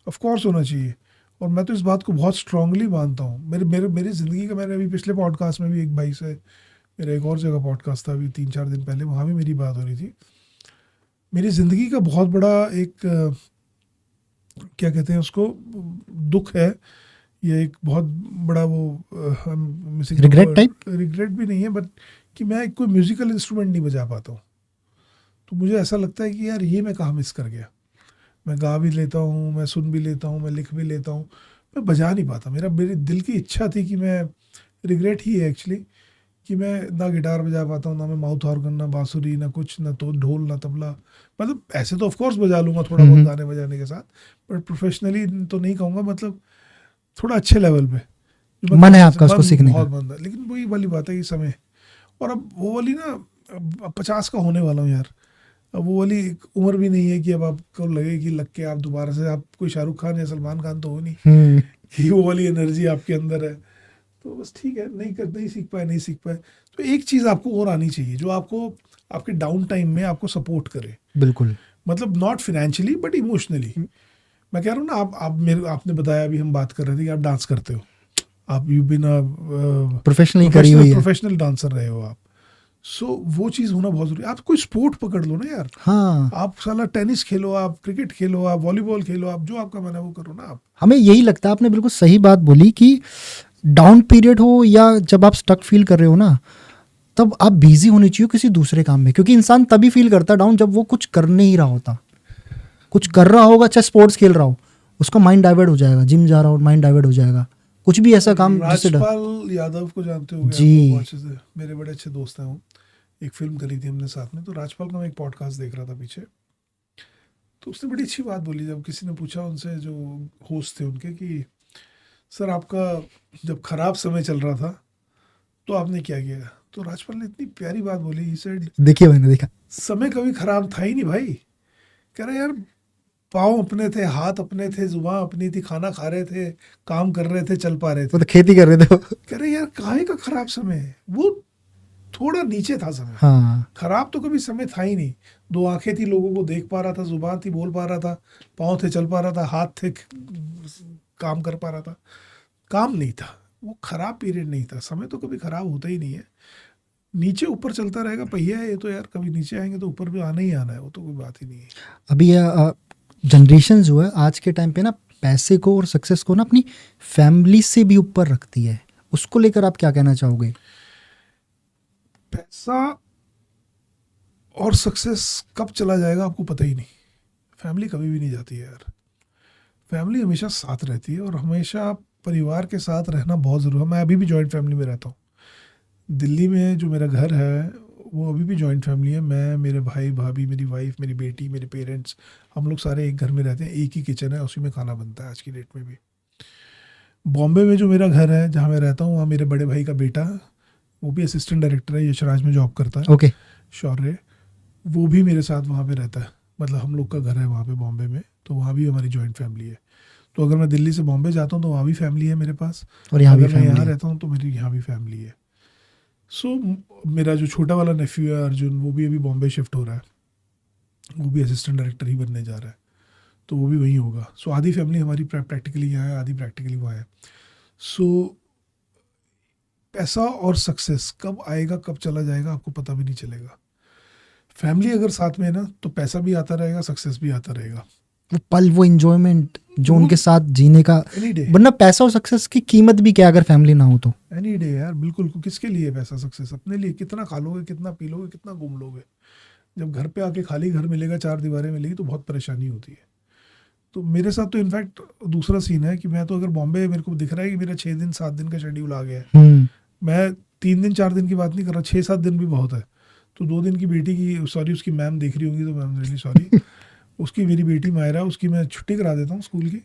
ऑफ कोर्स होना चाहिए। और मैं तो इस बात को बहुत स्ट्रांगली मानता हूँ। मेरी ज़िंदगी का, मैंने अभी पिछले पॉडकास्ट में भी एक भाई से, मेरा एक और जगह पॉडकास्ट था अभी 3-4 दिन पहले, वहाँ भी मेरी बात हो रही थी। मेरी ज़िंदगी का बहुत बड़ा एक क्या कहते हैं उसको, दुख है, ये एक बहुत बड़ा वो मिसिंग Regret type? रिग्रेट भी नहीं है, बट कि मैं कोई म्यूजिकल इंस्ट्रूमेंट नहीं बजा पाता हूँ। तो मुझे ऐसा लगता है कि यार ये मैं कहाँ मिस कर गया। मैं गा भी लेता हूँ, मैं सुन भी लेता हूँ, मैं लिख भी लेता हूँ, मैं बजा नहीं पाता। मेरी दिल की इच्छा थी कि मैं, रिग्रेट ही है एक्चुअली, कि मैं ना गिटार बजा पाता हूँ, ना मैं माउथ ऑर्गन, ना बांसुरी, ना कुछ, ना तो ढोल, ना तबला। मतलब ऐसे तो ऑफ कोर्स बजा लूँगा थोड़ा बहुत गाने बजाने के साथ, बट प्रोफेशनली तो नहीं कहूँगा, मतलब थोड़ा अच्छे लेवल पे जो मैं मन है कर आपका उसको सीखने का? बहुत मन है। लेकिन वही वाली बात है कि समय, और अब वो वाली ना, अब 50 का होने वाला हूँ यार, अब वो वाली एक उम्र भी नहीं है कि अब आपको लगे कि लग के आप दोबारा से, आप कोई शाहरुख खान या सलमान खान तो हो नहीं कि वो वाली एनर्जी आपके अंदर है। तो बस ठीक है, नहीं सीख पाए। तो एक चीज़ आपको और आनी चाहिए जो आपको आपके डाउन टाइम में आपको सपोर्ट करे। बिल्कुल। मतलब नॉट फिनेंशियली बट इमोशनली। मैं कह रहा हूँ ना, आपने बताया, अभी हम बात कर रहे थे कि आप डांस करते हो, आप यू बिन प्रोफेशनली करी हुई है। प्रोफेशनल डांसर रहे हो आप। सो वो चीज़ होना बहुत जरूरी है। आप कोई स्पोर्ट पकड़ लो ना यार, हाँ, आप साला टेनिस खेलो, आप क्रिकेट खेलो, आप वॉलीबॉल खेलो, आप जो आपका मन है वो करो ना आप। हमें यही लगता है, आपने बिल्कुल सही बात बोली कि डाउन पीरियड हो या जब आप स्टक फील कर रहे हो ना, तब आप बिजी होनी चाहिए किसी दूसरे काम में, क्योंकि इंसान तभी फील करता है डाउन जब वो कुछ कर नहीं रहा होता। कुछ कर रहा होगा, चाहे स्पोर्ट्स खेल रहा हो, उसका माइंड डाइवर्ट हो जाएगा, जिम जा रहा हो माइंड डाइवर्ट हो जाएगा, कुछ भी ऐसा काम जिससे राजपाल यादव को जानते हो जी। आप, बहुत अच्छे से, मेरे बड़े अच्छे दोस्त हैं वो। एक फिल्म करी थी हमने साथ में, तो राजपाल का मैं एक पॉडकास्ट देख रहा था पीछे, तो उसने बड़ी अच्छी बात बोली। जब किसी ने पूछा उनसे, जो होस्ट थे उनके, कि सर आपका जब खराब समय चल रहा था तो आपने क्या किया, तो राजपाल ने इतनी प्यारी बात बोली, ही सेड, देखिए मैंने देखा। समय कभी खराब था ही नहीं भाई। कह रहे यार, पाँव अपने थे, हाथ अपने थे, जुबान अपनी थी, खाना खा रहे थे, काम कर रहे थे, चल पा रहे वो थे। तो खेती कर रहे थे वो। कह रहे यार काहे का खराब समय है, वो थोड़ा नीचे था समय। हाँ, खराब तो कभी समय था ही नहीं। 2 आंखें थी, लोगों को देख पा रहा था, जुबान थी, बोल पा रहा था, पाँव थे, चल पा रहा था, हाथ थे, काम कर पा रहा था, काम नहीं था। वो खराब पीरियड नहीं था। समय तो कभी खराब होता ही नहीं है, नीचे ऊपर चलता रहेगा पहिया है ये तो यार, कभी नीचे आएंगे तो ऊपर भी आना ही आना है, वो तो कोई बात ही नहीं है। अभी जनरेशन जो है आज के टाइम पे ना, पैसे को और सक्सेस को ना अपनी फैमिली से भी ऊपर रखती है। उसको लेकर आप क्या कहना चाहोगे? पैसा और सक्सेस कब चला जाएगा आपको पता ही नहीं। फैमिली कभी भी नहीं जाती है यार, फैमिली हमेशा साथ रहती है, और हमेशा परिवार के साथ रहना बहुत ज़रूरी है। मैं अभी भी जॉइंट फैमिली में रहता हूँ। दिल्ली में जो मेरा घर है वो अभी भी जॉइंट फैमिली है। मैं, मेरे भाई भाभी, मेरी वाइफ, मेरी बेटी, मेरे पेरेंट्स, हम लोग सारे एक घर में रहते हैं। एक ही किचन है, उसी में खाना बनता है आज की डेट में भी। बॉम्बे में जो मेरा घर है जहाँ मैं रहता हूँ, वहाँ मेरे बड़े भाई का बेटा, वो भी असिस्टेंट डायरेक्टर है, यशराज में जॉब करता है, ओके। शौर्य, वो भी मेरे साथ वहाँ पे रहता है। मतलब हम लोग का घर है वहाँ पे बॉम्बे में, तो वहाँ भी हमारी जॉइंट फैमिली है। तो अगर मैं दिल्ली से बॉम्बे जाता हूँ तो वहाँ भी फैमिली है मेरे पास, और यहाँ भी अगर मैं फैमिली यहाँ है। रहता हूँ तो मेरी यहाँ भी फैमिली है। सो मेरा जो छोटा वाला नेफ्यू है अर्जुन, वो भी अभी बॉम्बे शिफ्ट हो रहा है, वो भी असिस्टेंट डायरेक्टर ही बनने जा रहा है, तो वो भी वहीं होगा। सो आधी फैमिली हमारी प्रैक्टिकली यहाँ है, आधी प्रैक्टिकली वहाँ है। सो पैसा और सक्सेस कब आएगा कब चला जाएगा आपको पता भी नहीं चलेगा। फैमिली अगर साथ में है ना तो पैसा भी आता रहेगा, सक्सेस भी आता रहेगा। वो पल, वो एंजॉयमेंट जो वो- उनके साथ जीने का, एनी डे, वरना पैसा और सक्सेस की कीमत भी क्या अगर फैमिली ना हो तो। एनी डे यार, बिल्कुल। किसके लिए पैसा सक्सेस? अपने लिए। कितना खा लोगे, कितना पी लोगे, कितना घूम लोगे? जब घर पे आके खाली घर मिलेगा, चार दीवारें मिलेगी तो बहुत परेशानी होती है। तो मेरे साथ तो इनफैक्ट दूसरा सीन है कि मैं तो अगर बॉम्बे, मेरे को दिख रहा है कि मेरा 6 दिन 7 दिन का शेड्यूल आ गया है। मैं 3 दिन 4 दिन की बात नहीं कर रहा, 6-7 दिन भी बहुत है। तो 2 दिन की बेटी की, सॉरी उसकी मैम देख रही होंगी तो मैम रियली सॉरी उसकी, मेरी बेटी मायरा, उसकी मैं छुट्टी करा देता हूँ स्कूल की।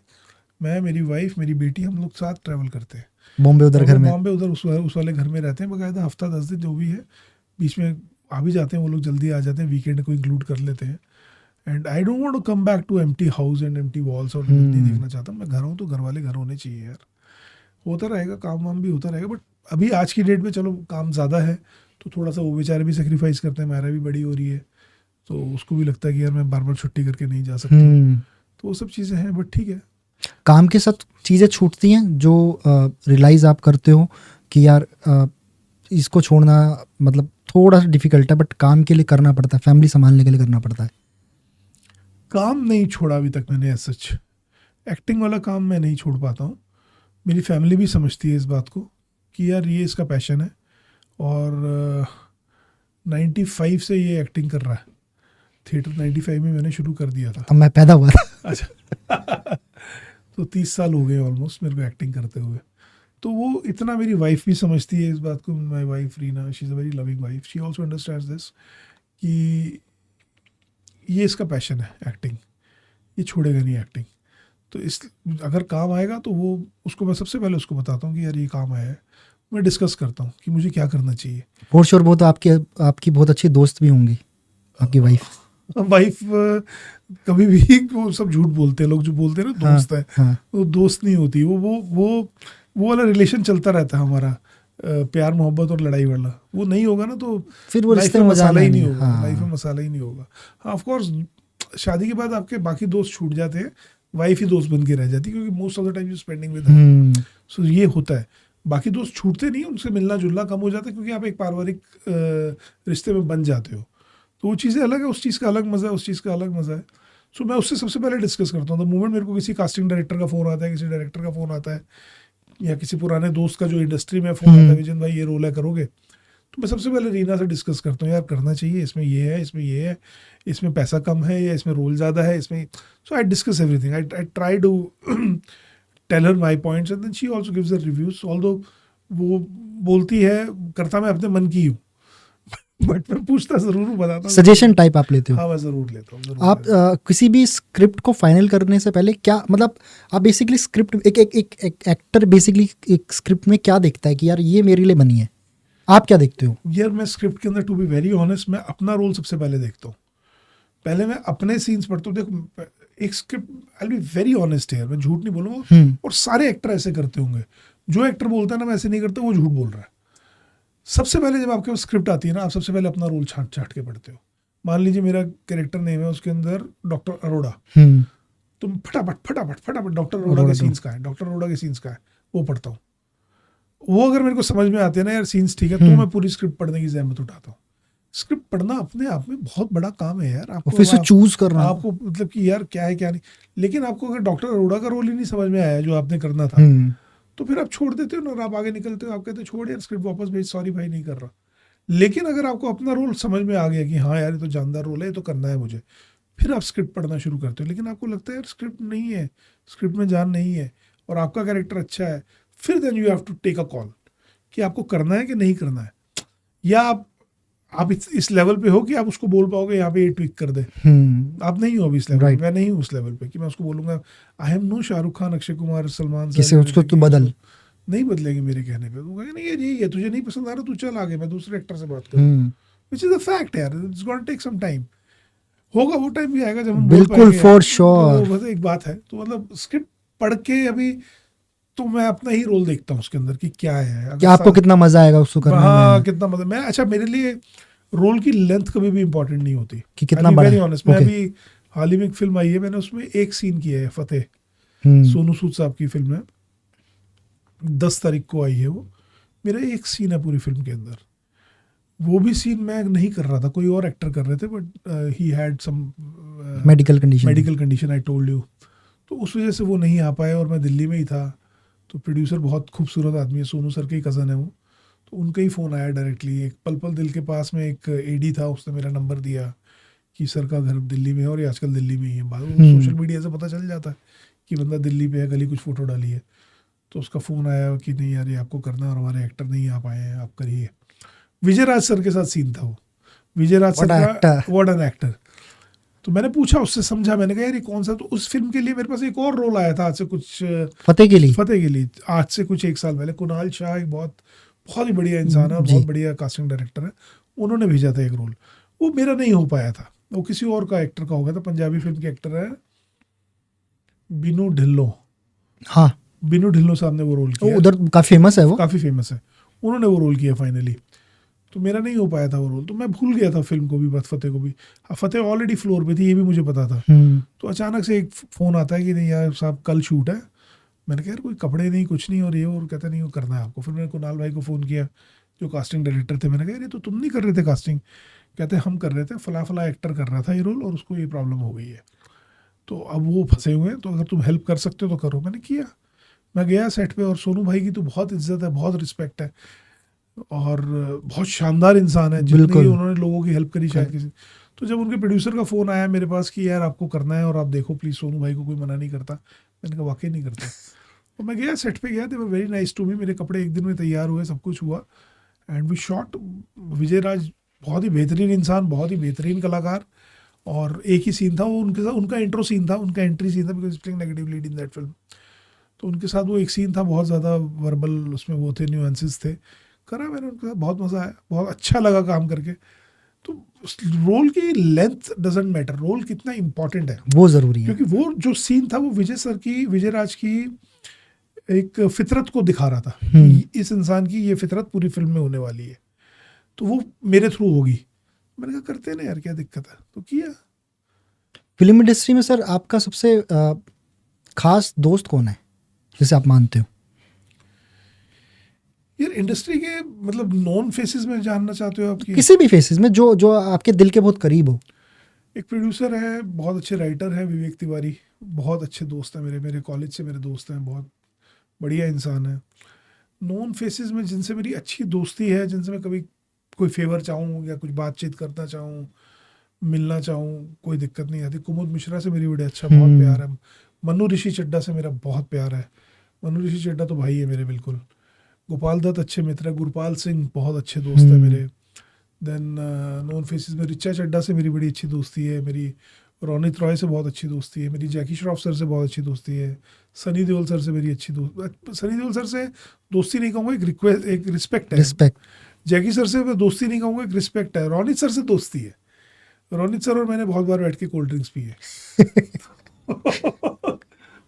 मैं, मेरी वाइफ, मेरी बेटी, हम लोग साथ ट्रैवल करते हैं बॉम्बे उधर घर में। बॉम्बे उधर उस वाले घर में रहते हैं बकायदा। हफ्ता 10 दिन जो भी है, बीच में आ भी जाते हैं वो लोग, जल्दी आ जाते हैं, वीकेंड को इंक्लूड कर लेते हैं। And I don't want to come back to empty house and empty walls, और नहीं देखना चाहता। मैं घर हूँ तो घर वाले घर होने चाहिए यार। होता रहेगा, काम वाम भी होता रहेगा, बट अभी आज की डेट में चलो काम ज़्यादा है तो थोड़ा सा वो बेचारे भी सेक्रीफाइस करते हैं। मायरा भी बड़ी हो रही है तो उसको भी लगता है कि यार मैं बार बार छुट्टी करके नहीं जा सकती। तो वो सब चीज़ें हैं, बट ठीक है। काम के साथ चीज़ें छूटती हैं जो रियलाइज़ आप करते हो कि यार इसको छोड़ना मतलब थोड़ा सा डिफिकल्ट है, बट काम के लिए करना पड़ता है, फैमिली संभालने के लिए करना पड़ता है। काम नहीं छोड़ा अभी तक मैंने, सच एक्टिंग वाला काम मैं नहीं छोड़ पाता हूँ। मेरी फैमिली भी समझती है इस बात को कि यार ये इसका पैशन है, और 95 से ये एक्टिंग कर रहा है। थिएटर 95 में मैंने शुरू कर दिया था। अब मैं पैदा हुआ था। अच्छा तो 30 साल हो गए ऑलमोस्ट मेरे को एक्टिंग करते हुए। तो वो इतना, मेरी वाइफ भी समझती है इस बात को। My wife Reena, she is a very loving wife, she also understands this कि ये इसका पैशन है एक्टिंग, ये छोड़ेगा नहीं एक्टिंग। तो इस, अगर काम आएगा तो वो, उसको मैं सबसे पहले उसको बताता हूँ कि यार ये काम आया है, मैं डिस्कस करता हूँ कि मुझे क्या करना चाहिए। फॉर श्योर वो तो आपकी बहुत अच्छी दोस्त भी होंगी, आपकी वाइफ। वाइफ कभी भी, वो सब झूठ बोलते हैं लोग जो बोलते हैं ना दोस्त है, हाँ। वो दोस्त नहीं होती। वो वाला रिलेशन चलता रहता है हमारा, प्यार मोहब्बत और लड़ाई वाला। वो नहीं होगा ना तो फिर वो लाइफ रिश्ते में में मसाला मजा ही नहीं होगा। हाँ। लाइफ में मसाला ही नहीं होगा। हाँ ऑफ कोर्स शादी के बाद आपके बाकी दोस्त छूट जाते हैं, वाइफ ही दोस्त बन के रह जाती है, क्योंकि most of the time you spending with. So ये होता है। बाकी दोस्त छूटते नहीं, उनसे मिलना जुलना कम हो जाता है, क्योंकि आप एक पारिवारिक रिश्ते में बन जाते हो। तो वो चीज़ें अलग है, उस चीज़ का अलग मज़ा है, उस चीज़ का अलग मज़ा है। सो मैं उससे सबसे पहले डिस्कस करता हूँ। द मोमेंट मेरे को किसी कास्टिंग डायरेक्टर का फ़ोन आता है, किसी डायरेक्टर का फ़ोन आता है, या किसी पुराने दोस्त का जो इंडस्ट्री में फ़ोन आता है, विजन भाई ये रोल है करोगे, तो मैं सबसे पहले रीना से डिस्कस करता हूँ, यार करना चाहिए, इसमें ये है, इसमें ये है, इसमें पैसा कम है या इसमें रोल ज़्यादा है, इसमें। So I discuss everything, I try to tell her my points and then she also gives the reviews. Although वो बोलती है, करता मैं अपने मन की हूँ बट मैं पूछता ज़रूर हूँ, बताता हूँ। सजेशन टाइप आप लेते हो? हाँ मैं ज़रूर लेता हूँ। आप किसी भी स्क्रिप्ट को फाइनल करने से पहले क्या, मतलब आप बेसिकली स्क्रिप्ट, एक एक्टर बेसिकली एक स्क्रिप्ट में क्या देखता है कि यार ये मेरे लिए बनी है, आप क्या देखते हो? यार मैं स्क्रिप्ट के अंदर, टू बी वेरी ऑनेस्ट, मैं अपना रोल सबसे पहले देखता हूँ। पहले मैं अपने सीन्स पढ़ता हूँ। देखो एक script, I will be very honest है, मैं झूठ नहीं बोलूँगा, और सारे एक्टर ऐसे करते होंगे। जो एक्टर बोलता है ना मैं ऐसे नहीं करता, वो झूठ बोल रहा है। सबसे पहले जब आपके पास स्क्रिप्ट आती है ना, आप सबसे पहले अपना रोल छाट छाट के पढ़ते हो। मान लीजिए मेरा कैरेक्टर नेम है उसके अंदर डॉक्टर अरोड़ा, तो फटाफट डॉक्टर अरोड़ा के सीन्स का है, डॉक्टर अरोड़ा के सीन्स का है, वो पढ़ता हूँ। वो अगर मेरे को समझ में आते हैं ना यार सीन्स ठीक है, तो मैं पूरी स्क्रिप्ट पढ़ने की जहमत उठाता हूँ। स्क्रिप्ट पढ़ना अपने आप में बहुत बड़ा काम है यार। आपको फिर से चूज करना, आपको मतलब कि यार क्या है क्या नहीं। लेकिन आपको अगर डॉक्टर अरोड़ा का रोल ही नहीं समझ में आया जो आपने करना था, तो फिर आप छोड़ देते हो ना, और आप आगे निकलते हो। आप कहते हो छोड़ यार स्क्रिप्ट वापस भेज, सॉरी भाई नहीं कर रहा। लेकिन अगर आपको अपना रोल समझ में आ गया कि हाँ यार ये तो जानदार रोल है, ये तो करना है मुझे, फिर आप स्क्रिप्ट पढ़ना शुरू करते हो। लेकिन आपको लगता है यार स्क्रिप्ट नहीं है, स्क्रिप्ट में जान नहीं है, और आपका कैरेक्टर अच्छा है, फिर then you have to take a call कि आपको करना है कि नहीं करना है। या आप इस लेवल पे हो कि आप उसको बोल पाओगे यहाँ पे ये ट्विक कर दे। आप नहीं हो अभी इस लेवल पे, मैं नहीं हूँ उस लेवल पे कि मैं उसको बोलूंगा I am no Shahrukh Khan, Akshay Kumar, Salman, किसे उसको तू बदल, नहीं बदलेंगे मेरे कहने पे। तो कहेंगे नहीं यार यही है, तुझे नहीं पसंद आ रहा, तू चल आगे, मैं दूसरे एक्टर से बात करूँ, व्हिच इज अ फैक्ट यार। It's gonna take some time, होगा वो टाइम भी आएगा जब हम बिल्कुल फॉर श्योर। बस एक बात है, तो मतलब स्क्रिप्ट पढ़ के अभी तो मैं अपना ही रोल देखता हूँ उसके अंदर कि क्या है, कि आपको कितना मजा आएगा उसको करने में, कितना मजा। मैं अच्छा, मेरे लिए रोल की लेंथ कभी भी इंपॉर्टेंट नहीं होती कि कितना बड़ा है। वेरी ऑनेस्ट, मैं अभी हाल ही में एक फिल्म आई है, मैंने उसमें एक सीन किया है, फतेह, सोनू सूद साहब की फिल्म है, 10 तारीख को आई है वो। मेरा एक सीन है पूरी फिल्म के अंदर, वो भी सीन मैं नहीं कर रहा था, कोई और एक्टर कर रहे थे, but he had some medical condition. I told you. तो उस वजह से वो नहीं आ पाए और मैं दिल्ली में ही था। तो प्रोड्यूसर बहुत खूबसूरत आदमी है, सोनू सर के ही कज़न है वो, तो उनका ही फ़ोन आया डायरेक्टली। एक पल पल दिल के पास में एक एडी था, उसने मेरा नंबर दिया कि सर का घर दिल्ली में है और ये आजकल दिल्ली में ही है। बाद में सोशल मीडिया से पता चल जाता है कि बंदा दिल्ली पे है, कल ही कुछ फ़ोटो डाली है। तो उसका फ़ोन आया कि नहीं यार ये आपको करना है और हमारे एक्टर नहीं आ पाए हैं, आप करिए। विजय राज सर के साथ सीन था वो। विजय राज सर का व्हाट एन एक्टर। तो मैंने पूछा उससे, समझा, मैंने कहा यार ये कौन सा। तो उस फिल्म के लिए मेरे पास एक और रोल आया था आज से कुछ फतेह के लिए आज से कुछ 1 साल पहले। कुणाल शाह एक बहुत ही बढ़िया इंसान है और बहुत बढ़िया कास्टिंग डायरेक्टर है, उन्होंने भेजा था एक रोल, वो मेरा नहीं हो पाया था, वो किसी और का एक्टर का हो गया था। पंजाबी फिल्म के एक्टर है बिनू ढिल्लो। हाँ, बिनू ढिल्लो साहब ने वो रोल किया, उधर काफी फेमस है वो, काफ़ी फेमस है, उन्होंने वो रोल किया फाइनली। तो मेरा नहीं हो पाया था वो रोल, तो मैं भूल गया था फिल्म को भी, बस फतेह को भी। फतेह ऑलरेडी फ्लोर पे थी, ये भी मुझे पता था। तो अचानक से एक फ़ोन आता है कि नहीं यार साहब कल शूट है। मैंने कहा यार कोई कपड़े नहीं, कुछ नहीं, और ये और कहता नहीं वो करना है आपको। फिर मैंने कुणाल भाई को फ़ोन किया जो कास्टिंग डायरेक्टर थे, मैंने कहा यार ये तो तुम नहीं कर रहे थे कास्टिंग? कहते हम कर रहे थे, फला फला एक्टर कर रहा था ये रोल और उसको ये प्रॉब्लम हो गई है, तो अब वो फंसे हुए हैं, तो अगर तुम हेल्प कर सकते हो तो करो। मैंने किया, मैं गया सेट पे, और सोनू भाई की तो बहुत इज्जत है, बहुत रिस्पेक्ट है, और बहुत शानदार इंसान है, जितनी उन्होंने लोगों की हेल्प करी शायद किसी। तो जब उनके प्रोड्यूसर का फ़ोन आया मेरे पास कि यार आपको करना है और आप देखो प्लीज़, सोनू भाई को कोई मना नहीं करता, मैंने कहा वाकई नहीं करता। तो मैं गया सेट पे गया, they were very nice to me, मेरे कपड़े एक दिन में तैयार हुए, सब कुछ हुआ, एंड वी शॉट। विजय राज बहुत ही बेहतरीन इंसान, बहुत ही बेहतरीन कलाकार, और एक ही सीन था वो उनके साथ, उनका इंट्रो सीन था, उनका एंट्री सीन था, because playing negative lead in that film. तो उनके साथ वो एक सीन था, बहुत ज़्यादा वर्बल उसमें वो थे, न्यूएंसेस थे, करा मैंने उनके साथ, बहुत मज़ा आया, बहुत अच्छा लगा काम करके। तो रोल की लेंथ डजेंट मैटर, रोल कितना इंपॉर्टेंट है वो ज़रूरी है, क्योंकि वो जो सीन था वो विजय राज की एक फितरत को दिखा रहा था कि इस इंसान की ये फितरत पूरी फिल्म में होने वाली है, तो वो मेरे थ्रू होगी। मैंने कहा करते ना यार, क्या दिक्कत है, तो किया। फिल्म इंडस्ट्री में सर आपका सबसे खास दोस्त कौन है जिसे आप मानते हो? यार इंडस्ट्री के मतलब नॉन फेसेस में जानना चाहते हो आपकी? किसी भी फेसेस में जो जो आपके दिल के बहुत करीब हो। एक प्रोड्यूसर है, बहुत अच्छे राइटर हैं, विवेक तिवारी, बहुत अच्छे दोस्त हैं मेरे कॉलेज से मेरे दोस्त हैं, बहुत बढ़िया इंसान है। नॉन फेसेस में जिनसे मेरी अच्छी दोस्ती है, जिनसे मैं कभी कोई फेवर चाहूँ या कुछ बातचीत करना चाहूँ, मिलना चाहूँ, कोई दिक्कत नहीं आती। कुमुद मिश्रा से मेरी बड़े अच्छा बहुत प्यार है। मनु ऋषि चड्ढा से मेरा बहुत प्यार है। मनु ऋषि चड्ढा तो भाई है मेरे बिल्कुल। गोपाल दत्त अच्छे मित्र है। गुरपाल सिंह बहुत अच्छे दोस्त है मेरे। देन नॉन फेसेस में रिचा चड्ढा से मेरी बड़ी अच्छी दोस्ती है। मेरी रोनित रॉय से बहुत अच्छी दोस्ती है। मेरी जैकी श्रॉफ सर से बहुत अच्छी दोस्ती है। सनी देओल सर से मेरी अच्छी सनी देओल सर से दोस्ती नहीं कहूँगा, एक रिक्वेस्ट, एक रिस्पेक्ट है। जैकी सर से मैं दोस्ती नहीं कहूँगा, एक रिस्पेक्ट है। रोनित सर से दोस्ती है। रोनित सर और मैंने बहुत बार बैठ के कोल्ड ड्रिंक्स पी है।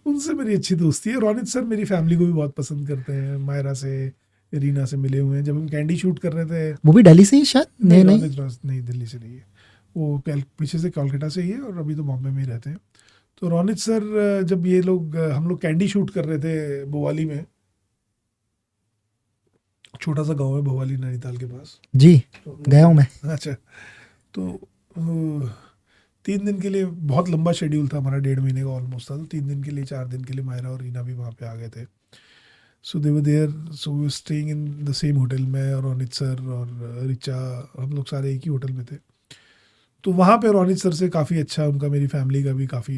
उनसे मेरी अच्छी दोस्ती है। रोनित सर मेरी फैमिली को भी बहुत पसंद करते हैं। मायरा से, रीना से मिले हुए हैं। जब हम कैंडी शूट कर रहे थे, वो भी दिल्ली से ही शायद? नहीं दिल्ली से नहीं है वो, पीछे से कोलकाता से ही है और अभी तो बॉम्बे में ही रहते हैं। तो रोनित सर जब ये लोग, हम लोग कैंडी शूट कर रहे थे भोवाली में, छोटा सा गांव है भोवाली नैनीताल के पास। जी तो गया हूँ मैं। अच्छा, तो 3 दिन के लिए, बहुत लंबा शेड्यूल था हमारा, 1.5 महीने का ऑलमोस्ट था। तो 3 दिन के लिए, 4 दिन के लिए मायरा और रीना भी वहाँ पे आ गए थे। So they were there, so we were staying in the same hotel. मैं और रोनित सर और रिचा, हम लोग सारे एक ही होटल में थे। तो वहाँ पे रोनित सर से काफ़ी अच्छा, उनका मेरी फैमिली का भी काफ़ी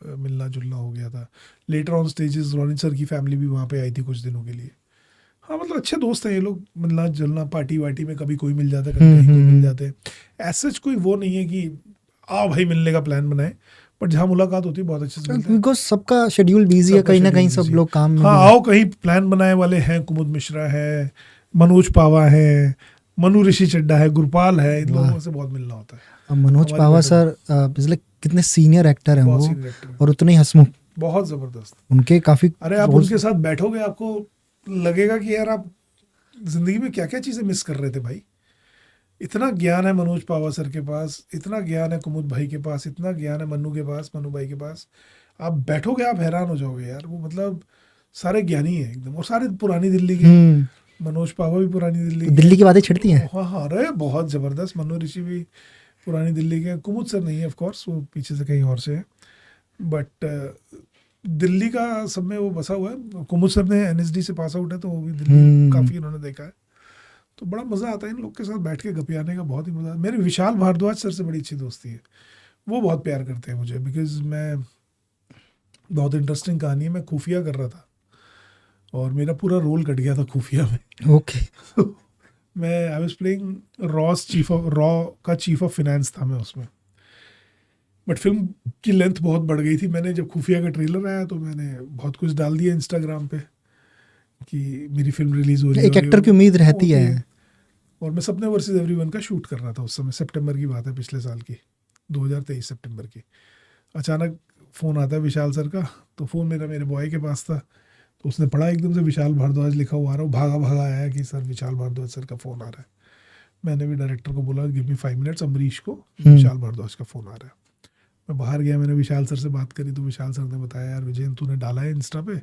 मिलना जुलना हो गया था। Later on stages Ronit sir की फैमिली भी वहाँ पे आई थी कुछ दिनों के लिए। हाँ, मतलब अच्छे दोस्त हैं ये लोग। मिलना जुलना, पार्टी वार्टी में कभी कोई मिल जाता है, कभी कहीं कोई मिल जाते हैं। ऐसा कोई वो नहीं है कि आओ भाई मिलने का प्लान बनाए, बट जहाँ मुलाकात होती है बहुत अच्छे से मिलते हैं। बिकॉज सबका शेड्यूल बिजी है, कहीं ना कहीं सब लोग काम में। हाँ, आओ कहीं प्लान बनाए वाले हैं। कुमुद मिश्रा है, मनोज पावा है, मनु ऋषि चड्ढा है, गुरपाल है, इन लोगों से बहुत मिलना होता है। मनोज पावा सर कितने सीनियर एक्टर हैं वो, और उतने ही हंसमुख, बहुत जबरदस्त। उनके काफी, अरे आप उनके साथ बैठोगे आपको लगेगा कि यार आप जिंदगी में क्या क्या चीजें मिस कर रहे थे भाई। इतना ज्ञान है मनोज पावा सर के पास, इतना ज्ञान है कुमुद भाई के पास, इतना ज्ञान है मन्नू के पास, मन्नू भाई के पास। आप बैठोगे आप हैरान हो जाओगे यार। वो मतलब सारे ज्ञानी है एकदम, और सारे पुरानी दिल्ली के। मनोज पावा भी पुरानी दिल्ली तो दिल्ली की बातें छिड़ती हैं। हाँ हाँ, अरे बहुत ज़बरदस्त। मनु ऋषि भी पुरानी दिल्ली के हैं। कुमुद सर नहीं है ऑफ कोर्स, वो पीछे से कहीं और से है, बट दिल्ली का सब में वो बसा हुआ है। कुमुद सर ने एनएसडी से पास आउट है, तो वो भी दिल्ली काफ़ी उन्होंने देखा है। तो बड़ा मज़ा आता है इन लोग के साथ बैठ के गपियाने का, बहुत ही मज़ा। मेरे विशाल भारद्वाज सर से बड़ी अच्छी दोस्ती है, वो बहुत प्यार करते हैं मुझे, बिकॉज मैं, बहुत इंटरेस्टिंग कहानी है, मैं खुफिया कर रहा था और मेरा पूरा रोल कट गया था खुफिया में। ओके। मैं आई वाज प्लेइंग रॉ का चीफ ऑफ फिनेंस था मैं उसमें, बट फिल्म की लेंथ बहुत बढ़ गई थी। मैंने जब खुफिया का ट्रेलर आया तो मैंने बहुत कुछ डाल दिया इंस्टाग्राम पे कि मेरी फिल्म रिलीज हो रही है। एक एक्टर की उम्मीद रहती है। और मैं सपने वर्सेस एवरीवन का शूट कर रहा था उस समय, सितंबर की बात है, पिछले साल की, 2023 सितंबर की। अचानक फ़ोन आता है विशाल सर का, तो फ़ोन मेरे बॉय के पास था, तो उसने पढ़ा एकदम से विशाल भारद्वाज लिखा हुआ आ रहा, भागा भागा आया कि सर विशाल भारद्वाज सर का फ़ोन आ रहा है। मैंने भी डायरेक्टर को बोला गिव मी 5 मिनट्स, अमरीश को विशाल भारद्वाज का फ़ोन आ रहा है। मैं बाहर गया, मैंने विशाल सर से बात करी, तो विशाल सर ने बताया यार विजय तूने डाला है इंस्टा पे,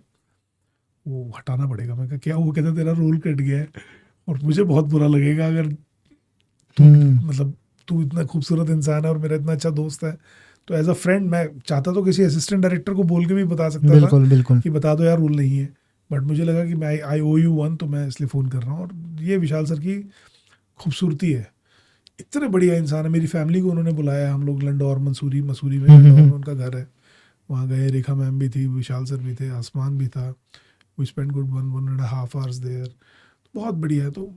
वो हटाना पड़ेगा। मैं कहा क्या? वो कहता तेरा रोल कट गया है और मुझे बहुत बुरा लगेगा अगर तू, मतलब तू इतना खूबसूरत इंसान है और मेरा इतना अच्छा दोस्त है, तो एज अ फ्रेंड मैं चाहता तो किसी असिस्टेंट डायरेक्टर को बोल के भी बता सकता बिल्कुल था बिल्कुल कि बता दो यार रोल नहीं है, बट मुझे लगा कि मैं आई ओ यू वन, तो मैं इसलिए फ़ोन कर रहा हूँ। और ये विशाल सर की खूबसूरती है, इतने बढ़िया इंसान है। मेरी फैमिली को उन्होंने बुलाया, हम लोग लंडौर मसूरी में लंडौर में उनका घर है, वहाँ गए। रेखा मैम भी थी, विशाल सर भी थे, आसमान भी था। वी स्पेंड गुड 1.5 hours देयर। बहुत बढ़िया है। तो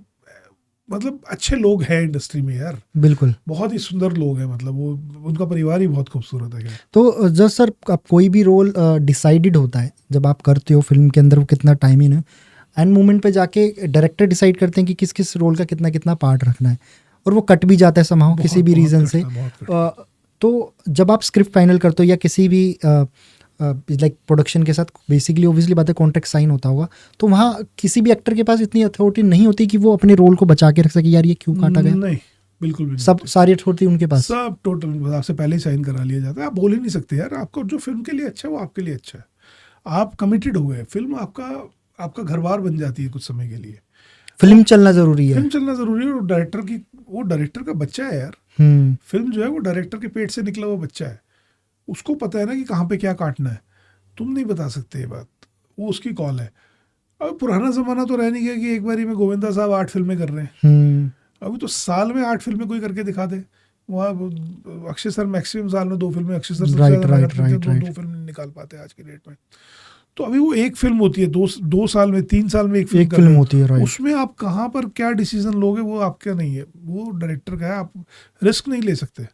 मतलब अच्छे लोग हैं इंडस्ट्री में यार, बिल्कुल। बहुत ही सुंदर लोग हैं, मतलब वो उनका परिवार ही बहुत खूबसूरत है। तो जब सर आप कोई भी रोल डिसाइडेड होता है, जब आप करते हो फिल्म के अंदर, वो कितना टाइम इन है, एंड मोमेंट पे जाके डायरेक्टर डिसाइड करते हैं कि किस किस रोल का कितना कितना पार्ट रखना है, और वो कट भी जाता है समहाउ किसी भी रीज़न से। तो जब आप स्क्रिप्ट फाइनल करते हो या किसी भी लाइक प्रोडक्शन के साथ, बेसिकली ओब्वियसली बात है कॉन्ट्रैक्ट साइन होता होगा, तो वहाँ किसी भी एक्टर के पास इतनी अथॉरिटी नहीं होती कि वो अपने रोल को बचा के रख सके, यार ये क्यों काटा गया। नहीं, बिल्कुल भी नहीं। सब सारी अथॉरिटी उनके पास, सब टोटल आपसे पहले ही साइन करा लिया जाता है। आप बोल ही नहीं सकते यार, आपको जो फिल्म के लिए अच्छा है वो आपके लिए अच्छा है, आप कमिटेड हो गए, फिल्म आपका घर बार बन जाती है कुछ समय के लिए। फिल्म चलना जरूरी है, फिल्म चलना जरूरी है। वो डायरेक्टर का बच्चा है यार। फिल्म जो है वो डायरेक्टर के पेट से निकला हुआ बच्चा है, उसको पता है ना कि कहाँ पे क्या काटना है। तुम नहीं बता सकते ये बात, वो उसकी कॉल है। अब पुराना जमाना तो रह नहीं गया कि एक बारी में गोविंदा साहब 8 फिल्में कर रहे हैं। अभी तो साल में 8 फिल्में कोई करके दिखा दे। वहाँ अक्षय सर मैक्सिमम साल में 2 फिल्में, अक्षय सर सबसे ज्यादा मेहनत करते हैं, 2 फिल्म नहीं निकाल पाते आज की डेट में। तो अभी वो एक फिल्म होती है, 2 साल में 3 साल में एक फिल्म होती है। उसमें आप कहाँ पर क्या डिसीजन लोगे वो आपका नहीं है, वो डायरेक्टर का है। आप रिस्क नहीं ले सकते।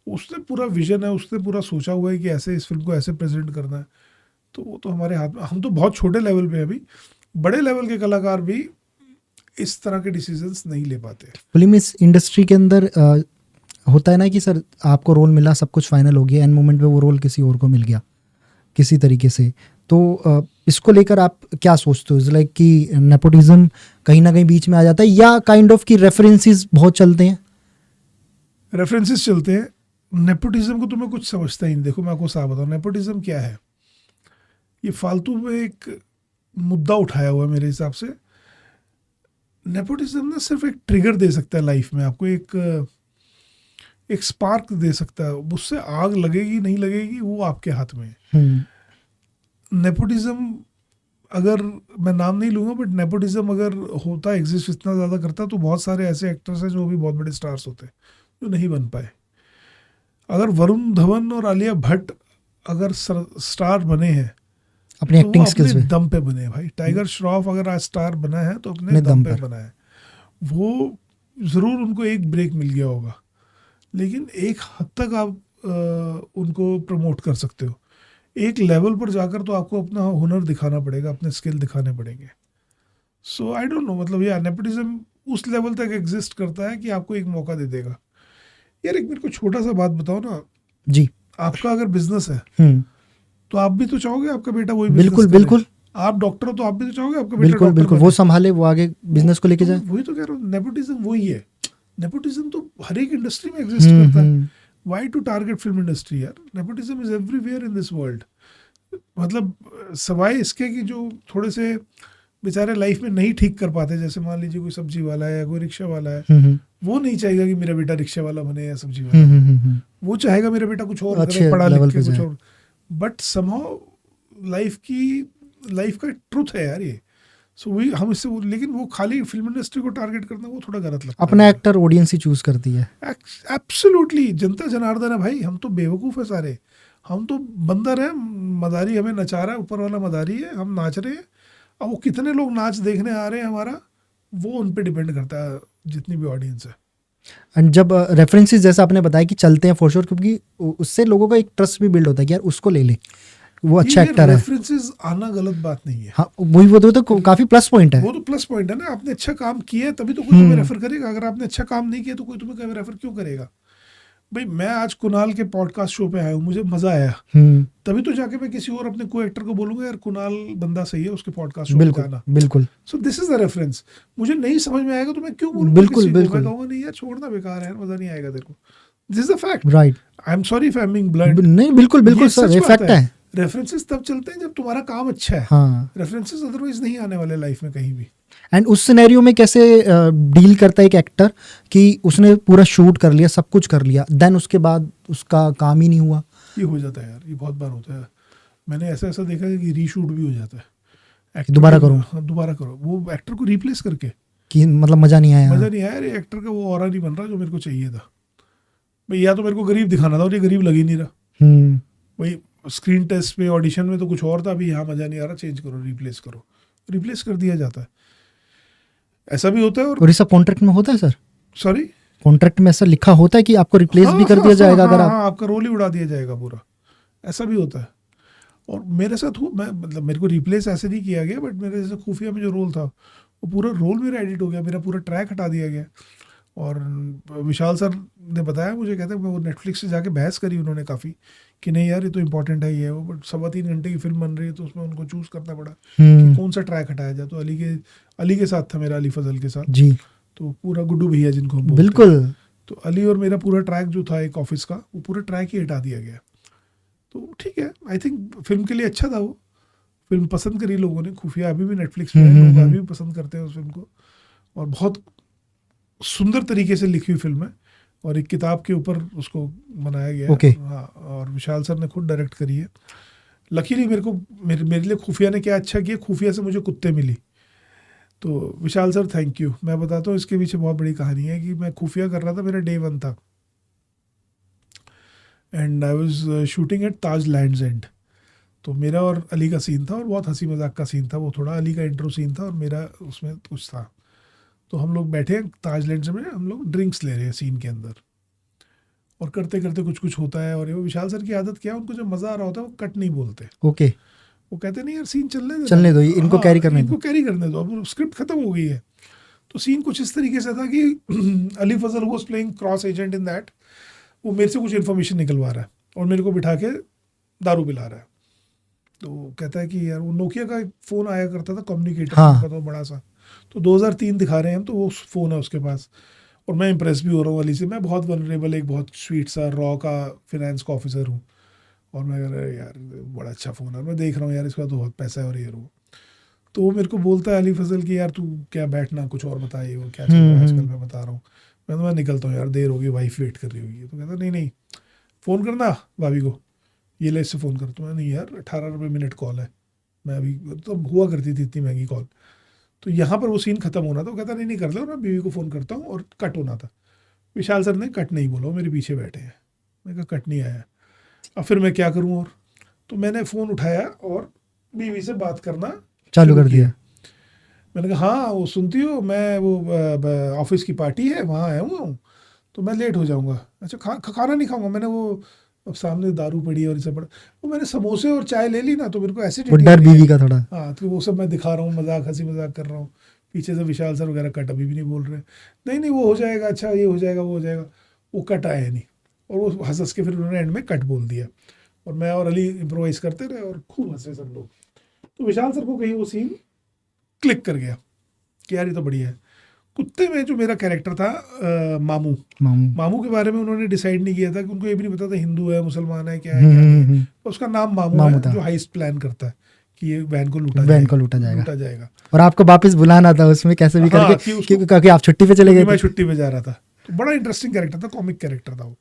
उसने पूरा विजन है, उसने पूरा सोचा हुआ है कि ऐसे इस फिल्म को ऐसे प्रेजेंट करना है। तो वो तो हमारे हाथ में, हम तो बहुत छोटे लेवल पे अभी, बड़े लेवल के कलाकार भी इस तरह के डिसीजंस नहीं ले पाते। फिल्म इस इंडस्ट्री के अंदर होता है ना कि सर आपको रोल मिला, सब कुछ फाइनल हो गया, एंड मोमेंट पे वो रोल किसी और को मिल गया किसी तरीके से, तो इसको लेकर आप क्या सोचते हो? लाइक कि नेपोटिज्म कहीं ना कहीं बीच में आ जाता है, या काइंड ऑफ की रेफरेंसेस बहुत चलते हैं? रेफरेंसेस चलते हैं। नेपोटिज्म को तो मैं कुछ समझता ही नहीं। देखो मैं आपको साफ बताऊँ, नेपोटिज्म क्या है, ये फालतू में एक मुद्दा उठाया हुआ है मेरे हिसाब से। नेपोटिज्म ना सिर्फ एक ट्रिगर दे सकता है लाइफ में, आपको एक स्पार्क दे सकता है, उससे आग लगेगी नहीं लगेगी वो आपके हाथ में है। नेपोटिज्म, अगर मैं नाम नहीं लूँगा, बट नेपोटिज्म अगर होता, एग्जिस्ट इतना ज़्यादा करता, तो बहुत सारे ऐसे एक्टर्स हैं जो भी बहुत बड़े स्टार्स होते जो नहीं बन पाए। अगर वरुण धवन और आलिया भट्ट अगर स्टार बने हैं अपने तो एक्टिंग वो स्किल्स अपने पे, दम पे बने भाई। टाइगर श्रॉफ अगर आज स्टार बना है तो अपने दम पे बना है। वो ज़रूर उनको एक ब्रेक मिल गया होगा, लेकिन एक हद तक आप उनको प्रमोट कर सकते हो। एक लेवल पर जाकर तो आपको अपना हुनर दिखाना पड़ेगा, अपने स्किल दिखाने पड़ेंगे। सो आई डोंट नो, मतलब यार नेपोटिज्म उस लेवल तक एग्जिस्ट करता है कि आपको एक मौका दे देगा। यार एक मेरे को छोटा सा बात बताओ ना जी, आपका अगर बिजनेस है तो आप भी तो चाहोगे आपका बेटा वही बिल्कुल बिल्कुल, आप डॉक्टर हो तो आप भी तो चाहोगे आपका बेटा बिल्कुल बिल्कुल वो संभाले, वो आगे बिजनेस को लेके जाए। वही तो कह रहा हूँ, नेपोटिज्म वही है। नेपोटिज्म तो हर एक इंडस्ट्री में एग्जिस्ट करता है। Why to target film industry यार, nepotism is everywhere in this world. मतलब सवाए इसके कि जो थोड़े से बेचारे लाइफ में नहीं ठीक कर पाते, जैसे मान लीजिए कोई सब्जी वाला है या कोई रिक्शा वाला है, वो नहीं चाहेगा कि मेरा बेटा रिक्शा वाला बने या सब्जी वाला, वो चाहेगा मेरा बेटा कुछ और करे, पढ़ा लिख के कुछ और। बट समहाउ लाइफ का ट्रुथ है यार ये। सो हम इससे लेकिन वो खाली फिल्म इंडस्ट्री को टारगेट करना वो थोड़ा गलत लगता है। अपना एक्टर ऑडियंस ही चूज करती है। एब्सोल्युटली, जनता जनार्दन है भाई, हम तो बेवकूफ़ है सारे, हम तो बंदर हैं, मदारी हमें नचा रहा है, ऊपर वाला मदारी है, हम नाच रहे हैं। अब वो कितने लोग नाच देखने आ रहे हैं हमारा, वो उन पे डिपेंड करता है, जितनी भी ऑडियंस है। एंड जब रेफरेंसेस जैसा आपने बताया कि चलते हैं फॉर श्योर, क्योंकि उससे लोगों का एक ट्रस्ट भी बिल्ड होता है कि यार उसको ले ले, वो अच्छा एक्टर है। रेफरेंसेस आना गलत बात नहीं है। हाँ, वही वो तो काफी प्लस पॉइंट है। वो तो प्लस पॉइंट है ना, आपने अच्छा काम किया है तभी तो कोई तुम्हें रेफर करेगा। अगर आपने अच्छा काम नहीं किया तो कोई तुम्हें कभी रेफर क्यों करेगा? भाई मैं आज कुणाल के पॉडकास्ट शो पे आया हूँ, मुझे मजा आया, तभी तो जाके मैं किसी और अपने को एक्टर को बोलूंगा यार कुणाल बंदा सही है, उसके पॉडकास्ट शो पे जाना। बिल्कुल। So this is the reference. मुझे नहीं समझ में आएगा तो मैं क्यों बोलूंगा? बिल्कुल बिल्कुल। मैं कहूंगा नहीं यार छोड़ना, बेकार है, मजा नहीं आएगा तेरे को। This is the fact, right. I am sorry if I am being blunt. नहीं बिल्कुल बिल्कुल सर, ये फैक्ट है। रेफरेंसेस तब चलते हैं जब तुम्हारा काम अच्छा है। हाँ, रेफरेंसेस अदरवाइज नहीं आने वाले लाइफ में कहीं भी। एंड उस सिनेरियो में कैसे डील करता है एक एक्टर कि उसने पूरा शूट कर लिया, सब कुछ कर लिया, देन उसके बाद उसका काम ही नहीं हुआ? ये हो जाता है यार, ये बहुत बार होता है। मैंने ऐसा देखा है कि रीशूट भी हो जाता है। दोबारा करो। हाँ, दोबारा करो, वो एक्टर को रिप्लेस करके, कि मतलब मजा नहीं आया। मजा नहीं आया, ये एक्टर का वो ऑरा नहीं बन रहा जो मेरे को चाहिए था भाई। या तो मेरे को गरीब दिखाना था और ये गरीब लग ही नहीं रहा भाई। स्क्रीन टेस्ट पे, ऑडिशन में तो कुछ और था, अभी यहाँ मजा नहीं आ रहा, चेंज करो, रिप्लेस करो। रिप्लेस कर दिया जाता है, ऐसा भी होता है। और ये सब कॉन्ट्रैक्ट में होता है सर? सॉरी, कॉन्ट्रैक्ट में ऐसा लिखा होता है कि आपको रिप्लेस भी कर दिया जाएगा अगर आपका रोल ही उड़ा दिया जाएगा पूरा, ऐसा भी होता है। और मेरे साथ मैं मतलब मेरे को रिप्लेस ऐसे नहीं किया गया, बट मेरे जैसे खुफिया में जो रोल था वो पूरा रोल मेरा एडिट हो गया, मेरा पूरा ट्रैक हटा दिया गया। और विशाल सर ने बताया मुझे, कहते हैं वो नेटफ्लिक्स से जाके बहस करी उन्होंने काफ़ी कि नहीं यार ये तो इम्पोर्टेंट है, ये है वो, बट 3.25 घंटे की फिल्म बन रही है तो उसमें उनको चूज़ करना पड़ा कि कौन सा ट्रैक हटाया जाए। तो अली के साथ था मेरा, अली फजल के साथ जी, तो पूरा गुड्डू भैया जिनको हम बोलते हैं, बिल्कुल। तो अली और मेरा पूरा ट्रैक जो था एक ऑफिस का, वो पूरा ट्रैक ही हटा दिया गया। तो ठीक है, आई थिंक फिल्म के लिए अच्छा था। वो फिल्म पसंद करी लोगों ने, खुफिया अभी भी नेटफ्लिक्स पे है, लोग अभी भी पसंद करते हैं उस फिल्म को। और बहुत सुंदर तरीके से लिखी हुई फिल्म है, और एक किताब के ऊपर उसको बनाया गया है। हाँ, और विशाल सर ने खुद डायरेक्ट करी है। लकीली मेरे लिए खुफिया ने क्या अच्छा किया, खुफिया से मुझे कुत्ते मिली। तो विशाल सर थैंक यू। मैं बताता हूँ इसके पीछे बहुत बड़ी कहानी है कि मैं खुफिया कर रहा था, मेरा डे 1 था, and I was shooting at Taj lands and. तो मेरा और अली का सीन था, और बहुत हंसी मजाक का सीन था वो, थोड़ा अली का इंट्रो सीन था और मेरा उसमें कुछ था। तो हम लोग बैठे हैं ताज लैंड्स में, हम लोग ड्रिंक्स ले रहे हैं सीन के अंदर, और करते करते कुछ होता है। और वो विशाल सर की आदत क्या है, उनको जब मज़ा आ रहा होता है वो कट नहीं बोलते। ओके। वो कहते नहीं यार सीन चलने दो, इनको कैरी करने दो, अब स्क्रिप्ट खत्म हो गई है। तो सीन कुछ इस तरीके से था कि Ali Fazal was playing cross agent in that. वो मेरे से कुछ इन्फॉर्मेशन निकलवा रहा है और मेरे को बिठा के दारू पिला रहा है। तो कहता है कि यार वो नोकिया का एक फ़ोन आया करता था, कम्युनिकेटर का, तो बड़ा सा, तो 2003 दिखा रहे हैं हम, तो वो फ़ोन है उसके पास। और मैं इंप्रेस भी हो रहा हूँ अली से, मैं बहुत वनरेबल, एक बहुत स्वीट सा रॉ का फिनेंस का ऑफिसर हूँ, और मैं कह रहा यार बड़ा अच्छा फ़ोन है, मैं देख रहा हूँ यार इसका तो बहुत पैसा है और ये वो। तो वो मेरे को बोलता है अली फजल कि यार तू क्या बैठना, कुछ और बताइए, वो क्या चल रहा है आजकल, मैं बता रहा हूँ। मैं निकलता हूँ यार, देर होगी, वाइफ वेट कर रही होगी। तो कहता नहीं फ़ोन करना भाभी को, ये ले इससे फ़ोन करता हूँ। नहीं यार 18 रुपये मिनट कॉल है, मैं अभी तो हुआ करती थी इतनी महंगी कॉल। तो यहाँ पर वो सीन खत्म होना था। वो कहता नहीं कर लो, मैं बीवी को फ़ोन करता हूँ, और कट होना था। विशाल सर ने कट नहीं बोला, वो मेरे पीछे बैठे हैं। मैं कहा कट नहीं आया, अब फिर मैं क्या करूँ? और तो मैंने फ़ोन उठाया और बीवी से बात करना चालू कर दिया। मैंने कहा हाँ वो सुनती हो, मैं वो ऑफिस की पार्टी है वहाँ आया हूँ, तो मैं लेट हो जाऊँगा। अच्छा खाना नहीं खाऊँगा। मैंने वो अब सामने दारू पड़ी है और इसे पड़ा, वो मैंने समोसे और चाय ले ली ना, तो मेरे को ऐसे डर बीवी का थोड़ा। हाँ, तो वो सब मैं दिखा रहा हूँ, हंसी मजाक कर रहा हूँ, पीछे से विशाल सर वगैरह कट अभी भी नहीं बोल रहे, नहीं वो हो जाएगा, अच्छा ये हो जाएगा, वो हो जाएगा। वो कट आया नहीं, और वो हंस के फिर उन्होंने एंड में कट बोल दिया, और मैं और अली इम्प्रोवाइज करते रहे और खूब हंसे सब लोग। तो विशाल सर को कहीं वो सीन क्लिक कर गया कि यार ये तो बढ़िया है। कुत्ते में जो मेरा कैरेक्टर था मामू के बारे में उन्होंने डिसाइड नहीं किया था, कि उनको ये भी नहीं पता था हिंदू है मुसलमान है क्या है, उसका नाम मामू है, जो हाइस्ट प्लान करता है कि ये वैन को लूटा जाएगा और आपको वापस बुलाना था उसमें कैसे भी हाँ, करके क्योंकि आप छुट्टी पे चले गए मैं थे। छुट्टी पे जा रहा था। तो बड़ा इंटरेस्टिंग कैरेक्टर था, कॉमिक कैरेक्टर था वो।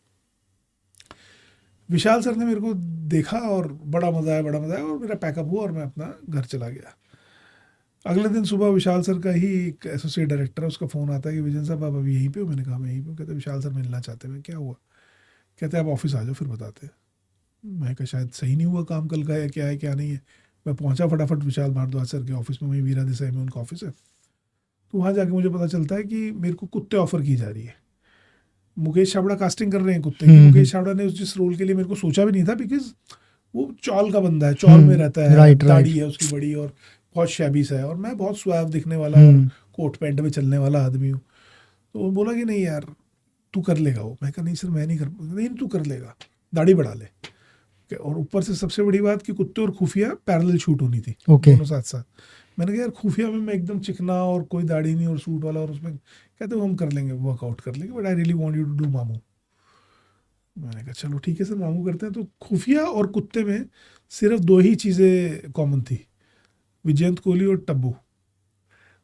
विशाल सर ने मेरे को देखा और बड़ा मजा आया और मेरा पैकअप हुआ और मैं अपना घर चला गया। अगले दिन सुबह विशाल सर का ही एक एसोसिएट डायरेक्टर है, उसका फ़ोन आता है कि विजन साहब आप अभी यहीं पे हो? मैंने कहा मैं यहीं पे हूँ। कहते विशाल सर मिलना चाहते हैं। मैं क्या हुआ? कहते आप ऑफिस आ जाओ फिर बताते हैं। मैं कहा शायद सही नहीं हुआ काम कल का, या क्या है क्या नहीं है। मैं पहुंचा फटाफट विशाल भारद्वाज सर के ऑफिस में, वहीं वीरा देसाई में उनका ऑफिस है। तो वहाँ जाके मुझे पता चलता है कि मेरे को कुत्ते ऑफर की जा रही है। मुकेश छाबड़ा कास्टिंग कर रहे हैं कुत्ते की। मुकेश छाबड़ा ने जिस रोल के लिए मेरे को सोचा भी नहीं था, बिकॉज वो चौल का बंदा है, चौल में रहता है, दाढ़ी है उसकी बड़ी और बहुत शैबी सा है, और मैं बहुत स्वैव दिखने वाला और कोट पैंट में चलने वाला आदमी हूँ। तो वो बोला कि नहीं यार तू कर लेगा वो। मैं कहा नहीं सर मैं नहीं कर, नहीं तू कर लेगा, दाढ़ी बढ़ा ले। और ऊपर से सबसे बड़ी बात कि कुत्ते और खुफिया पैरेलल शूट होनी थी, दोनों साथ साथ। मैंने कहा यार खुफिया में मैं एकदम चिकना और कोई दाढ़ी नहीं और सूट वाला, और उसमें कहते वो हम कर लेंगे, वर्कआउट कर लेंगे, but I really want you to do मामू। मैंने कहा चलो ठीक है सर मामू करते हैं। तो खुफिया और कुत्ते में सिर्फ 2 ही चीज़ें कॉमन थी, विजयंत कोहली और टब्बू।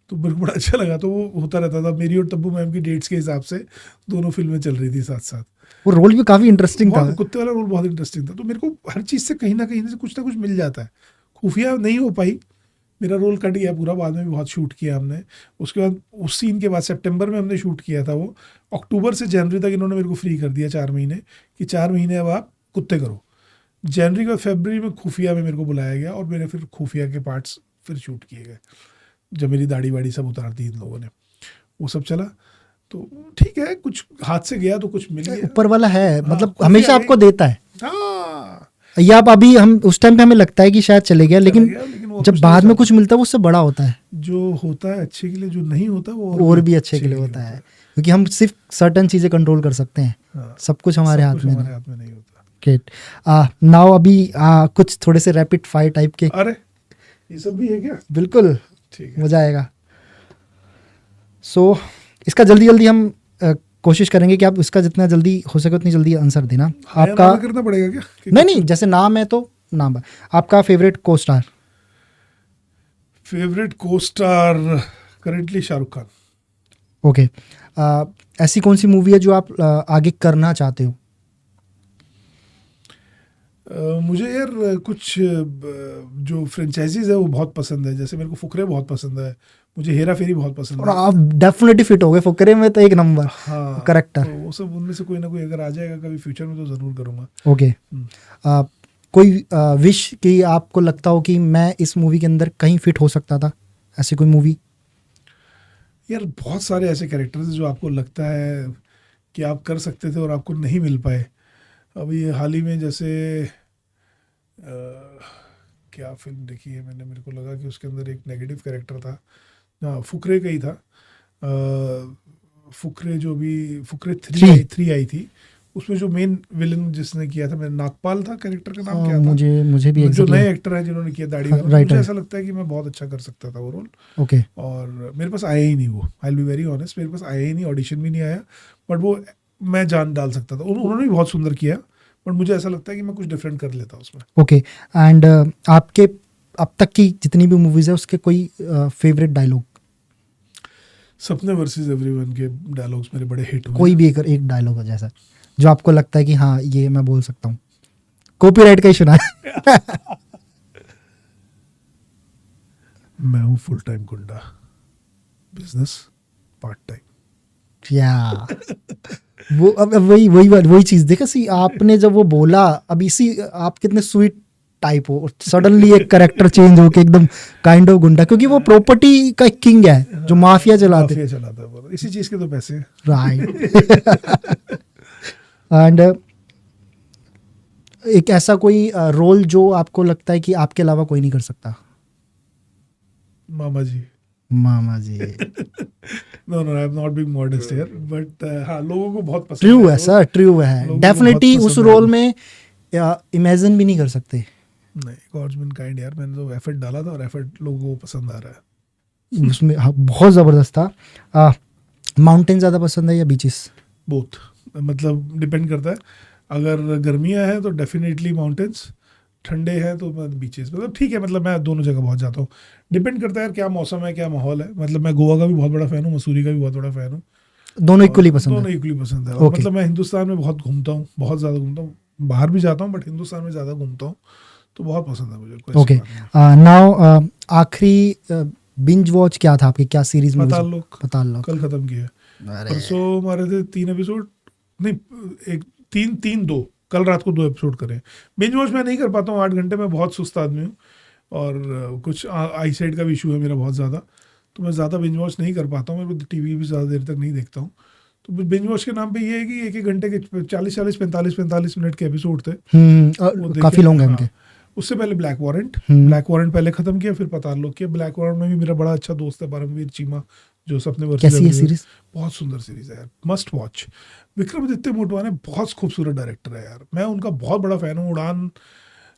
तो मेरे को बड़ा अच्छा लगा। तो वो होता रहता था, मेरी और टब्बू मैम की डेट्स के हिसाब से दोनों फिल्में चल रही थी साथ साथ। वो रोल भी काफ़ी इंटरेस्टिंग था, कुत्ते वाला रोल बहुत इंटरेस्टिंग था। तो मेरे को हर चीज़ से कहीं ना कुछ मिल जाता है। खुफिया नहीं हो पाई, मेरा रोल कट गया पूरा। बाद में भी बहुत शूट किया हमने। उसके बाद उस सीन के बाद सितंबर में हमने शूट किया था वो। अक्टूबर से जनवरी तक इन्होंने मेरे को फ्री कर दिया 4 महीने, कि 4 महीने अब आप कुत्ते करो। जनवरी के बाद फरवरी में खुफिया में मेरे को बुलाया गया और मेरे फिर खुफिया के पार्ट्स फिर शूट किए गए, जब मेरी दाढ़ी वाड़ी सब उतार दी इन लोगों ने, वो सब चला। तो ठीक है, कुछ हाथ से गया तो कुछ मिल गया। ऊपर वाला है, हाँ, मतलब हमेशा आपको देता है। हाँ, या आप अभी हम उस टाइम पे हमें लगता है कि शायद चले गया, लेकिन जब बाद में कुछ मिलता है वो उससे बड़ा होता है। जो होता है अच्छे के लिए, जो नहीं होता वो और भी अच्छे के लिए होता है, क्योंकि हम सिर्फ सर्टेन चीज़ें कंट्रोल कर सकते हैं। हाँ, सब कुछ हमारे हाथ में नहीं होता। ग्रेट। नाउ अभी कुछ थोड़े से रैपिड फायर टाइप के। अरे ये सब भी है क्या? बिल्कुल, ठीक है, मजा आएगा। सो इसका जल्दी जल्दी हम कोशिश करेंगे कि आप इसका जितना जल्दी हो सके उतनी जल्दी आंसर देना। आपका करना पड़ेगा क्या? नहीं, जैसे नाम है तो नाम है। आपका फेवरेट को स्टार? फेवरेट को star currently Shahrukh Khan. Okay. ऐसी कौन सी मूवी है जो आप आगे करना चाहते हो? मुझे यार कुछ जो फ्रेंचाइजीज है वो बहुत पसंद है। जैसे मेरे को फुकरे बहुत पसंद है, मुझे हेरा फेरी बहुत पसंद और है। आप डेफिनेटली फिट हो गए फुकरे में, तो एक नंबर। हाँ, करेक्टर। तो वो सब उनमें से कोई ना कोई अगर आ जाएगा कभी फ्यूचर में तो ज़रूर करूँगा। ओके। कोई विश कि आपको लगता हो कि मैं इस मूवी के अंदर कहीं फिट हो सकता था, ऐसी कोई मूवी? यार बहुत सारे ऐसे कैरेक्टर्स जो आपको लगता है कि आप कर सकते थे और आपको नहीं मिल पाए। अभी हाल ही में जैसे क्या फिल्म देखी है मैंने, मेरे को लगा कि उसके अंदर एक नेगेटिव कैरेक्टर था। हाँ, फुकरे का ही था। फुकरे जो भी फुकरे 3 आई थी, उसमें जो मेन विलन जिसने किया था, मेरा नागपाल था कैरेक्टर का नाम। क्या था? मुझे भी जो नए एक्टर है जिन्होंने किया दाढ़ी वाला, मुझे ऐसा लगता है कि मैं बहुत अच्छा कर सकता था वो रोल। ओके। और मेरे पास आया ही नहीं वो, I will be very honest, मेरे पास आया ही नहीं, ऑडिशन भी नहीं आया। बट वो मैं जान डाल सकता था। उन्होंने भी बहुत सुंदर किया, बट मुझे ऐसा लगता है कि मैं कुछ डिफरेंट कर लेता उसमें। ओके। एंड आपके अब तक की जितनी भी मूवीज है उसके कोई फेवरेट डायलॉग? सपने वर्सेस एवरीवन के डायलॉग्स मेरे बड़े हिट हुए। कोई भी एक डायलॉग हो जैसा जो आपको लगता है कि हाँ ये मैं बोल सकता हूँ, कॉपीराइट का इशू ना है। मैं हूँ फुल टाइम गुंडा, बिजनेस पार्ट टाइम। या वो अब वही चीज देखा सी आपने जब वो बोला, अब इसी आप कितने स्वीट टाइप हो, सडनली एक कैरेक्टर चेंज होके एकदम काइंड ऑफ गुंडा, क्योंकि वो प्रॉपर्टी का किंग है जो माफिया चलाता है। इसी चीज के तो पैसे, राइट। एंड एक ऐसा कोई रोल जो आपको लगता है कि आपके अलावा कोई नहीं कर सकता? मामा जी। No, I am not being modest here, but हाँ लोगों को बहुत पसंद ट्रू है सर, ट्रू है डेफिनेटली। उस रोल में इमेजिन भी नहीं कर सकते। नहीं, गॉड्स बीन काइंड यार, मैंने तो एफर्ट डाला था और एफर्ट लोगों को पसंद आ रहा है उसमें। हाँ, बहुत ज़बरदस्त था। माउंटेन ज़्यादा पसंद है या बीचेस? बोथ, मतलब डिपेंड करता है। अगर गर्मियाँ हैं तो डेफिनेटली माउंटेन्स, ठंडे हैं तो मैं बीचेस, मतलब ठीक है, मतलब मैं दोनों जगह बहुत जाता हूँ, डिपेंड करता है यार क्या मौसम है, क्या माहौल है। मतलब मैं गोवा का भी बहुत बड़ा फ़ैन हूँ, मसूरी का भी बहुत बड़ा फ़ैन हूँ, दोनों और इक्वली पसंद दोनों है? इक्वली पसंद है। और ओके, मतलब मैं हिंदुस्तान में बहुत घूमता हूँ, बहुत ज़्यादा घूमता हूँ, बाहर भी जाता हूँ बट हिंदुस्तान में ज़्यादा घूमता हूँ, तो बहुत पसंद है मुझे, कोई ऐसी ओके। बात नहीं है। नाउ आखिरी बिंज वॉच क्या था आपकी, क्या सीरीज मूवी? पाताल लोक पाताल लोक। कल ख़त्म किया है। अरे परसों हमारे थे 3 एपिसोड, नहीं, एक तीन तीन दो, कल रात को 2 एपिसोड करे। बिंज वॉच मैं नहीं कर पाता हूँ 8 घंटे में, बहुत सुस्त आदमी हूँ, और कुछ आई साइड का भी इशू है मेरा बहुत ज़्यादा, तो मैं ज़्यादा बिंज वॉच नहीं कर पाता हूँ, मैं टीवी भी ज़्यादा देर तक नहीं देखता हूँ। तो बिंज वॉच के नाम पे ये है कि एक एक घंटे के 40-45 मिनट के एपिसोड थे, वो देखे। काफी लॉन्ग है हाँ, उनके। उससे पहले ब्लैक वारंट, हम्म, ब्लैक वारंट पहले ख़त्म किया, फिर पताल लोक किया। ब्लैक वारंट में भी मेरा बड़ा अच्छा दोस्त है परमवीर चीमा, जो सपने वर्सेस कैसी है एवरीवेयर। सीरीज? बहुत सुंदर सीरीज है यार, मस्ट वॉच। विक्रमादित्य मोटवाने बहुत खूबसूरत डायरेक्टर है यार, मैं उनका बहुत बड़ा फ़ैन हूँ। उड़ान,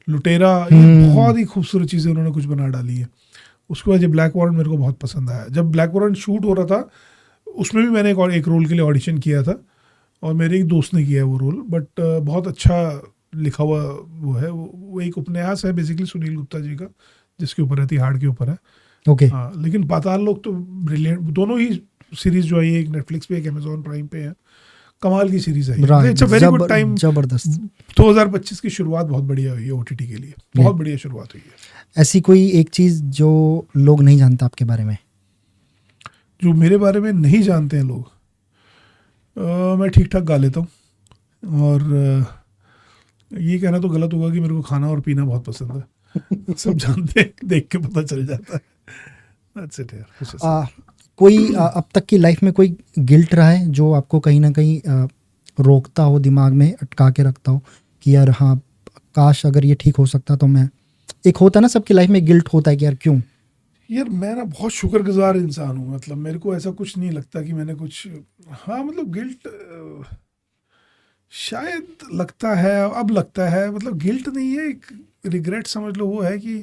लुटेरा, ये हम्म, बहुत ही खूबसूरत चीज़ें उन्होंने कुछ बना डाली है। उसके बाद ये ब्लैक वारंट मेरे को बहुत पसंद आया। जब ब्लैक वारंट शूट हो रहा था, उसमें भी मैंने एक रोल के लिए ऑडिशन किया था, और मेरे एक दोस्त ने किया है वो रोल, बट बहुत अच्छा लिखा हुआ वो है। वो एक उपन्यास है बेसिकली सुनील गुप्ता जी का, जिसके ऊपर है, तिहाड़ के ऊपर है। ओके। हाँ, लेकिन पाताल लोक तो ब्रिलियंट, दोनों ही सीरीज जो आई है, एक नेटफ्लिक्स पे, एक अमेजोन प्राइम पे है, कमाल की सीरीज है ये। मतलब it's a very good time. जबरदस्त। 2025 की शुरुआत बहुत बढ़िया हुई है ओटीटी के लिए, बहुत बढ़िया शुरुआत हुई है। ऐसी कोई एक चीज जो लोग नहीं जानते आपके बारे में? जो मेरे बारे में नहीं जानते हैं लोग, मैं ठीक ठाक गा लेता हूँ, और ये कहना तो गलत होगा कि मेरे को खाना और पीना बहुत पसंद है। सब जानते हैं, देख के पता चल जाता है। That's it यार, कुछ ऐसा आ, नहीं। कोई अब तक की लाइफ में कोई गिल्ट रहा है जो आपको कहीं ना कहीं रोकता हो, दिमाग में अटका के रखता हो कि यार हाँ, काश अगर ये ठीक हो सकता तो मैं। एक होता है ना, सबकी लाइफ में गिल्ट होता है कि यार क्यों। यार मैं ना बहुत शुक्रगुजार इंसान हूँ, मतलब मेरे को ऐसा कुछ नहीं लगता कि मैंने कुछ, हाँ मतलब गिल्ट शायद लगता है, अब लगता है, मतलब गिल्ट नहीं है, एक रिग्रेट समझ लो। वो है कि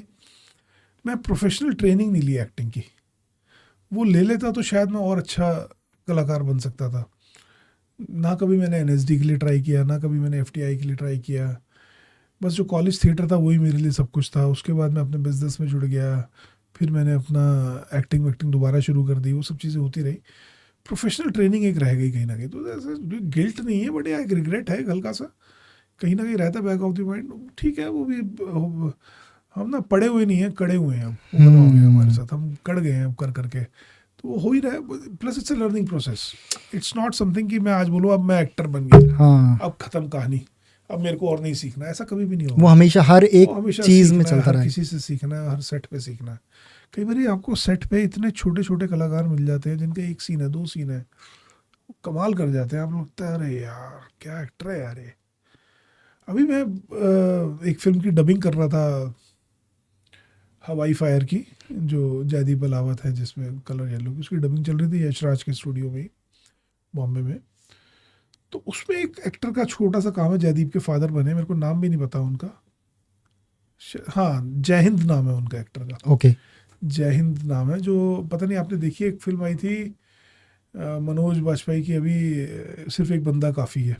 मैं प्रोफेशनल ट्रेनिंग नहीं ली एक्टिंग की, वो ले लेता तो शायद मैं और अच्छा कलाकार बन सकता था। ना कभी मैंने एनएसडी के लिए ट्राई किया, ना कभी मैंने एफटीआई के लिए ट्राई किया। बस जो कॉलेज थिएटर था वही मेरे लिए सब कुछ था। उसके बाद मैं अपने बिजनेस में जुड़ गया, फिर मैंने अपना एक्टिंग वैक्टिंग दोबारा शुरू कर दी, वो सब चीज़ें होती रही। प्रोफेशनल ट्रेनिंग एक रह गई कहीं ना कहीं, तो ऐसे गिल्ट नहीं है, बट या एक रिग्रेट है हल्का सा, कहीं ना कहीं रहता है बैक ऑफ द माइंड। ठीक है, वो भी हम ना पड़े हुए नहीं हैं, कड़े हुए हैं, अब उगना हो गया हमारे साथ, हम कड़ गए हैं अब कर करके, तो वो हो ही रहा है। Plus it's a learning process, it's not something कि मैं आज बोलूँ अब मैं एक्टर बन गया, हाँ, अब खत्म कहानी, अब मेरे को और नहीं सीखना, ऐसा कभी भी नहीं वो होगा। हमेशा हर वो एक हमेशा चीज में सीखना है, चलता हर रहा है। किसी से सीखना है, हर सेट पे सीखना है। कई बार आपको सेट पे इतने छोटे छोटे कलाकार मिल जाते हैं जिनके एक सीन है, 2 सीन है, वो कमाल कर जाते हैं। आप लगता है अरे यार क्या एक्टर है यार ये। अभी मैं एक फिल्म की डबिंग कर रहा था, हवाई फायर की, जो जयदीप बलावत है जिसमें कलर येलो की, उसकी डबिंग चल रही थी यशराज के स्टूडियो में, बॉम्बे में। तो उसमें एक एक्टर का छोटा सा काम है, जयदीप के फादर बने, मेरे को नाम भी नहीं पता उनका, हाँ जय हिंद नाम है उनका एक्टर का, ओके। जय हिंद नाम है। जो पता नहीं आपने देखी है, एक फिल्म आई थी मनोज बाजपेयी की अभी, सिर्फ एक बंदा काफ़ी है,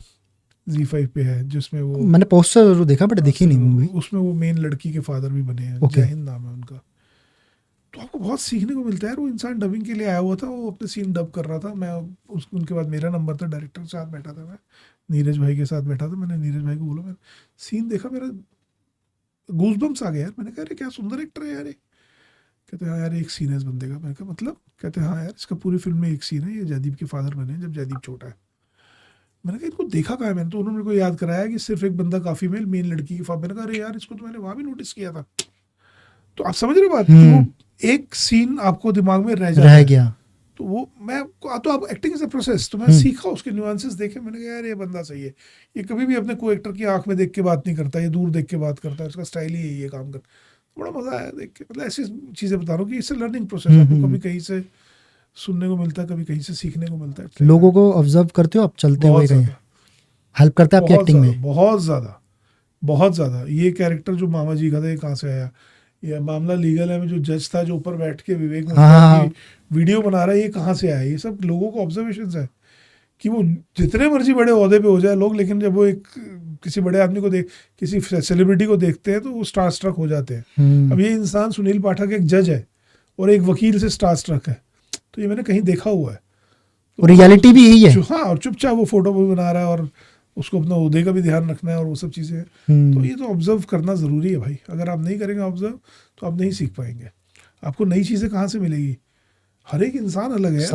Z5 पे है, जिसमें वो मैंने पोस्टर जरूर देखा बट देखी नहीं मूवी। उसमें वो मेन लड़की के फादर भी बने हैं, ओके। जय हिंद नाम है उनका। तो आपको बहुत सीखने को मिलता है यार। वो इंसान डबिंग के लिए आया हुआ था, वो अपने सीन डब कर रहा था, मैं उनके बाद मेरा नंबर था, डायरेक्टर के साथ बैठा था मैं, नीरज भाई के साथ बैठा था। मैंने नीरज भाई को बोला, मैं सीन देखा, मेरा गूजबम्स आ गया यार। मैंने कहा अरे क्या सुंदर एक्टर है यार ये। कहते हैं हाँ यार एक सीन है इस बंदे का। मैंने कहा मतलब? कहते हैं हाँ यार इसका पूरी फिल्म में एक सीन है, ये जयदीप के फादर बने हैं जब जयदीप छोटा है। मैंने कहा इनको देखा कहाँ है मैंने, तो उन्होंने मेरे को याद कराया कि सिर्फ एक बंदा काफ़ी में मेन लड़की की मैंने कहा अरे यार इसको तो मैंने वहाँ भी नोटिस किया था। तो आप समझ रहे हो बात कि वो एक सीन आपको दिमाग में रह जाता रह है। गया। तो वो मैं तो आप एक्टिंग इज अ प्रोसेस, तो मैं सीखा, उसके न्यूआंसेस देखे, मैंने कहा यार ये बंदा सही है, ये कभी भी अपने को एक्टर की आंख में देख के बात नहीं करता, ये दूर देख के बात करता है, उसका स्टाइल ही यही है काम कर। बड़ा मजा आया देख के, मतलब ऐसी चीज़ें बता रहा हूँ कि इससे लर्निंग प्रोसेस, आपको कभी कहीं से सुनने को मिलता है, कभी कहीं से सीखने को मिलता है। लोगों को ऑब्जर्व करते हो आप चलते हुए बहुत कहीं? ज़्यादा, हेल्प करता है आपकी बहुत एक्टिंग ज़्यादा, में? बहुत ज़्यादा, बहुत ज़्यादा। ये कैरेक्टर जो मामा जी का था, ये कहाँ से आया, ये मामला लीगल है में जो जज था जो ऊपर बैठ के विवेक हाँ मुस्कान हाँ की वीडियो बना रहा है, ये कहाँ से आया, ये सब लोगों को ऑब्जर्वेशन है कि वो जितने मर्जी बड़े ओहदे पे हो जाए लोग, लेकिन जब वो एक किसी बड़े आदमी को किसी सेलिब्रिटी को देखते हैं तो वो स्टार स्ट्रक हो जाते हैं। अब ये इंसान सुनील पाठक एक जज है और एक वकील से स्टार स्ट्रक है, तो ये मैंने कहीं देखा हुआ है। तो रियलिटी भी यही है। हाँ, और चुपचाप वो फोटो भी बना रहा है और उसको अपना ओहदे का भी ध्यान रखना है और वो सब चीज़ें। तो ये तो ऑब्जर्व करना ज़रूरी है भाई। अगर आप नहीं करेंगे ऑब्जर्व तो आप नहीं सीख पाएंगे। आपको नई चीज़ें कहाँ से मिलेगी? हर एक इंसान अलग है,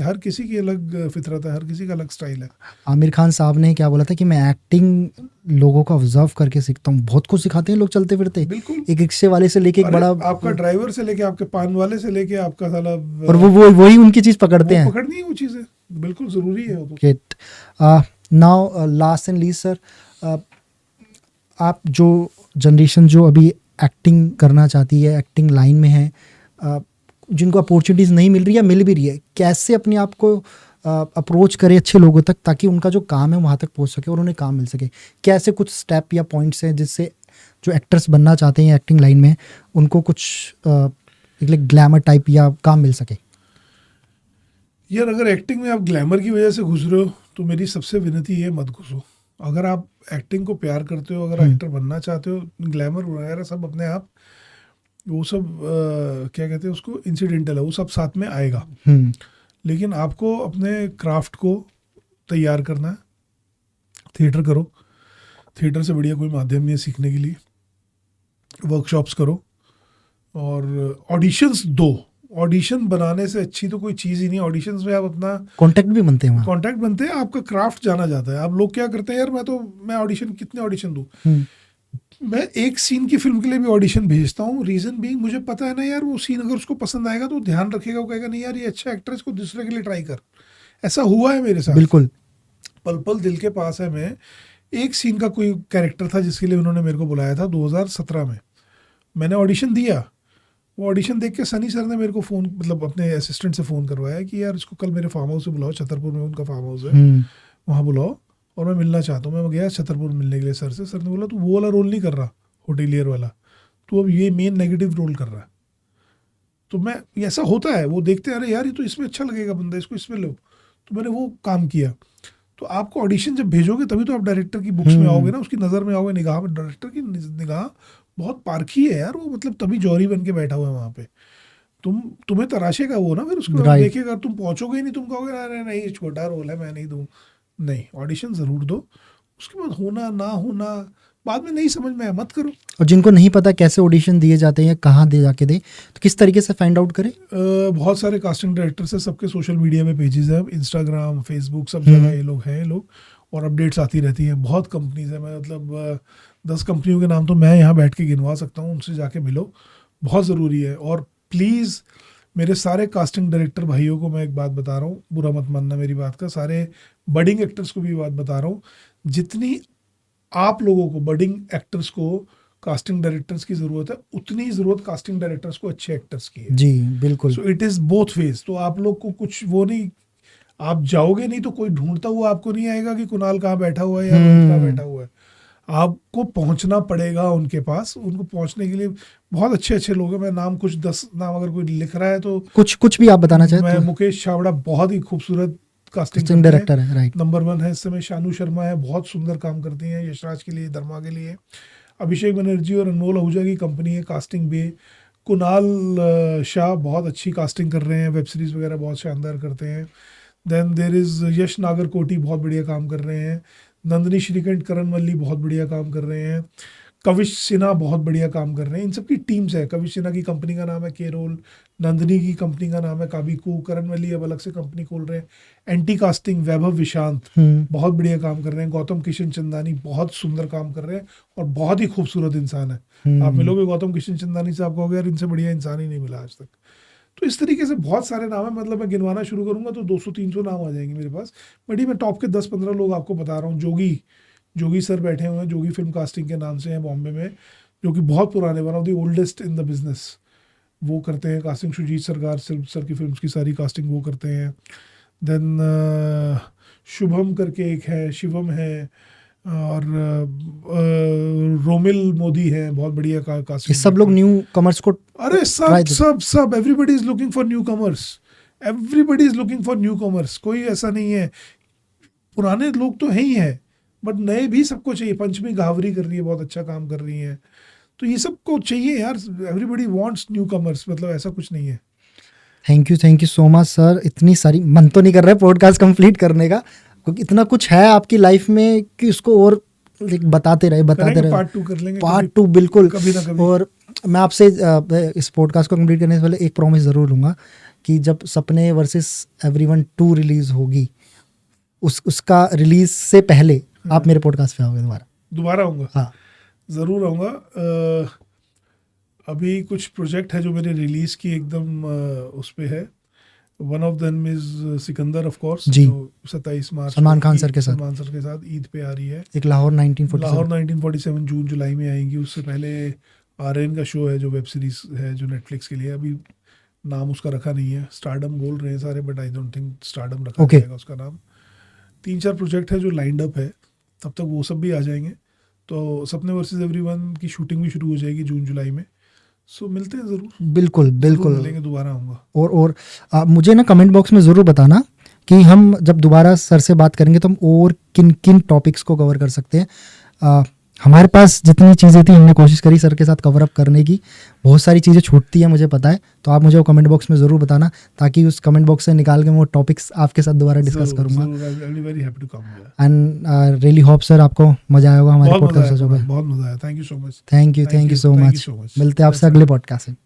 हर किसी की अलग फितरत है, हर किसी का अलग स्टाइल है। आमिर खान साहब ने क्या बोला था कि मैं एक्टिंग लोगों को ऑब्जर्व करके सीखता हूँ। बहुत कुछ सिखाते हैं लोग चलते फिरते, बिल्कुल। एक रिक्शे वाले से लेके एक बड़ा, आपका ड्राइवर से लेके आपके पान वाले से लेके आपका साला, और वो वही उनकी चीज़ पकड़ते हैं। पकड़नी है वो चीज़ें, बिल्कुल ज़रूरी है वो। Now last and least sir, आप जो जनरेशन जो अभी एक्टिंग करना चाहती है, एक्टिंग लाइन में है, जिनको अपॉर्चुनिटीज़ नहीं मिल रही या मिल भी रही है, कैसे अपने आप को अप्रोच करें अच्छे लोगों तक ताकि उनका जो काम है वहाँ तक पहुँच सके और उन्हें काम मिल सके? कैसे कुछ स्टेप या पॉइंट्स हैं जिससे जो एक्टर्स बनना चाहते हैं एक्टिंग लाइन में उनको कुछ एक ग्लैमर टाइप या काम मिल सके? यार अगर एक्टिंग में आप ग्लैमर की वजह से घुस रहे हो तो मेरी सबसे विनती है, मत घुसो। अगर आप एक्टिंग को प्यार करते हो, अगर एक्टर बनना चाहते हो, ग्लैमर वगैरह सब अपने आप, वो सब क्या कहते हैं उसको, इंसिडेंटल है, वो सब साथ में आएगा। लेकिन आपको अपने क्राफ्ट को तैयार करना है। थिएटर करो, थिएटर से बढ़िया कोई माध्यम नहीं है सीखने के लिए। वर्कशॉप्स करो और ऑडिशंस दो। ऑडिशन बनाने से अच्छी तो कोई चीज़ ही नहीं। ऑडिशंस में आप अपना कॉन्टैक्ट भी बनते हैं, कॉन्टैक्ट बनते हैं, आपका क्राफ्ट जाना जाता है। आप लोग क्या करते हैं, यार मैं ऑडिशन, कितने ऑडिशन दूँ? मैं एक सीन की फिल्म के लिए भी ऑडिशन भेजता हूँ। रीज़न बीइंग, मुझे पता है ना यार, वो सीन अगर उसको पसंद आएगा तो ध्यान रखेगा, वो कहेगा नहीं यार ये अच्छा एक्टर है, इसको दूसरे के लिए ट्राई कर। ऐसा हुआ है मेरे साथ। बिल्कुल। पल पल दिल के पास है में एक सीन का कोई कैरेक्टर था जिसके लिए उन्होंने मेरे को बुलाया था 2017 में। मैंने ऑडिशन दिया। वो ऑडिशन देख के सनी सर ने मेरे को फ़ोन, मतलब अपने असिस्टेंट से फ़ोन करवाया कि यार इसको कल मेरे फार्म हाउस से बुलाओ, छतरपुर में उनका फार्म हाउस है, वहाँ बुलाओ और मैं मिलना चाहता हूँ। मैं गया छतरपुर मिलने के लिए सर से। सर ने बोला तू वो वाला रोल नहीं कर रहा, होटेलियर वाला, तो अब ये मेन नेगेटिव रोल कर रहा है। तो मैं, ऐसा होता है, वो देखते हैं अरे यार ये तो इसमें अच्छा लगेगा बंदा, इसको इसमें लो। तो मैंने वो काम किया। तो आपको ऑडिशन जब भेजोगे तभी तो आप डायरेक्टर की बुक्स में आओगे ना, उसकी नज़र में आओगे, निगाह में। डायरेक्टर की निगाह बहुत पारखी है यार वो, मतलब तभी जौहरी बन के बैठा हुआ है वहाँ पे। तुम्हें तराशेगा वो ना, फिर उसको देखेगा। तुम पहुँचोगे ही नहीं, तुम कहोगे अरे नहीं छोटा रोल है मैं नहीं दूँ। नहीं, ऑडिशन ज़रूर दो। उसके बाद होना ना होना बाद में नहीं समझ में आया, मत करो। और जिनको नहीं पता कैसे ऑडिशन दिए जाते हैं या कहाँ दे जाके दे, तो किस तरीके से फाइंड आउट करें? बहुत सारे कास्टिंग डायरेक्टर्स हैं, सबके सोशल मीडिया में पेजेस हैं, इंस्टाग्राम, फेसबुक, सब जगह ये लोग हैं लोग, और अपडेट्स आती रहती हैं। बहुत कंपनीज हैं, मैं मतलब 10 कंपनियों के नाम तो मैं यहाँ बैठ के गिनवा सकता हूँ। उनसे जाके मिलो, बहुत ज़रूरी है। और प्लीज़ मेरे सारे कास्टिंग डायरेक्टर भाइयों को मैं एक बात बता रहा हूँ, बुरा मत मानना मेरी बात का, सारे बडिंग एक्टर्स को भी बात बता रहा हूँ, जितनी आप लोगों को, बडिंग एक्टर्स को कास्टिंग डायरेक्टर्स की ज़रूरत है, उतनी ज़रूरत कास्टिंग डायरेक्टर्स को अच्छे एक्टर्स की है। जी बिल्कुल। So it is both ways. तो आप लोग को कुछ वो नहीं, आप जाओगे नहीं तो कोई ढूंढता हुआ आपको नहीं आएगा कि कुणाल कहाँ बैठा हुआ है या रोहित कहाँ बैठा हुआ है। आपको पहुंचना पड़ेगा उनके पास। उनको पहुंचने के लिए बहुत अच्छे अच्छे लोग हैं। मैं नाम कुछ 10 नाम अगर कोई लिख रहा है तो कुछ भी आप बताना चाहें मैं तो? मुकेश छाबड़ा बहुत ही खूबसूरत कास्टिंग डायरेक्टर है, राइट। नंबर 1 है इस समय। शानू शर्मा है, बहुत सुंदर काम करती हैं यशराज के लिए, धर्मा के लिए। अभिषेक बनर्जी और अनमोल आहूजा की कंपनी है कास्टिंग बे। कुणाल शाह बहुत अच्छी कास्टिंग कर रहे हैं, वेब सीरीज़ वगैरह बहुत शानदार करते हैं। देन देर इज़ यश नागरकोटी, बहुत बढ़िया काम कर रहे हैं। नंदिनी श्रीकंठ, करण मल्ली बहुत बढ़िया काम कर रहे हैं। कविश सिन्हा बहुत बढ़िया काम कर रहे हैं। इन सब की टीम्स है। कविश सिन्हा की कंपनी का नाम है केरोल, नंदिनी की कंपनी का नाम है काबिकू, करण मल्ली अब अलग से कंपनी खोल रहे हैं। एंटी कास्टिंग वैभव विशांत बहुत बढ़िया काम कर रहे हैं। गौतम किशन चंदानी बहुत सुंदर काम कर रहे हैं और बहुत ही खूबसूरत इंसान है। आप मिलोगे गौतम किशन चंदानी से, आप कहोगे यार इनसे बढ़िया इंसान ही नहीं मिला आज तक। तो इस तरीके से बहुत सारे नाम है। मतलब मैं गिनवाना शुरू करूंगा तो 200-300 नाम आ जाएंगे मेरे पास। बट मैं टॉप के 10-15 लोग आपको बता रहा हूँ। जोगी सर बैठे हुए हैं, जोगी फिल्म कास्टिंग के नाम से हैं बॉम्बे में, जो कि बहुत पुराने, one of the oldest in the business. वो करते हैं कास्टिंग। सुजीत सरकार सर की फिल्म्स की सारी कास्टिंग वो करते हैं। देन शुभम करके एक है, शिवम है, और रोमिल मोदी है, बहुत बढ़िया कास्टिंग। सब लोग न्यू कमर्स को, अरे सब everybody is looking for new commerce. Everybody is looking for new commerce. कोई ऐसा नहीं है पुराने लोग तो हैं ही है, बट नए भी सबको चाहिए। पंचमी घावरी कर रही है, बहुत अच्छा काम कर रही है, तो ये सबको चाहिए यार। एवरीबडी वांट्स न्यू कमर्स, मतलब ऐसा कुछ नहीं है। Thank you so much sir. इतनी सारी, मन तो नहीं कर रहा है पॉडकास्ट कंप्लीट करने का, क्योंकि इतना कुछ है आपकी लाइफ में कि उसको और बताते रहे पार्ट 2 कर लेंगे, पार्ट 2 बिल्कुल। कभी ना कभी। और मैं आपसे इस पॉडकास्ट को कंप्लीट करने से पहले एक प्रॉमिस ज़रूर लूँगा कि जब सपने वर्सेस एवरीवन 2 रिलीज होगी, उसका रिलीज से पहले आप मेरे पॉडकास्ट पे आओगे दोबारा आऊँगा। हाँ ज़रूर आऊँगा। अभी कुछ प्रोजेक्ट है जो मेरे रिलीज की एकदम उस पे है। One of them is Sikandar of course, जी, 27 मार्च सलमान खान सर के साथ, सलमान सर के साथ ईद पे आ रही है। एक लाहौर 1947 जून जुलाई में आएंगी। उससे पहले आर्यन का शो है जो वेब सीरीज है, जो नेटफ्लिक्स के लिए, अभी नाम उसका रखा नहीं है, स्टारडम बोल रहे हैं सारे, but I don't think stardom रखा जाएगा उसका नाम। 3-4 प्रोजेक्ट है जो लाइंड अप है, तब तक वो सब भी आ जाएंगे। तो सपने वर्सेस एवरीवन की शूटिंग भी शुरू हो जाएगी जून जुलाई में। सो मिलते हैं ज़रूर, बिल्कुल मिलेंगे, दोबारा आऊँगा। और मुझे ना कमेंट बॉक्स में ज़रूर बताना कि हम जब दोबारा सर से बात करेंगे तो हम और किन किन टॉपिक्स को कवर कर सकते हैं। हमारे पास जितनी चीज़ें थी हमने कोशिश करी सर के साथ कवर अप करने की। बहुत सारी चीज़ें छूटती हैं मुझे पता है, तो आप मुझे वो कमेंट बॉक्स में ज़रूर बताना, ताकि उस कमेंट बॉक्स से निकाल के मैं वो टॉपिक्स आपके साथ दोबारा डिस्कस करूँगा। एंड रियली होप सर आपको मज़ा आया होगा हमारे पॉडकास्ट में। बहुत मज़ा आया। Thank you so much. Thank you so much. मिलते हैं आपसे अगले पॉडकास्ट में।